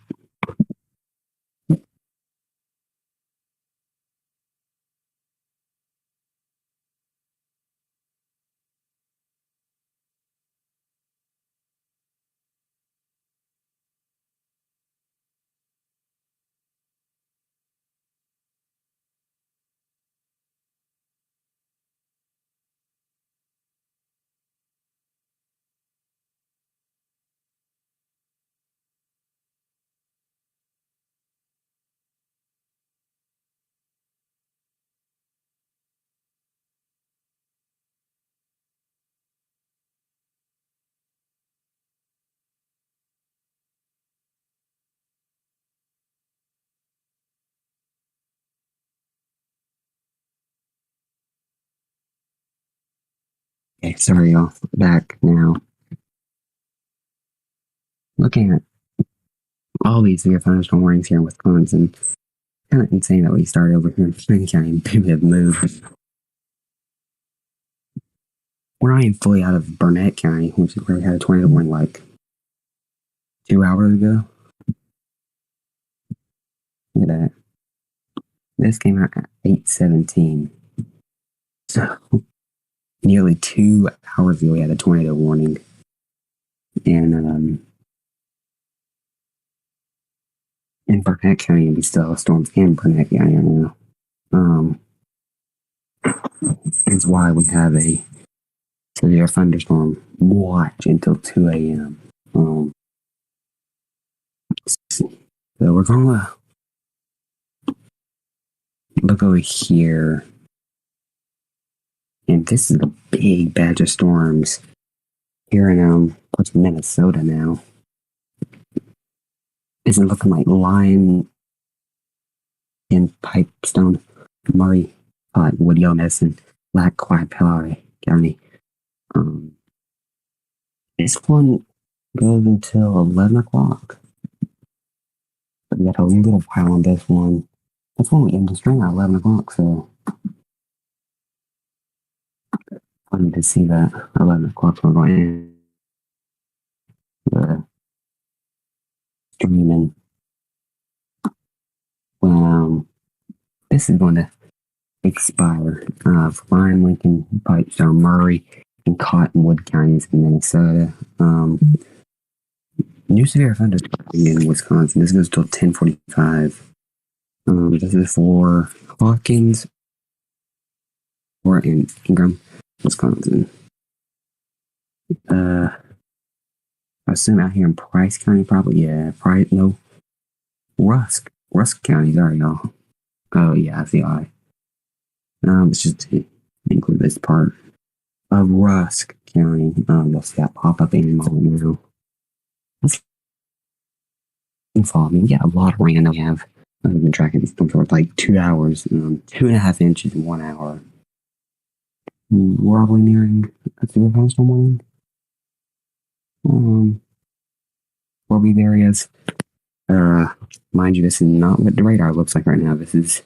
Okay, sorry y'all. Back now. Looking at all these severe thunderstorm warnings here in Wisconsin. Kind of insane that we started over here in Spring County and maybe have moved. We're not even fully out of Burnett County, which is where we had a tornado warning like 2 hours ago. Look at that. This came out at 8:17. So nearly 2 hours ago we had a tornado warning. And in Burnett County, and we still have storms in Burnett County right now. That's why we have a severe thunderstorm watch until 2 a.m. So we're gonna look over here, and this is a big batch of storms here in parts of Minnesota now. Isn't looking like Lion in Pipestone, Murray, Woodhill, Medicine, Black Quiet, Pillari County. This one goes until 11 o'clock. But we got a little while on this one. That's when we end the string at 11 o'clock, so funny to see that 11 o'clock we're going in the streaming. Well, this is going to expire for Lion, Lincoln, Pipestone, Murray, and Cottonwood counties in Minnesota. New severe thunderstorm in Wisconsin. This goes till 10:45. This is for Hawkins or in Ingram, Wisconsin. I assume out here in Price County, probably. Yeah, no. Rusk County. Sorry, y'all. Oh yeah, I see why. It's just to include this part of Rusk County. You'll see that pop up any moment now. That's fall. I mean, we got a lot of rain that we have. I've been tracking this for like 2 hours, 2.5 inches in 1 hour. We're probably nearing a severe thunderstorm warning. um, for these areas. Mind you, this is not what the radar looks like right now. This is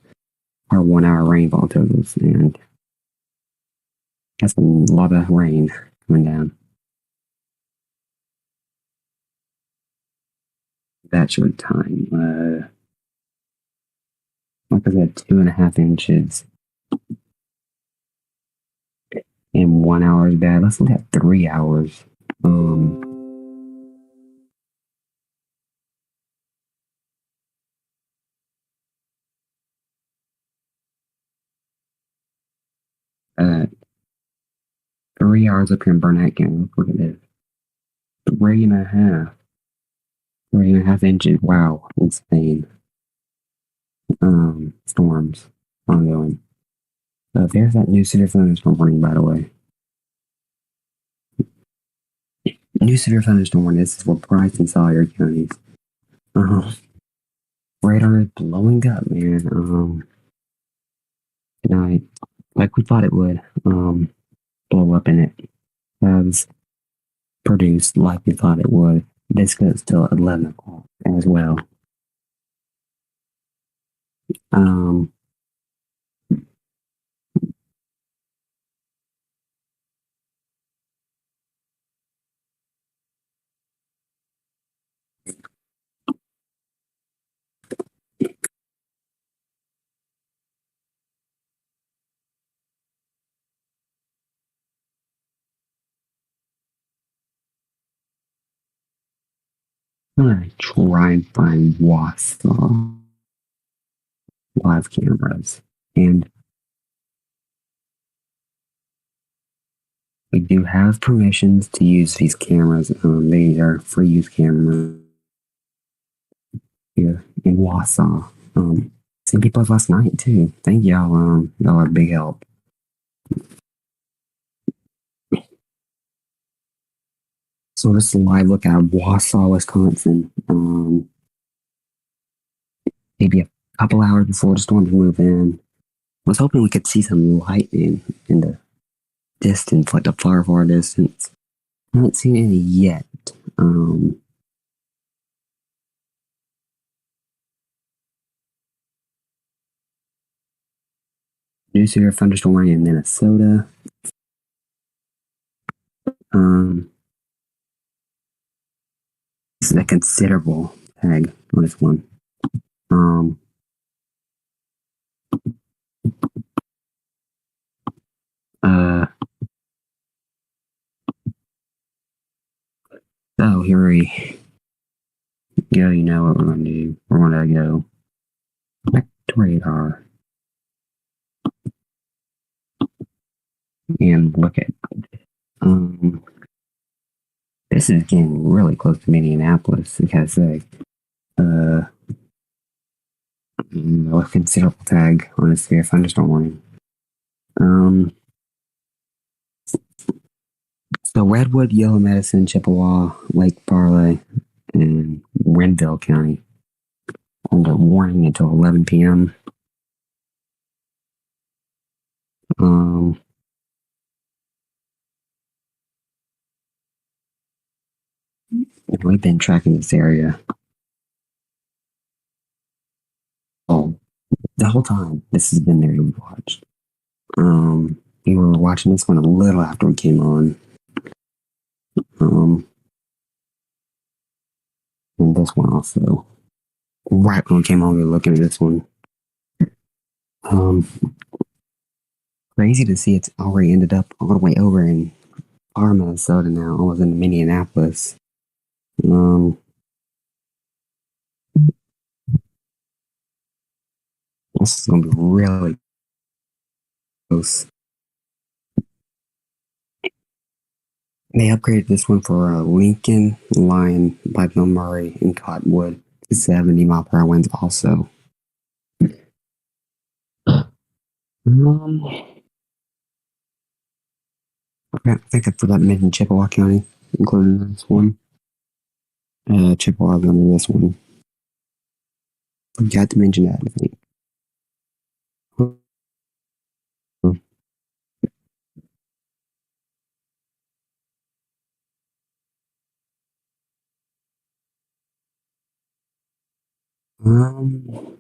our 1 hour rainfall totals, and that's a lot of rain coming down. That short time. Like I said, 2.5 inches in 1 hour is bad. Let's look at 3 hours. Um, uh, 3 hours up here in Burnett County. Look at this. 3.5. 3.5 inches. Wow, insane. Storms ongoing. There's that new severe thunderstorm warning, by the way. New severe thunderstorm warning. This is for Price and Sawyer counties. Radar is blowing up, man. Tonight, like we thought it would, blow up, and it has produced like we thought it would. This goes till 11 o'clock as well. I'm gonna try and find Wausau live cameras, and we do have permissions to use these cameras. These are free use cameras here in Wausau. Seen people last night too. Thank y'all. Y'all are a big help. So this is a live look at Wausau, Wisconsin. Maybe a couple hours before the storms move in. I was hoping we could see some lightning in the distance, like the far, far distance. I haven't seen any yet. New severe thunderstorm warning in Minnesota. This is a considerable tag on this one. So here we go. You know what we're going to do. We're going to go back to radar and look at. This is getting really close to Minneapolis. I gotta say, a considerable tag on a severe thunderstorm warning. So Redwood, Yellow Medicine, Chippewa, Lake Parley, and Renville County under warning until 11 p.m. We've been tracking this area the whole time. This has been there to be watched. We were watching this one a little after we came on. And this one also. Right when we came on, we were looking at this one. Crazy to see it's already ended up all the way over in our Minnesota now, almost in Minneapolis. This is gonna be really close. They upgraded this one for Lincoln, Lyon, Bible Murray, and Cottonwood to 70-mile-per-hour winds also. I think I forgot to mention Chippewa County, including this one. Chippewa's under this one. Forgot to mention that, I think. Um,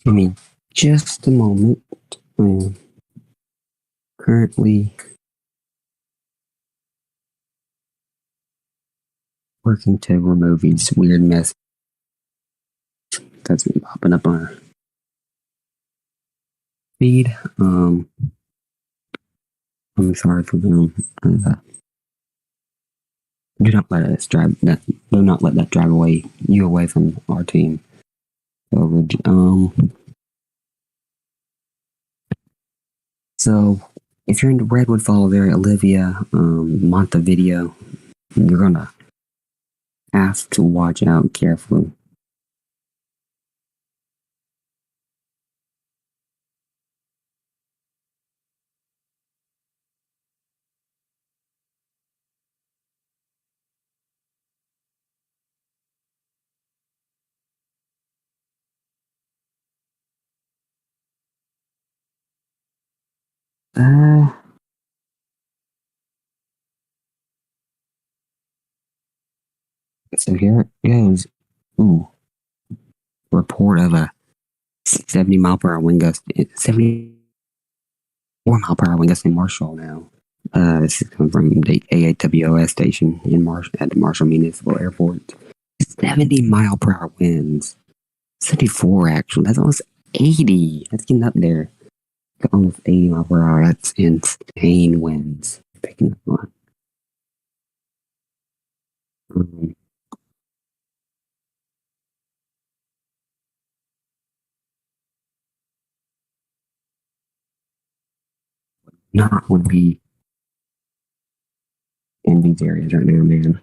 Give me just a moment. I am currently working to remove these weird mess that's been popping up on our feed. I'm sorry for them. Do not let us drive that. Do not let that drive you away from our team. So if you're in the Redwood Falls area, Olivia, Montevideo, you're gonna have to watch out carefully. Uh, so here it goes. Ooh, report of a 70-mile-per-hour wind gust. 74-mile-per-hour wind gust in Marshall now. This is coming from the AAWOS station at the Marshall Municipal Airport. 70-mile-per-hour winds. 74 actually. That's almost 80. That's getting up there. Almost 80 miles per hour. That's insane winds. Picking up on. Not would be in these areas right now, man.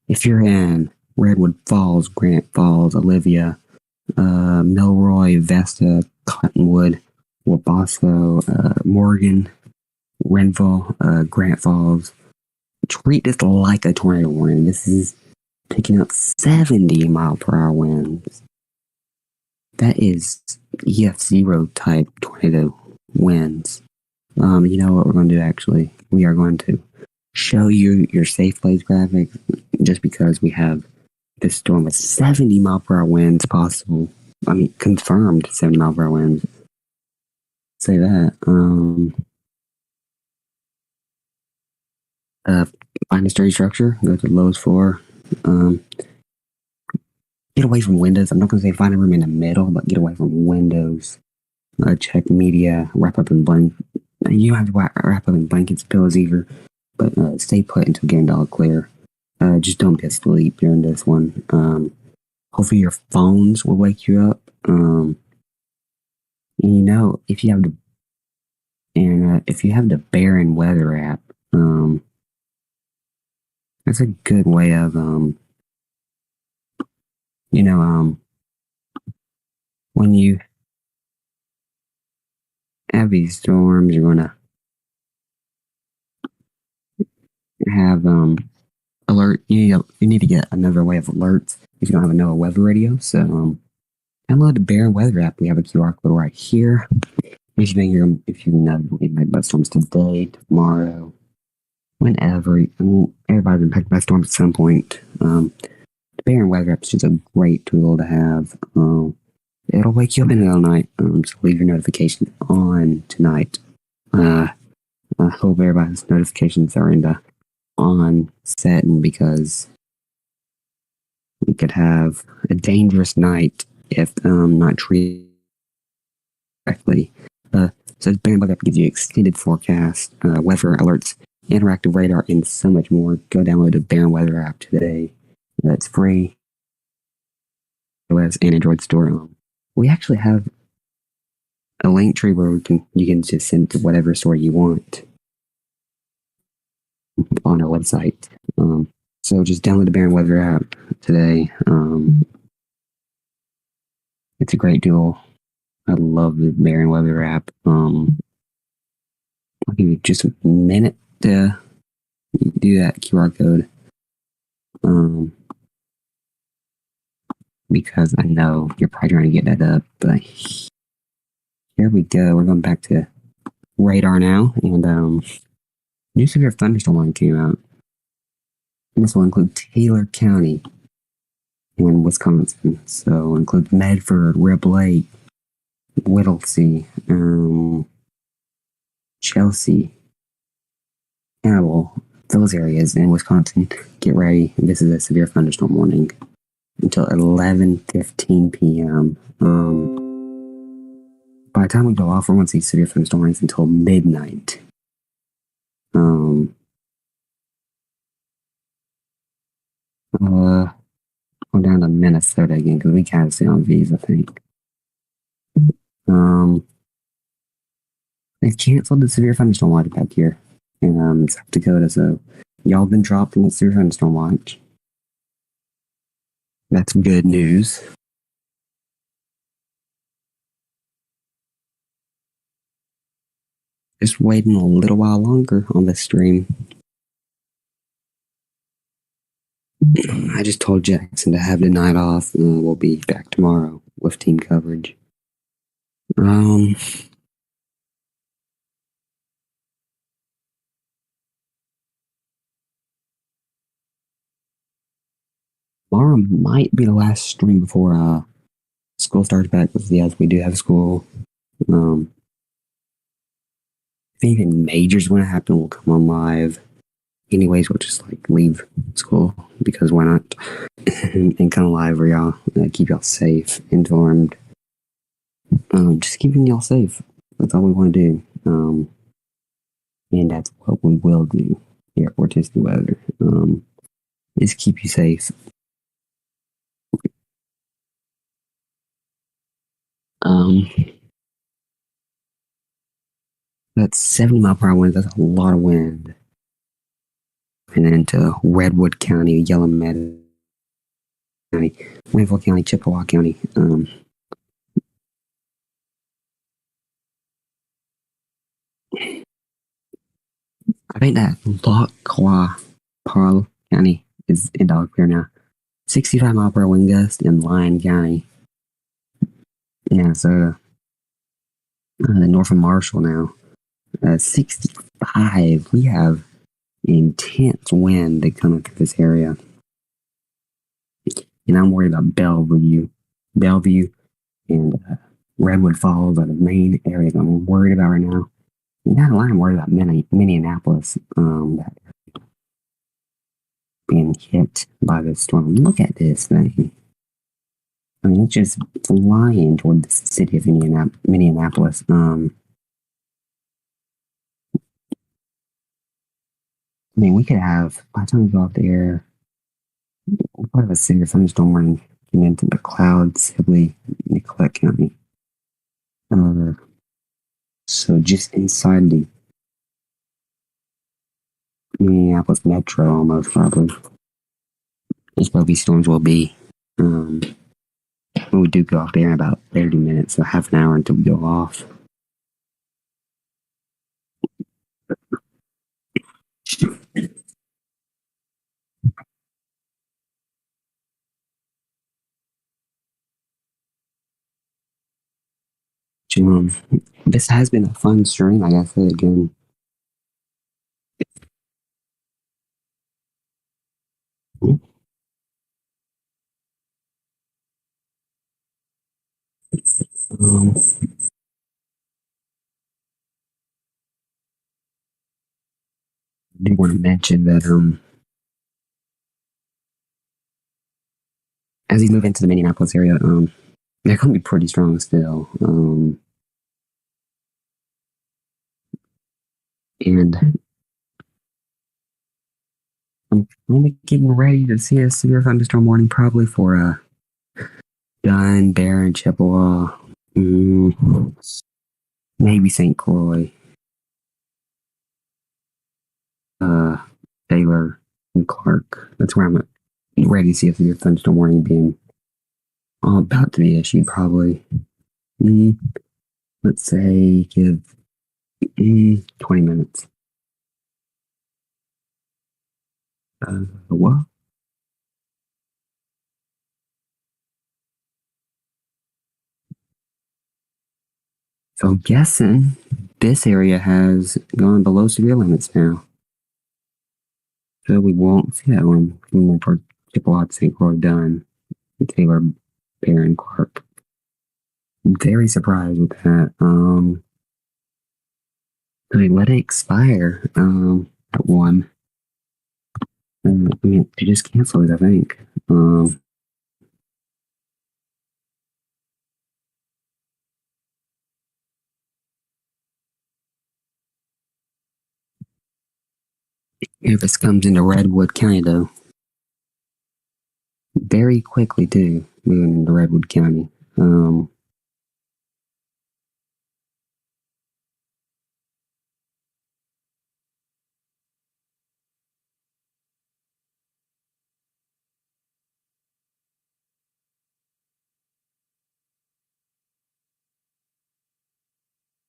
If you're in Redwood Falls, Grant Falls, Olivia, Milroy, Vesta, Cottonwood, Wabasso, Morgan, Renville, Grant Falls, treat this like a tornado warning. This is picking up 70-mile-per-hour winds. That is EF0 type tornado winds. You know what we're going to do actually? We are going to show you your safe place graphic just because we have this storm with 70-mile-per-hour winds possible. I mean, confirmed 70-mile-per-hour winds. Say that. Find a sturdy structure. Go to the lowest floor. Get away from windows. I'm not going to say find a room in the middle, but get away from windows. Check media. Wrap up in blankets. You don't have to wrap up in blankets, pillows either. But stay put until getting all clear. Just don't be asleep during this one. Hopefully your phones will wake you up. And you know, if you have the Barren Weather app, that's a good way of when you have these storms, you're gonna have alert. You need to get another way of alerts if you don't have a NOAA weather radio. So download the Barren Weather app. We have a QR code right here. If you know about storms today, tomorrow, whenever. Everybody's impacted by storms at some point. The Barren Weather app is just a great tool to have. It'll wake you up in the middle of the night. So leave your notifications on tonight. I hope everybody's notifications are on setting because we could have a dangerous night if not treated correctly. So Barren Weather gives you extended forecast, weather alerts, interactive radar, and so much more. Go download the Barren Weather app today. It's free. iOS and Android store. We actually have a link tree where you can just send to whatever store you want on our website. So just download the Barren Weather app today. It's a great tool. I love the Barren Weather app. I'll give you just a minute to do that QR code. Because I know you're probably trying to get that up, but here we go. We're going back to radar now, and new severe thunderstorm warning came out. And this will include Taylor County in Wisconsin. So it'll include Medford, Rib Lake, Whittlesey, Chelsea, Hannibal, those areas in Wisconsin. Get ready. This is a severe thunderstorm warning until 11:15 p.m. By the time we go off, we're going to see severe thunderstorm warnings until midnight. Go down to Minnesota again because we kind of stay on these, I think. They've canceled the severe thunderstorm watch back here in South Dakota, so y'all been dropped in the severe thunderstorm watch. That's good news. Just waiting a little while longer on this stream. I just told Jackson to have the night off. We'll be back tomorrow with team coverage. Tomorrow might be the last stream before school starts back. Because yes, we do have school. If anything major is going to happen, we'll come on live. Anyways, we'll just leave school because why not? And come live for y'all. Keep y'all safe, informed. Just keeping y'all safe. That's all we want to do. And that's what we will do here at Vorticity Weather. Is keep you safe. That's 70-mile-per-hour winds. That's a lot of wind. And then into Redwood County, Yellow Meadow County, Rainfall County, Chippewa County. I think that Parle County is in dog clear now. 65-mile-per-hour wind gust in Lyon County. Yeah, so the north of Marshall now. 65. We have intense wind that coming through this area. And I'm worried about Bellevue, and Redwood Falls are the main areas I'm worried about right now. Not a lot I'm worried about Minneapolis being hit by this storm. Look at this thing. I mean, it's just flying toward the city of Minneapolis. I mean, we could have, by the time we go out there, we'll probably have a severe thunderstorm warning getting into the clouds, Sibley, Nicollet County. So just inside the Minneapolis metro, almost probably. That's where these storms will be. We do go off there in about 30 minutes, so half an hour until we go off. This has been a fun stream, I gotta say again. I do want to mention that as you move into the Minneapolis area, they're going to be pretty strong still. And I'm kind of getting ready to see a severe thunderstorm warning, probably for Dunn, Barron, Chippewa, maybe St. Croix, Taylor, and Clark. That's where I'm ready to see a severe thunderstorm warning being about to be issued, probably. Let's say give 20 minutes. What? So I'm guessing this area has gone below severe limits now. So we won't see that one for Chippewa, St. Croix, Dunn, Taylor, Barron, Clark. I'm very surprised with that. They let it expire at one. I mean, they just canceled it, I think. If this comes into Redwood County, though, very quickly, too, moving into Redwood County.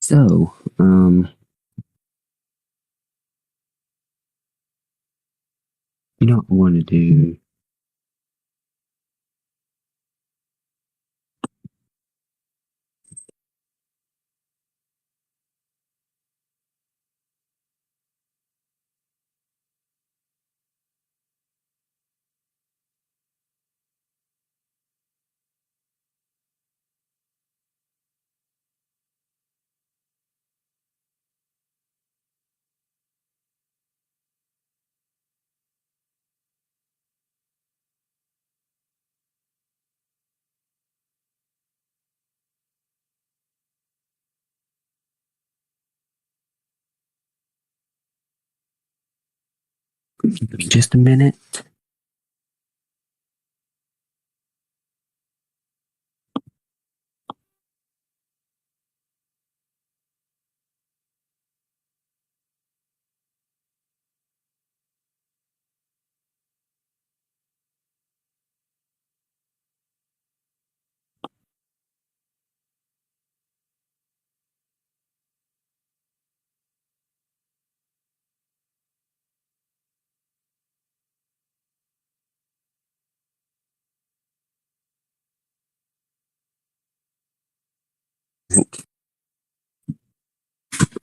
So, you know what I want to do? Just a minute.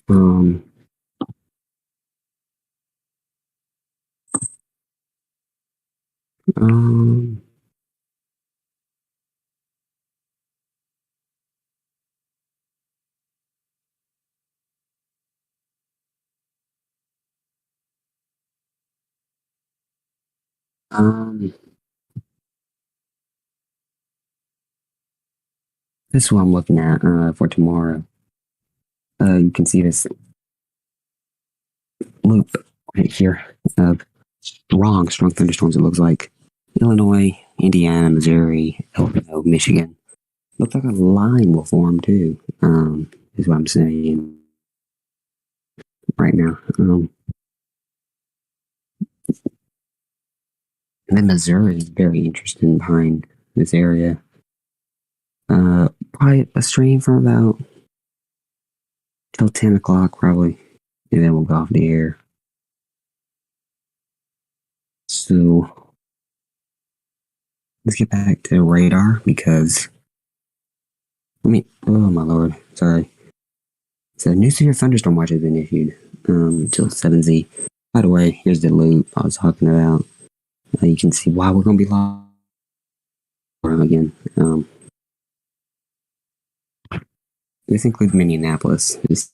Um, um, um, this is what I'm looking at for tomorrow. You can see this loop right here of strong thunderstorms. It looks like Illinois, Indiana, Missouri, Illinois, Michigan. Looks like a line will form too. Is what I'm saying right now. And then Missouri is very interesting behind this area. Probably a stream from about till 10 o'clock, probably, and then we'll go off the air. So let's get back to radar because oh my lord, sorry. So new severe thunderstorm watch has been issued until 7Z. By the way, here's the loop I was talking about. You can see why we're going to be lost again. This includes Minneapolis. This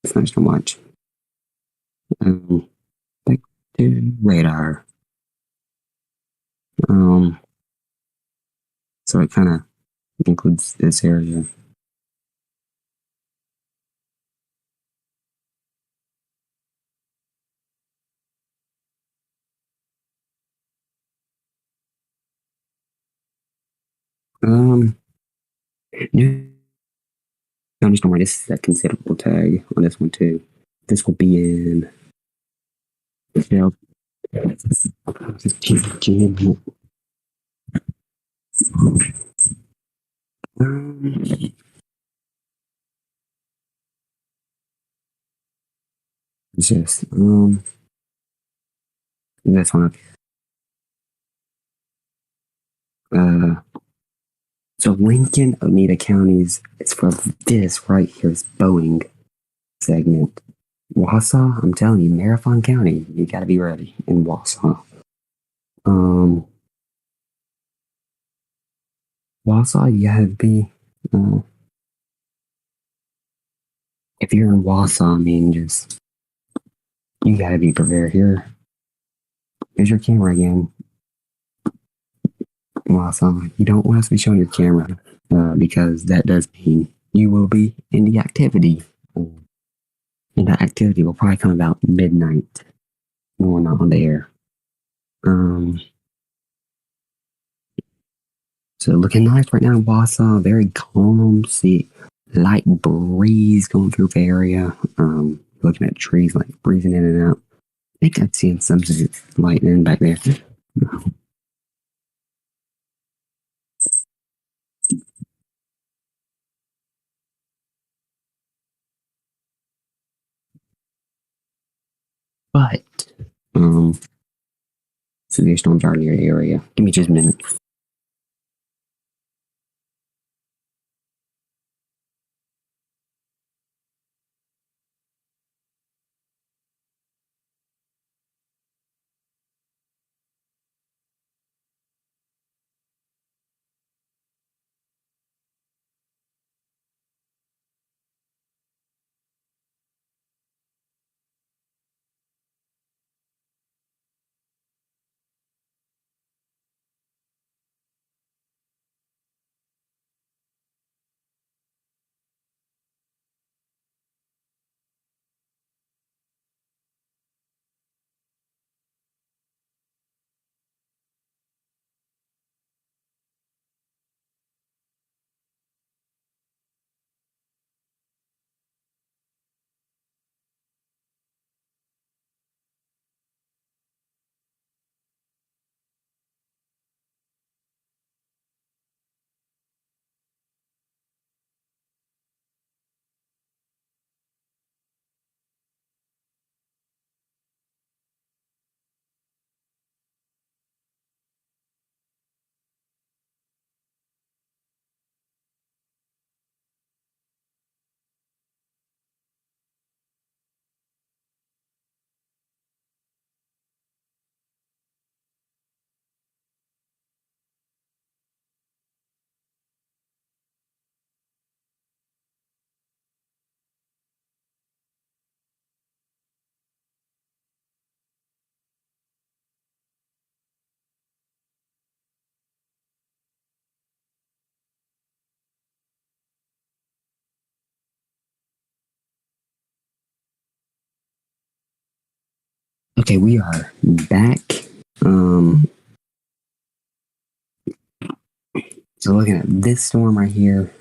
thunderstorm watch. Back to radar. So it kind of includes this area. New thunderstorm. This is a considerable tag on this one too. This will be in. You know, 15th June. It's just this one. So Lincoln, Oneida counties, it's for this right here, this Boeing segment. Wausau, I'm telling you, Marathon County, you gotta be ready in Wausau. Wausau, you gotta be, if you're in Wausau, I mean, just, you gotta be prepared here. Here's your camera again. Wausau, you don't want us to be showing your camera, because that does mean you will be in the activity. And that activity will probably come about midnight when we're not on the air. So looking nice right now in Wausau, very calm, see light breeze going through the area. Looking at trees like breezing in and out. I think I'm seeing some lightning back there. But severe storms are in your area. Give me just a minute. Okay, we are back. So looking at this storm right here,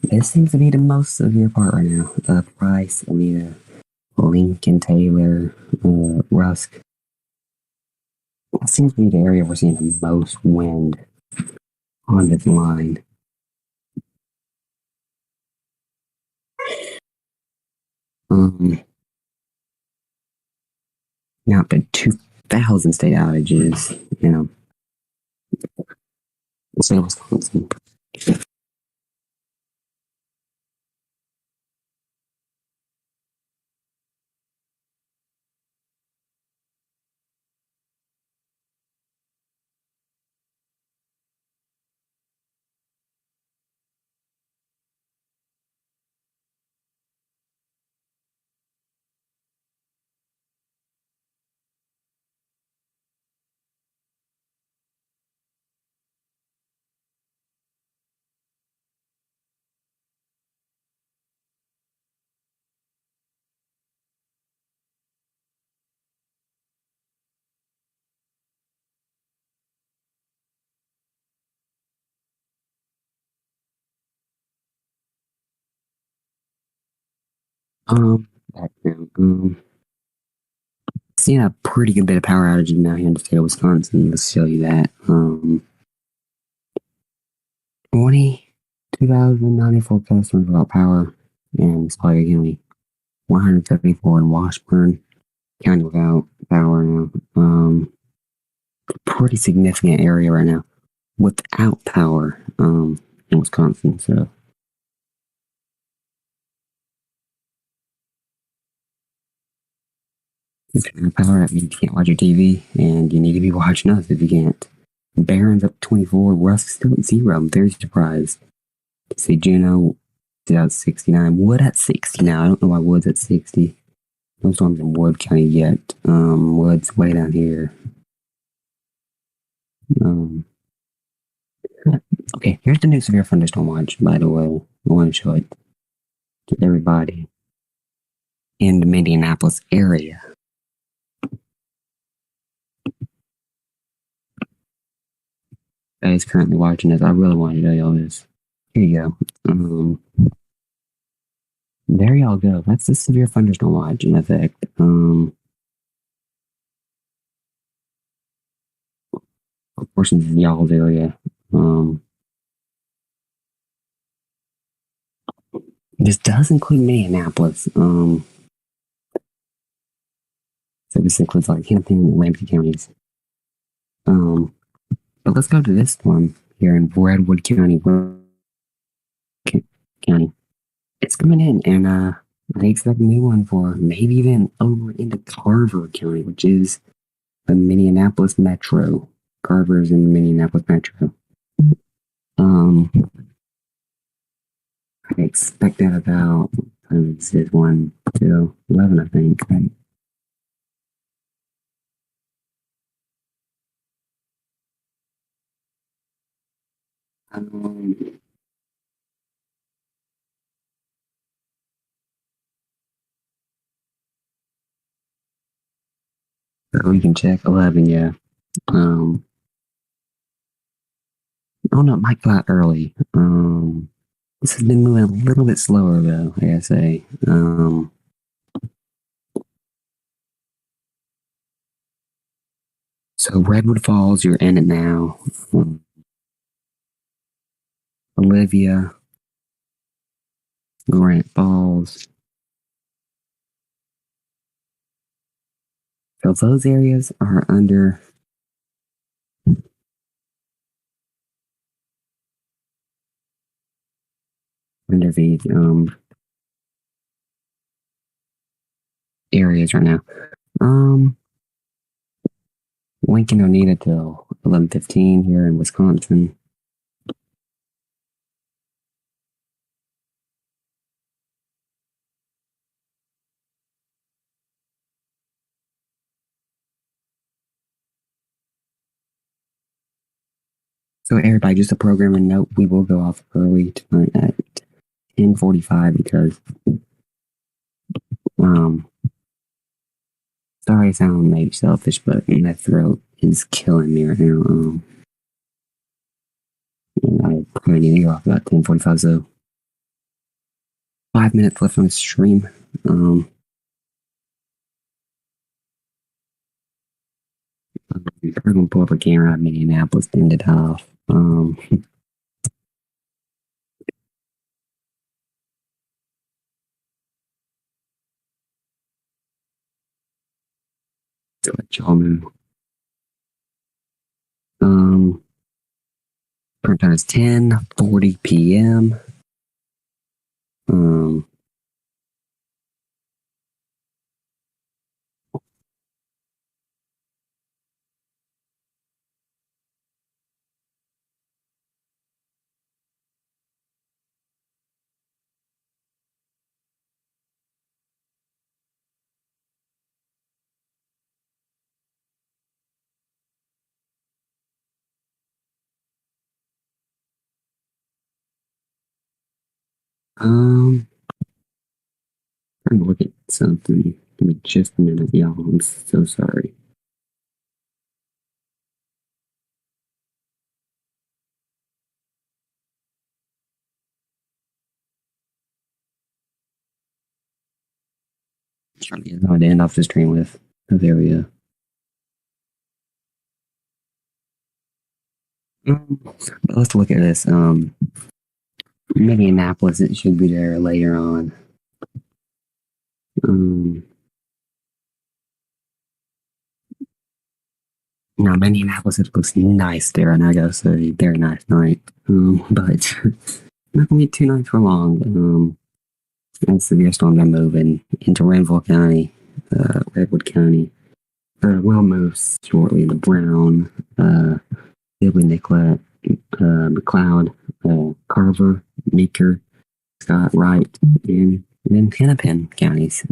this seems to be the most severe part right now. Price, Alita, Lincoln, Taylor, Rusk. That seems to be the area we're seeing the most wind on this line. Now up to 2,000 state outages, the state of Wisconsin. Background. Seeing a pretty good bit of power outages now here in the state of Wisconsin. Let's show you that. 2,094 customers without power in Sparta County. 174 in Washburn County without power now. Pretty significant area right now. without power in Wisconsin. So if you don't have power, that means you can't watch your TV, and you need to be watching us if you can't. Barron's up 24. Rusk's still at 0. I'm very surprised to see Juneau at 69. Wood at 60 now. I don't know why Wood's at 60. No storms in Wood County yet. Wood's way down here. Okay, here's the new Severe Thunderstorm Watch, by the way. I want to show it to everybody in the Minneapolis area. Guys currently watching this, I really want to show y'all this. Here you go. There y'all go. That's the Severe Thunderstorm Watch in effect. Portions of y'all's area. This does include Minneapolis. So this includes like Hampton and Ramsey counties. But let's go to this one here in Redwood County. It's coming in, and I expect a new one for maybe even over into Carver County, which is the Minneapolis Metro. Carver's in the Minneapolis Metro. I expect that about, this is 1 to 11, I think, right? So we can check 11, yeah. Oh no, it might go out early. This has been moving a little bit slower though, I gotta say. So Redwood Falls, you're in it now. Olivia, Granite Falls. So those areas are under these areas right now. Lincoln, Oneida till 11:15 here in Wisconsin. So everybody, just a programming note, we will go off early tonight at 10:45 because sorry I sound maybe selfish, but my throat is killing me right now. And I probably need to go off about 10:45, so 5 minutes left on the stream. I'm gonna pull up a camera at Minneapolis to end it off. To let y'all know. Current time is 10:40 p.m. Trying to look at something. Give me just a minute, y'all. I'm so sorry. Trying to get how to end off the stream with. Oh, there we go. But let's look at this. Minneapolis, it should be there later on. Now, Minneapolis, it looks nice there, and I gotta say, very nice night. But not gonna be too nice for long. And severe storms are moving into Rainfall County, Redwood County. Will move shortly to Brown, Sibley, Nicollet, McLeod, Carver, Meeker, Scott, Wright, and then Hennepin counties.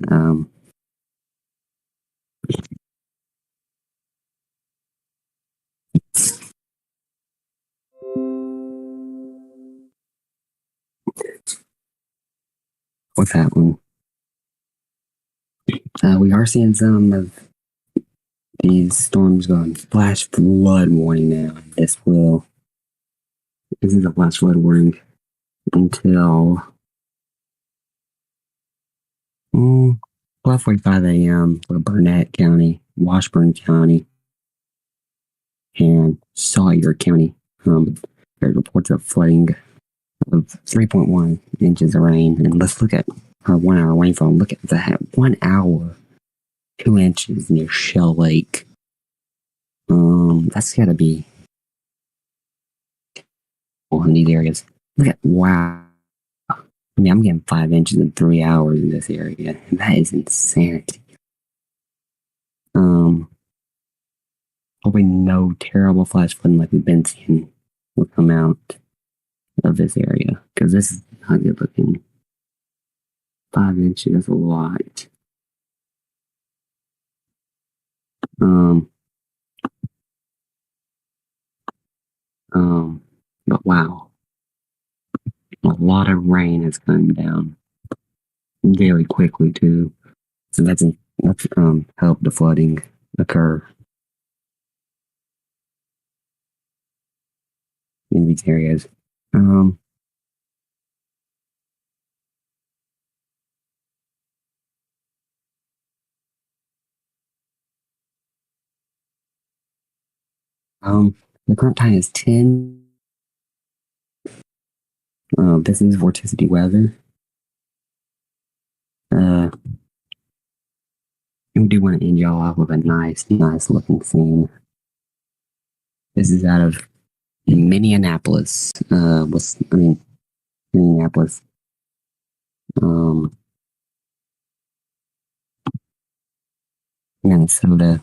What's that one? We are seeing some of these storms going flash flood warning now. This is a flash flood warning until 12:45 a.m. for Burnett County, Washburn County, and Sawyer County. There's reports of flooding of 3.1 inches of rain. And let's look at our 1 hour rainfall. Look at that. 1 hour, 2 inches near Shell Lake. That's gotta be in these areas. Look at, wow. I mean, I'm getting 5 inches in 3 hours in this area. That is insanity. Hopefully no terrible flash flooding like we've been seeing will come out of this area, because this is not good looking. 5 inches is a lot. But wow, a lot of rain has come down very quickly too, so that's helped the flooding occur in these areas. The current time is 10. This is Vorticity weather. We do want to end y'all off with a nice looking scene. This is out of Minneapolis. Minneapolis. Minnesota.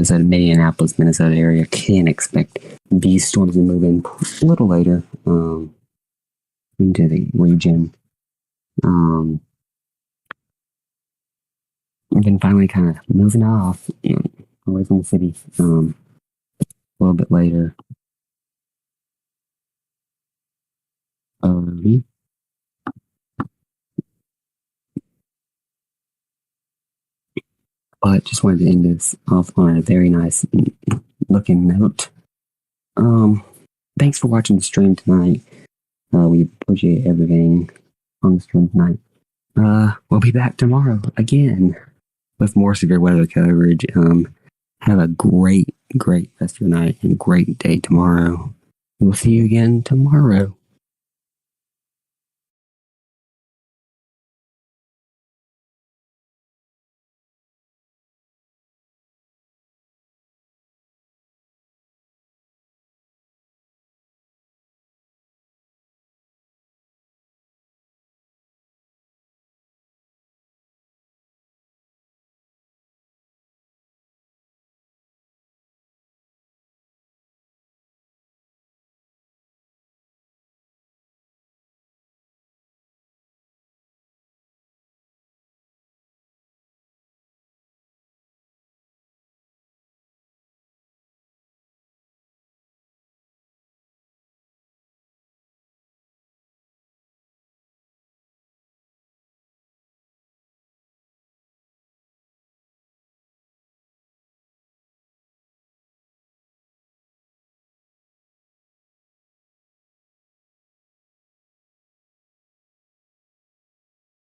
So the Minneapolis, Minnesota area can expect these storms to move in a little later into the region. And then finally kind of moving off away from the city a little bit later. But just wanted to end this off on a very nice looking note. Thanks for watching the stream tonight. We appreciate everything on the stream tonight. We'll be back tomorrow again with more severe weather coverage. Have a great rest of the night and great day tomorrow. We'll see you again tomorrow.